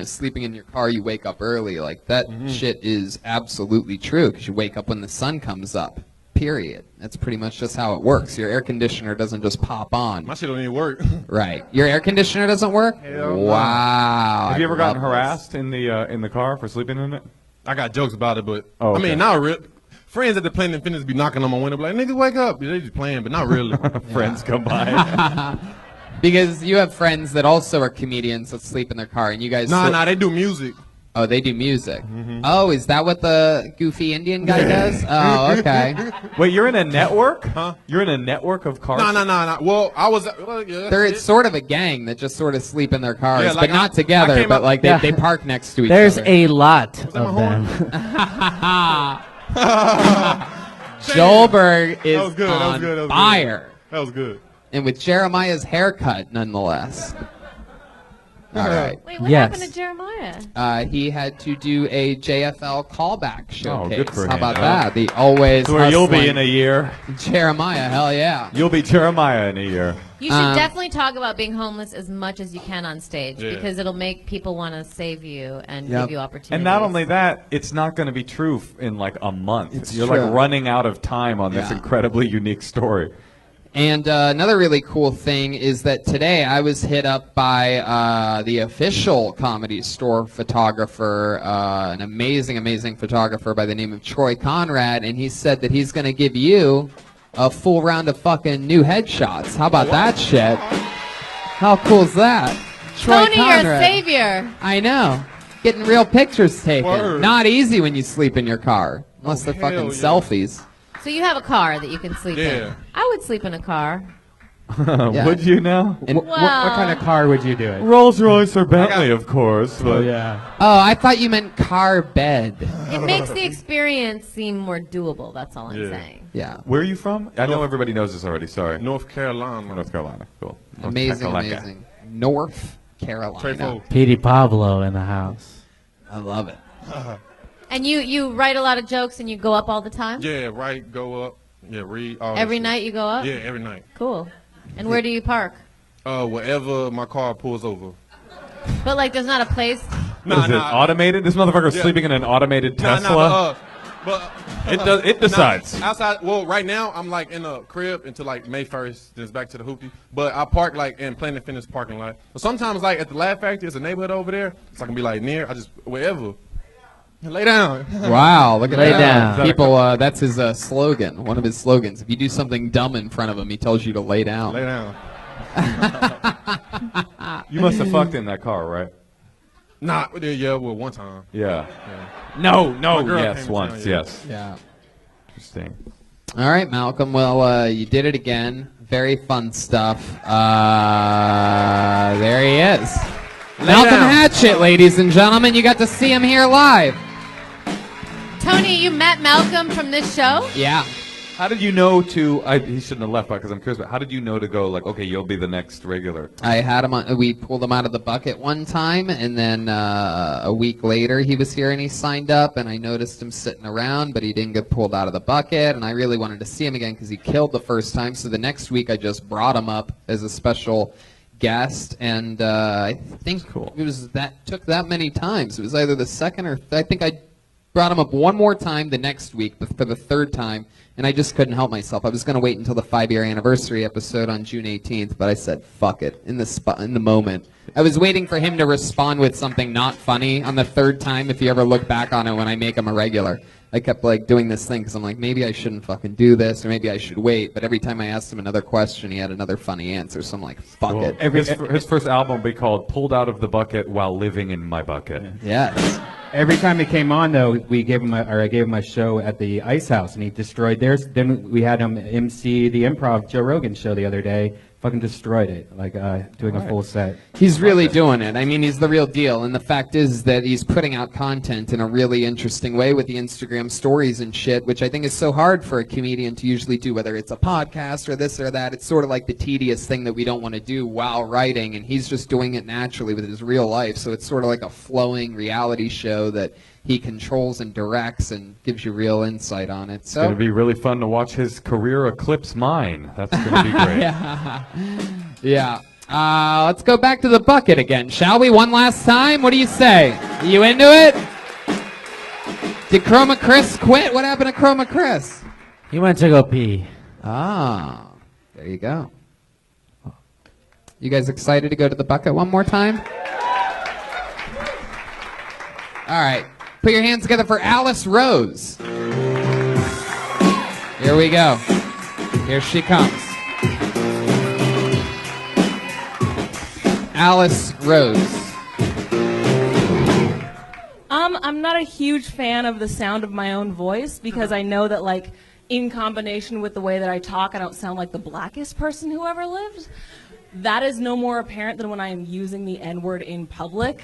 S2: sleeping in your car, you wake up early, like that shit is absolutely true because you wake up when the sun comes up. Period. That's pretty much just how it works. Your air conditioner doesn't just pop on.
S15: My shit don't even work.
S2: Right. Your air conditioner doesn't work?
S15: Hell
S2: wow.
S12: Have you ever gotten harassed in the car for sleeping in it?
S15: I got jokes about it, but
S12: Oh,
S15: I mean,
S12: okay.
S15: not real. Friends at the Planet Fitness be knocking on my window, like, niggas wake up. They just playing, but not really.
S12: Friends come by.
S2: Because you have friends that also are comedians that sleep in their car, and you guys.
S15: Nah, they do music.
S2: Oh, they do music. Oh, is that what the goofy Indian guy does? Oh, okay.
S12: Wait, you're in a network?
S15: Huh?
S12: You're in a network of cars?
S15: Nah. Well, I was. Yeah,
S2: It's sort of a gang that just sort of sleep in their cars,
S15: Yeah, like
S2: but not
S15: I
S2: together,
S15: came
S2: but
S15: up-
S2: like they park next to each
S8: There's
S2: other.
S8: a lot of them.
S2: Joelberg is
S15: That was good. That was
S2: on
S15: good. That was
S2: fire.
S15: good. That was good.
S2: And with Jeremiah's haircut, nonetheless. All right.
S3: Wait, what happened to Jeremiah?
S2: He had to do a JFL callback showcase.
S12: good for
S2: How
S12: him.
S2: about that? The always
S12: That's where you'll be
S2: hustling
S12: in a year.
S2: Jeremiah, hell yeah.
S12: You'll be Jeremiah in a year.
S3: You should definitely talk about being homeless as much as you can on stage
S12: Yeah.
S3: because it'll make people want to save you and give you opportunities.
S12: And not only that, it's not going to be true in like a month. You're
S2: true.
S12: like running out of time on this
S2: Yeah.
S12: incredibly unique story.
S2: And another really cool thing is that today I was hit up by the official Comedy Store photographer, an amazing, amazing photographer by the name of Troy Conrad, and he said that he's going to give you a full round of fucking new headshots. How about that shit? How cool's that? Troy
S3: Tony, you're a
S2: Conrad.
S3: savior.
S2: I know. Getting real pictures taken.
S3: Word.
S2: Not easy when you sleep in your car. Unless they're
S3: hell
S2: fucking
S3: yeah.
S2: selfies.
S3: So you have a car that you can sleep
S2: Yeah.
S3: in. I would sleep in a car.
S2: Yeah.
S12: Would you now?
S1: What kind of car would you do it?
S12: Rolls Royce or Bentley, of course. But
S1: yeah.
S2: Oh, I thought you meant car bed.
S3: It makes the experience seem more doable. That's all I'm
S12: Yeah.
S3: saying.
S2: Yeah.
S12: Where are you from? I know everybody knows this already. Sorry.
S15: North Carolina.
S12: North Carolina. Cool. North
S2: Amazing,
S12: Carolina.
S2: amazing. North Carolina.
S8: Petey Pablo in the house.
S2: I love it.
S3: And you write a lot of jokes and you go up all the time?
S15: Yeah, right. Go up. Yeah, read. All that
S3: Every
S15: shit.
S3: night you go up?
S15: Yeah, every night.
S3: Cool. And where do you park?
S15: Wherever my car pulls over.
S3: But like there's not a place.
S12: Is it automated? This motherfucker's
S15: Yeah.
S12: sleeping in an automated
S15: Nah,
S12: Tesla.
S15: but
S12: It decides.
S15: Outside. Well, right now I'm like in a crib until like May 1st. Then it's back to the hoopty. But I park like in Planet Fitness parking lot. But sometimes like at the Laugh Factory, there's a neighborhood over there, so I can be like near. I just wherever. Lay down.
S2: Wow, look at
S8: Lay
S2: that.
S8: down.
S2: People, that's his slogan, one of his slogans. If you do something dumb in front of him, he tells you to lay down.
S15: Lay down.
S12: You must have fucked in that car, right?
S15: Nah, yeah, well, one time.
S12: Yeah.
S15: Yeah.
S12: No.
S15: My girl
S12: Yes,
S15: came to
S12: once.
S15: town, yeah.
S12: Yes.
S2: Yeah.
S12: Interesting.
S2: All right, Malcolm. Well, you did it again. Very fun stuff. There he is. Malcolm
S3: down.
S2: Hatchett, ladies and gentlemen. You got to see him here live.
S3: Tony, you met Malcolm from this show?
S2: Yeah.
S12: How did you know to? He shouldn't have left because I'm curious. But how did you know to go? Like, okay, you'll be the next regular.
S2: I had him on. We pulled him out of the bucket one time, and then a week later he was here and he signed up, and I noticed him sitting around, but he didn't get pulled out of the bucket, and I really wanted to see him again because he killed the first time. So the next week I just brought him up as a special guest, and I think it was took that many times. It was either the second or I think I brought him up one more time the next week, but for the third time. And I just couldn't help myself. I was going to wait until the 5-year anniversary episode on June 18th, but I said, fuck it, in the moment. I was waiting for him to respond with something not funny on the third time, if you ever look back on it when I make him a regular. I kept like doing this thing because I'm like, maybe I shouldn't fucking do this, or maybe I should wait. But every time I asked him another question, he had another funny answer. So I'm like, fuck it.
S12: His first album will be called "Pulled Out of the Bucket While Living in My Bucket."
S2: Yes.
S1: Every time he came on, though, I gave him a show at the Ice House, and he destroyed theirs. Then we had him MC the Improv Joe Rogan show the other day. Fucking destroyed it, like doing a full set.
S2: He's really doing it. I mean, he's the real deal. And the fact is that he's putting out content in a really interesting way with the Instagram stories and shit, which I think is so hard for a comedian to usually do, whether it's a podcast or this or that. It's sort of like the tedious thing that we don't want to do while writing, and he's just doing it naturally with his real life. So it's sort of like a flowing reality show that he controls and directs and gives you real insight on it.
S12: It's
S2: So
S12: going to be really fun to watch his career eclipse mine. That's going to be great.
S2: Yeah. Let's go back to the bucket again, shall we? One last time? What do you say? Are you into it? Did Chroma Chris quit? What happened to Chroma Chris?
S8: He went to go pee.
S2: Ah, there you go. You guys excited to go to the bucket one more time? All right. Put your hands together for Alice Rose. Here we go. Here she comes. Alice Rose.
S16: I'm not a huge fan of the sound of my own voice because I know that, like, in combination with the way that I talk, I don't sound like the blackest person who ever lived. That is no more apparent than when I am using the N-word in public.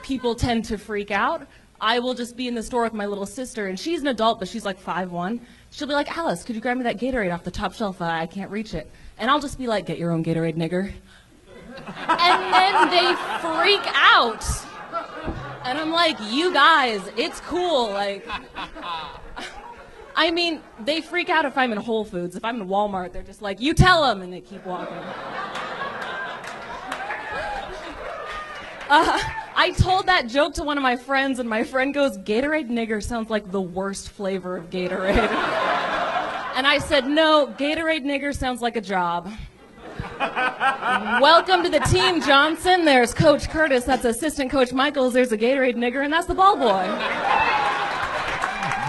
S16: People tend to freak out. I will just be in the store with my little sister, and she's an adult, but she's like 5'1". She'll be like, Alice, could you grab me that Gatorade off the top shelf? I can't reach it. And I'll just be like, get your own Gatorade, nigger. And then they freak out. And I'm like, you guys, it's cool. Like, I mean, they freak out if I'm in Whole Foods. If I'm in Walmart, they're just like, you tell them, and they keep walking. I told that joke to one of my friends, and my friend goes, Gatorade nigger sounds like the worst flavor of Gatorade. And I said, no, Gatorade nigger sounds like a job. Welcome to the team, Johnson. There's Coach Curtis. That's Assistant Coach Michaels. There's a Gatorade nigger, and that's the ball boy.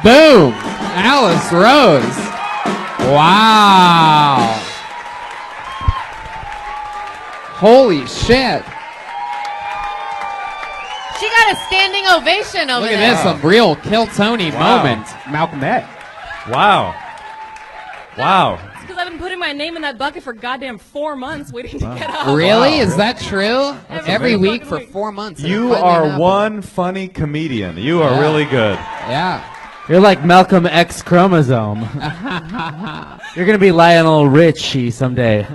S2: Boom! Alice Rose. Wow. Holy shit.
S3: She got a standing ovation over
S2: Look
S3: there.
S2: at this, a real Kill Tony moment.
S1: Malcolm X.
S12: Wow. Wow.
S16: It's because I've been putting my name in that bucket for goddamn 4 months waiting to get up.
S2: Really?
S12: Wow.
S2: Is that true? Every week for 4 months.
S12: You are one funny comedian. You are really good.
S2: Yeah.
S8: You're like Malcolm X chromosome. You're going to be Lionel Richie someday.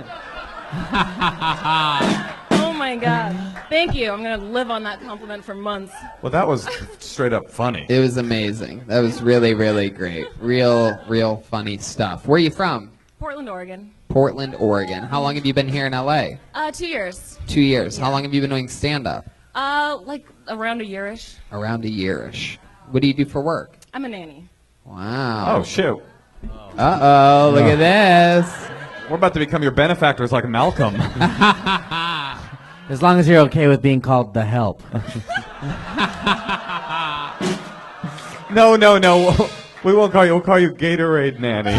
S16: Oh my God. Thank you. I'm going to live on that compliment for months.
S4: Well, that was straight up funny.
S2: It was amazing. That was really, really great. Real funny stuff. Where are you from?
S16: Portland, Oregon.
S2: Portland, Oregon. How long have you been here in LA?
S16: 2 years.
S2: 2 years. How long have you been doing stand-up?
S16: Like around a year-ish.
S2: Around a year-ish. What do you do for work?
S16: I'm a nanny.
S2: Wow.
S12: Oh, shoot.
S2: Uh-oh, look at this.
S12: We're about to become your benefactors like Malcolm.
S8: As long as you're okay with being called the help.
S12: No. We won't call you. We'll call you Gatorade Nanny.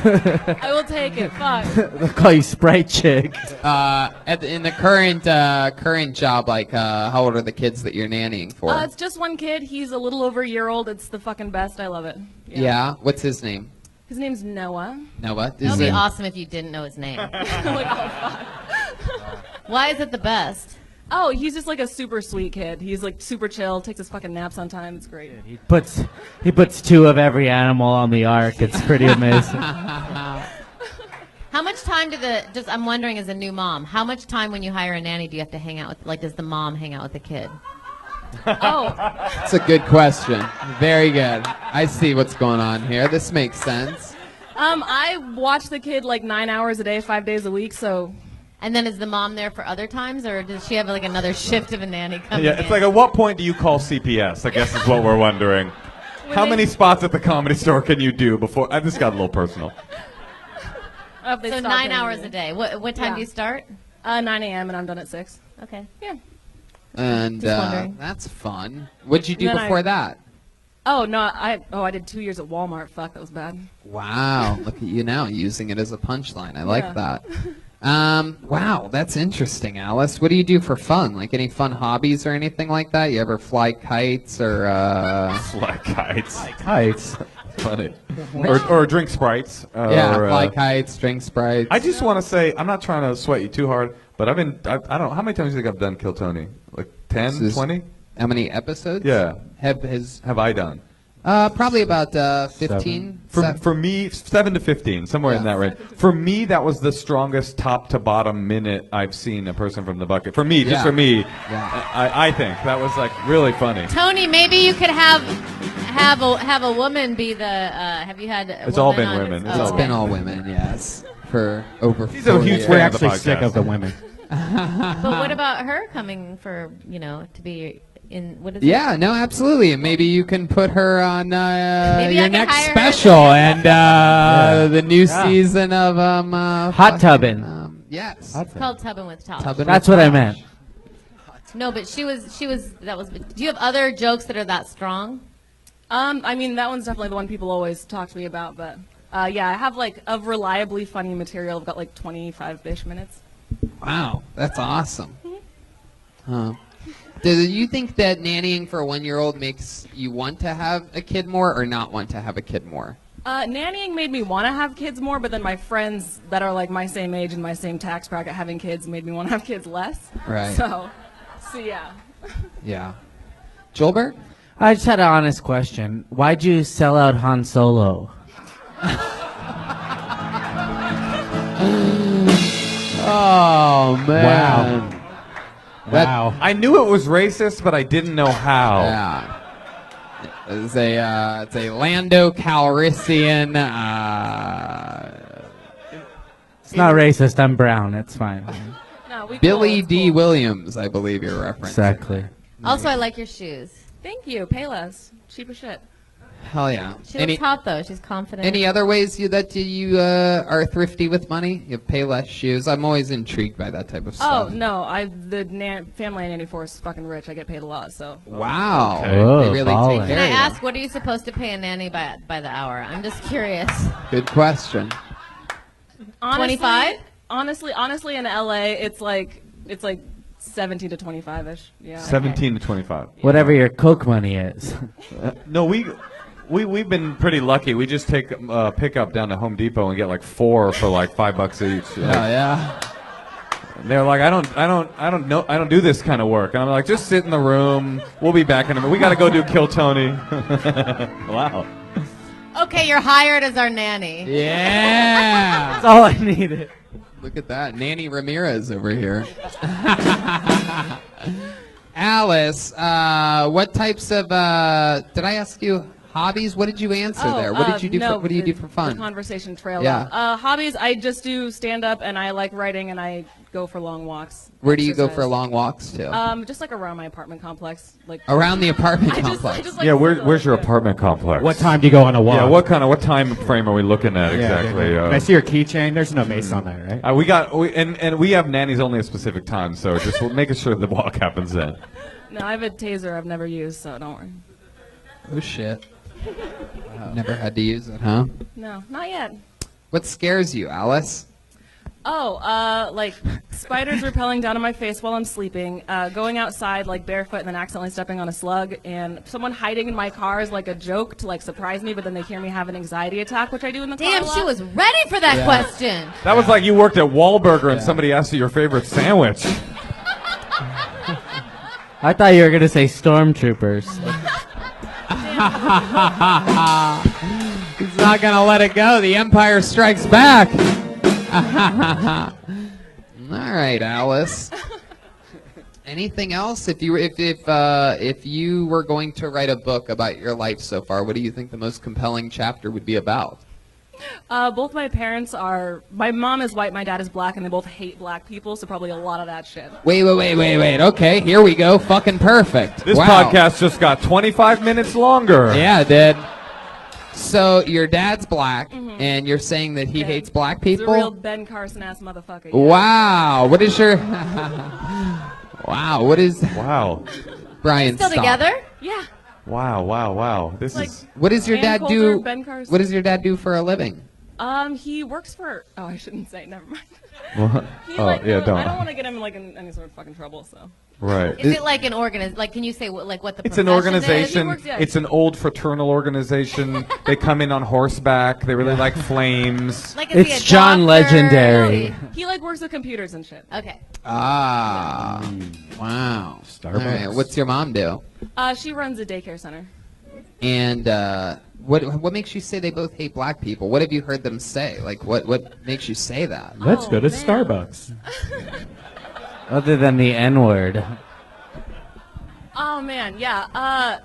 S16: I will take it. Fuck.
S8: They'll call you Sprite Chick.
S2: In the current job, like, how old are the kids that you're nannying for?
S16: It's just one kid. He's a little over a year old. It's the fucking best. I love it.
S2: Yeah. What's his name?
S16: His name's Noah.
S2: Noah.
S3: That would be awesome if you didn't know his name.
S16: Like, oh, fuck.
S3: Why is it the best?
S16: Oh, he's just like a super sweet kid. He's like super chill, takes his fucking naps on time. It's great.
S8: He puts 2 of every animal on the ark. It's pretty amazing.
S3: How much time I'm wondering as a new mom, how much time when you hire a nanny do you have to hang out with, like, does the mom hang out with the kid?
S16: Oh.
S2: That's a good question. Very good. I see what's going on here. This makes sense.
S16: I watch the kid like 9 hours a day, 5 days a week, so.
S3: And then is the mom there for other times, or does she have like another shift of a nanny coming
S12: Yeah, it's
S3: in?
S12: like, at what point do you call CPS? I guess is what we're wondering. How many spots at the Comedy Store can you do before? This got a little personal.
S3: So 9 hours a day. What time do you start?
S16: 9 a.m. and I'm done at 6.
S3: Okay.
S16: Yeah.
S2: And
S16: Just wondering.
S2: that's fun. What'd you do
S16: And then
S2: before that?
S16: Oh no, I did 2 years at Walmart. Fuck, that was bad.
S2: Wow, look at you now using it as a punchline. I like
S16: Yeah.
S2: that. Wow, that's interesting, Alice. What do you do for fun? Like any fun hobbies or anything like that? You ever fly kites or
S12: Fly kites.
S1: Fly kites.
S12: Funny. Or drink Sprites.
S2: Yeah,
S12: or,
S2: fly kites, drink Sprites.
S12: I just want to say, I'm not trying to sweat you too hard, but I don't know, how many times do you think I've done Kill Tony? Like 10, 20?
S2: How many episodes?
S12: Yeah.
S2: Have
S12: I done?
S2: Probably about 15.
S12: For me, 7 to 15, somewhere in that range. For me, that was the strongest top to bottom minute I've seen a person from the bucket. For me, just for me, I think that was like really funny.
S3: Tony, maybe you could have a woman be the. Have you had?
S12: It's all been women.
S2: It's been all women, yes. for over.
S12: He's a huge
S1: We're
S12: fan of the
S1: actually sick
S12: podcast.
S1: of the women.
S3: But what about her coming for, to be in, what is it?
S2: Yeah, no, absolutely. And maybe you can put her on
S3: Maybe
S2: your
S3: I can
S2: next
S3: hire her
S2: special and the new
S8: Yeah.
S2: season of
S8: Hot tubbin'.
S2: Yes.
S3: It's called Tubbin' with Tosh.
S2: Tubbin'
S8: That's
S2: with
S8: what I
S2: Tosh.
S8: meant.
S3: No, but she was, do you have other jokes that are that strong?
S16: I mean, that one's definitely the one people always talk to me about, but yeah, I have of reliably funny material. I've got 25-ish minutes.
S2: Wow, that's awesome. Huh. Do you think that nannying for a 1-year-old makes you want to have a kid more or not want to have a kid more?
S16: Nannying made me want to have kids more, but then my friends that are my same age and my same tax bracket having kids made me want to have kids less.
S2: Right.
S16: So yeah.
S2: Yeah. Joelbert?
S8: I just had an honest question. Why'd you sell out Han Solo?
S2: Oh man!
S1: Wow.
S12: I knew it was racist, but I didn't know how.
S2: Yeah. It's a Lando Calrissian.
S8: It's not racist. I'm brown. It's fine.
S16: No, we
S2: Billy D. Williams, I believe you're referencing.
S8: Exactly.
S3: Also, I like your shoes.
S16: Thank you. Pay less. Cheap as shit.
S2: Hell yeah.
S3: She looks hot, though. She's confident.
S2: Any other ways that you are thrifty with money? You pay less shoes. I'm always intrigued by that type of
S16: Oh
S2: stuff.
S16: no, family I nanny for is fucking rich. I get paid a lot, so.
S2: Wow.
S8: Okay. Oh,
S2: They really
S8: ballin'.
S2: take
S3: Can
S2: care
S3: I
S2: of you.
S3: ask, what are you supposed to pay a nanny by the hour? I'm just curious.
S2: Good question.
S3: 25?
S16: Honestly, in LA, it's like 17 to 25-ish. Yeah.
S12: 17 to 25.
S8: Whatever your Coke money is.
S12: No, we've been pretty lucky. We just take pickup down to Home Depot and get 4 for $5 each.
S2: Oh yeah.
S12: They're like, I don't do this kind of work. And I'm like, just sit in the room. We'll be back in a minute. We got to go do Kill Tony. Wow.
S3: Okay, you're hired as our nanny.
S2: Yeah.
S8: That's all I needed.
S2: Look at that. Nanny Ramirez over here. Alice, what types of, did I ask you hobbies? What did you answer there? What did you do
S16: no,
S2: what do you do for fun?
S16: The conversation trailed
S2: Yeah.
S16: off. Hobbies, I just do stand-up, and I like writing, and I go for long walks.
S2: Where do you go for
S16: exercise.
S2: long walks to?
S16: Just around my apartment complex.
S2: Around the apartment
S16: I just
S2: complex.
S16: like
S12: Yeah, where's your apartment complex?
S1: What time do you go on a walk?
S12: Yeah, what time frame are we looking at exactly?
S1: Can I see your keychain? There's no mace on that, right?
S12: We have nannies only a specific time, so just making sure the walk happens then.
S16: No, I have a taser I've never used, so don't worry.
S2: Oh shit. Never had to use it, huh?
S16: No, not yet.
S2: What scares you, Alice?
S16: Oh, spiders rappelling down on my face while I'm sleeping, going outside barefoot and then accidentally stepping on a slug, and someone hiding in my car is a joke to surprise me, but then they hear me have an anxiety attack, which I do in the car.
S3: Damn,
S16: a lot.
S3: she was ready for that question.
S12: That was like you worked at Wahlburger and somebody asked you your favorite sandwich.
S8: I thought you were going to say stormtroopers.
S2: He's not gonna let it go. The Empire Strikes Back. All right, Alice. Anything else? If you were going to write a book about your life so far, what do you think the most compelling chapter would be about?
S16: Both my parents are. My mom is white, my dad is black, and they both hate black people, so probably a lot of that shit.
S2: Wait. Okay, here we go. Fucking perfect.
S12: This
S2: Wow.
S12: podcast just got 25 minutes longer.
S2: Yeah, it did. So your dad's black, and you're saying that he hates black
S16: He's
S2: people?
S16: a real Ben Carson ass motherfucker. Yeah.
S2: Wow. What is your? Wow. What is?
S12: Wow.
S2: Brian,
S3: Still
S2: stop.
S3: together?
S16: Yeah.
S12: Wow. This is.
S2: What does your
S16: Ann
S2: dad
S16: Coulter,
S2: do?
S16: Ben Carson.
S2: What does your dad do for a living?
S16: He works for. Oh, I shouldn't say. Never mind.
S12: What?
S16: He,
S12: Oh, yeah,
S16: I
S12: don't.
S16: don't want to get him in any sort of fucking trouble. So.
S12: Right.
S3: Is it like an organization? Like, can you say what the
S12: It's an
S3: profession
S12: organization.
S3: is?
S12: It's an old fraternal organization. They come in on horseback. They really like flames.
S3: Like, is he
S8: It's
S3: a
S8: John
S3: doctor?
S8: Legendary.
S16: He works with computers and shit.
S3: Okay.
S2: Ah. Wow. All right. What's your mom do?
S16: She runs a daycare center.
S2: And what makes you say they both hate black people? What have you heard them say? Like, what makes you say that?
S1: Let's go to Starbucks.
S8: Other than the N-word.
S16: Oh man, yeah.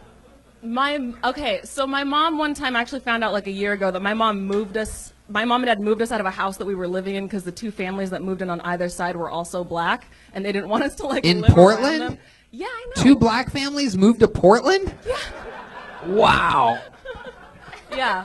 S16: So my mom one time actually found out a year ago that my mom moved us my mom and dad moved us out of a house that we were living in because the two families that moved in on either side were also black, and they didn't want us to
S2: in
S16: live
S2: Portland.
S16: around them. Yeah, I know.
S2: 2 black families moved to Portland.
S16: Yeah.
S2: Wow.
S16: Yeah.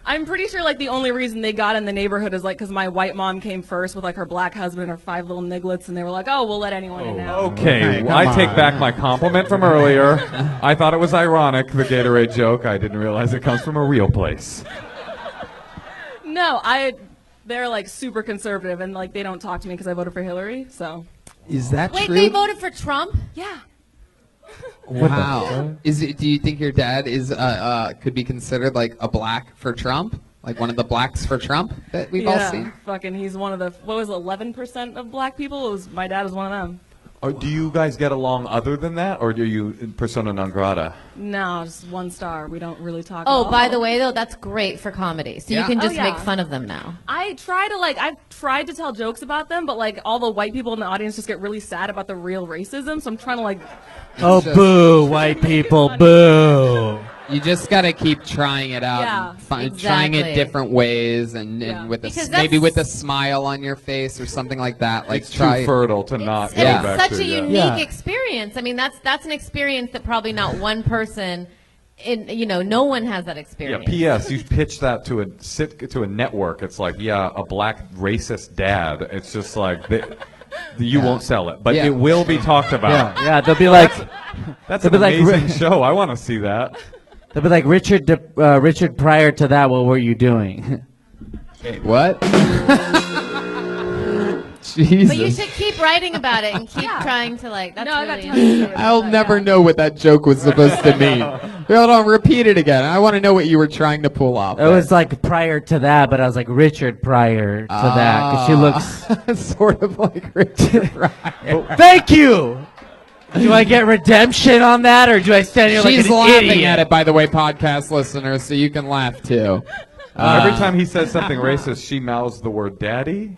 S16: I'm pretty sure the only reason they got in the neighborhood is because my white mom came first with her black husband and her 5 little nigglets, and they were like, oh, we'll let anyone in now.
S12: Okay, I take back my compliment from earlier. I thought it was ironic, the Gatorade joke. I didn't realize it comes from a real place.
S16: No, they're super conservative, and they don't talk to me because I voted for Hillary, so.
S2: Is that
S3: Wait,
S2: true?
S3: they voted for Trump?
S16: Yeah.
S2: Wow. Do you think your dad is could be considered a black for Trump? Like one of the blacks for Trump that we've all seen?
S16: Fucking, he's one of the, 11% of black people? My dad was one of them.
S12: Do you guys get along other than that, or do you persona non grata?
S16: No, just 1 star. We don't really talk at
S3: Oh,
S16: all.
S3: by the way, though, that's great for comedy. So you can just make fun of them now.
S16: I try to I've tried to tell jokes about them, but all the white people in the audience just get really sad about the real racism. So I'm trying to
S8: Oh, boo, white people, boo.
S2: You just got to keep trying it out,
S16: Yeah,
S2: and trying it different ways, and with maybe with a smile on your face or something like that.
S12: It's too fertile to not go
S3: And
S12: back
S3: it's
S12: to
S3: such a unique experience. I mean, that's an experience that probably not one person, no one has that experience.
S12: Yeah. P.S. You pitch that to a network. It's a black racist dad. It's just you won't sell it, but it will be talked about.
S8: Yeah, they'll be like,
S12: that's an amazing show. I want to see that.
S8: They'll be like, Richard, prior to that, what were you doing?
S2: Wait, what? Jesus.
S3: But you should keep writing about it and keep trying to that's
S16: No, I got
S3: really
S16: tons of stories.
S2: I'll never know what that joke was supposed to mean. Hold on, repeat it again. I want to know what you were trying to pull off.
S8: It was prior to that, but I was like Richard prior to that, because she looks
S2: sort of like Richard Pryor.
S8: Thank you! Do I get redemption on that, or do I stand here like an
S2: She's laughing
S8: idiot?
S2: at it, by the way, podcast listeners, so you can laugh too.
S12: Every time he says something racist, she mouths the word daddy.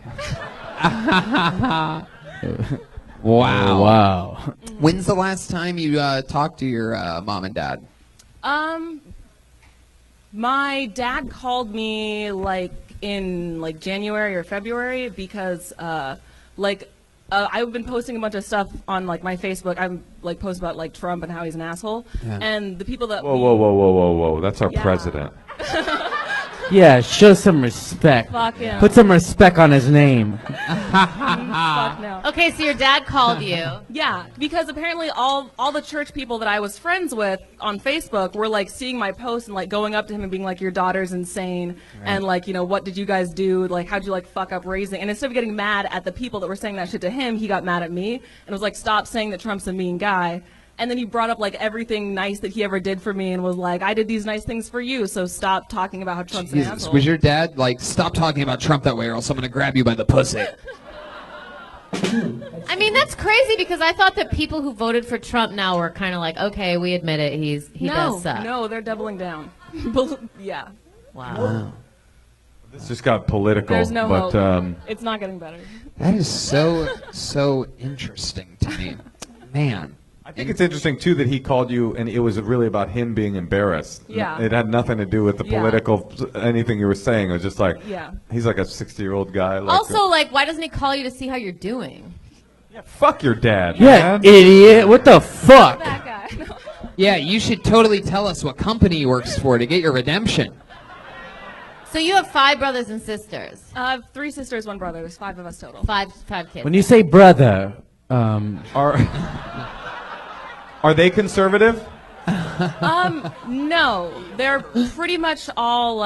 S2: Wow. When's the last time you talked to your mom and dad?
S16: My dad called me in January or February because I've been posting a bunch of stuff on my Facebook. I'm post about Trump and how he's an asshole.
S2: Yeah.
S16: And the people that
S12: Whoa! That's our president.
S8: Yeah, show some respect.
S16: Fuck him.
S8: Put some respect on his name.
S16: Fuck no.
S3: Okay, so your dad called you.
S16: Yeah, because apparently all the church people that I was friends with on Facebook were seeing my post and going up to him and being like, your daughter's insane, and what did you guys do? How'd you fuck up raising? And instead of getting mad at the people that were saying that shit to him, he got mad at me and was like, stop saying that Trump's a mean guy. And then he brought up everything nice that he ever did for me and was like, I did these nice things for you, so stop talking about how Trump's an asshole.
S2: Was your dad stop talking about Trump that way or else I'm going to grab you by the pussy?
S3: I mean, that's crazy because I thought that people who voted for Trump now were kind of okay, we admit it, he does suck.
S16: No, they're doubling down. Yeah.
S3: Wow.
S12: This just got political.
S16: There's no
S12: but,
S16: hope. It's not getting better.
S2: That is so interesting to me. Man.
S12: I think it's interesting, too, that he called you, and it was really about him being embarrassed.
S16: Yeah.
S12: It had nothing to do with the political, anything you were saying. It was just he's like a 60-year-old guy.
S3: Also, why doesn't he call you to see how you're doing?
S12: Yeah, fuck your dad,
S8: Yeah,
S12: man.
S8: idiot. What the fuck?
S16: That guy.
S2: Yeah, you should totally tell us what company he works for to get your redemption.
S3: So you have 5 brothers and sisters.
S16: I have 3 sisters, 1 brother. There's 5 of us total.
S3: 5 kids.
S8: When you say brother,
S12: Are they conservative?
S16: No, they're pretty much all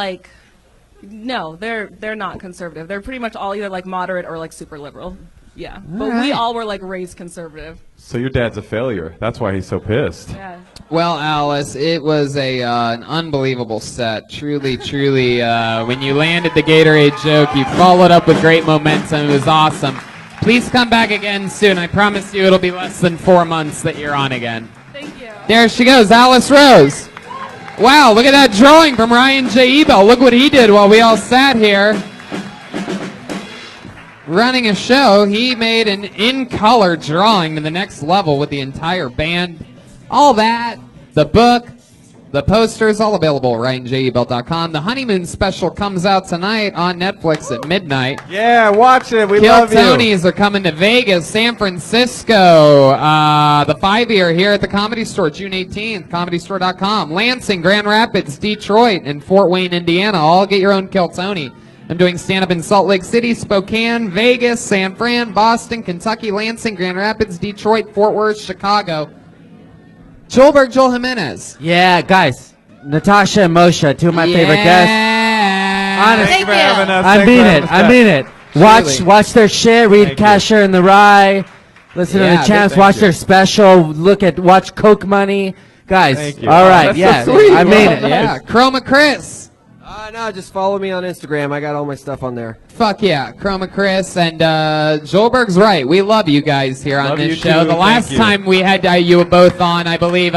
S16: no, they're not conservative. They're pretty much all either moderate or super liberal. Yeah, but we all were raised conservative.
S12: So your dad's a failure. That's why he's so pissed.
S16: Yeah.
S2: Well, Alice, it was an unbelievable set. Truly, when you landed the Gatorade joke, you followed up with great momentum. It was awesome. Please come back again soon. I promise you it'll be less than 4 months that you're on again.
S16: Thank you.
S2: There she goes, Alice Rose. Wow, look at that drawing from Ryan J. Ebel. Look what he did while we all sat here running a show. He made an in-color drawing to the next level with the entire band. All that, the book, The posters all available right in JEBelt.com. The honeymoon special comes out tonight on Netflix at midnight.
S12: Yeah, watch it. We
S2: Kill
S12: love you.
S2: Tonys are coming to Vegas, San Francisco. The 5-year here at the Comedy Store, June 18th, ComedyStore.com. Lansing, Grand Rapids, Detroit, and Fort Wayne, Indiana. All get your own Kill Tony. I'm doing stand-up in Salt Lake City, Spokane, Vegas, San Fran, Boston, Kentucky, Lansing, Grand Rapids, Detroit, Fort Worth, Chicago. Joelberg, Joel Jimenez.
S8: Yeah, guys. Natasha and Moshe, two of my favorite guests. Honestly,
S12: Thank you for having us.
S8: I mean it. Watch their shit. Read Kasher and the Rye. Listen to the champs. Watch their special. Watch Coke Money. Guys, all right.
S17: That's so sweet.
S8: I mean it.
S2: Yeah, Chroma Chris.
S17: No, just follow me on Instagram. I got all my stuff on there.
S2: Fuck yeah, Chroma Chris. And Joelberg's right. We love you guys here on this show.
S12: Too.
S2: The last time we had you both on, I believe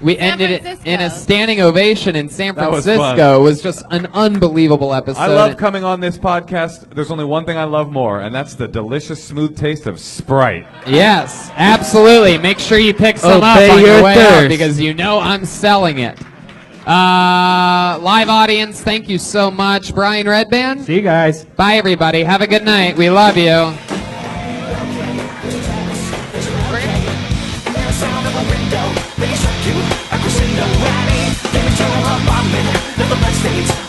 S2: we ended it in a standing ovation in San Francisco. It was just an unbelievable episode.
S12: I love coming on this podcast. There's only one thing I love more, and that's the delicious, smooth taste of Sprite.
S2: Yes, absolutely. Make sure you pick some up on your way out because you know I'm selling it. Live audience, thank you so much. Brian Redband.
S1: See you guys.
S2: Bye, everybody. Have a good night. We love you.
S18: They shut you, a crescendo rally. They turn up on me, never backstage.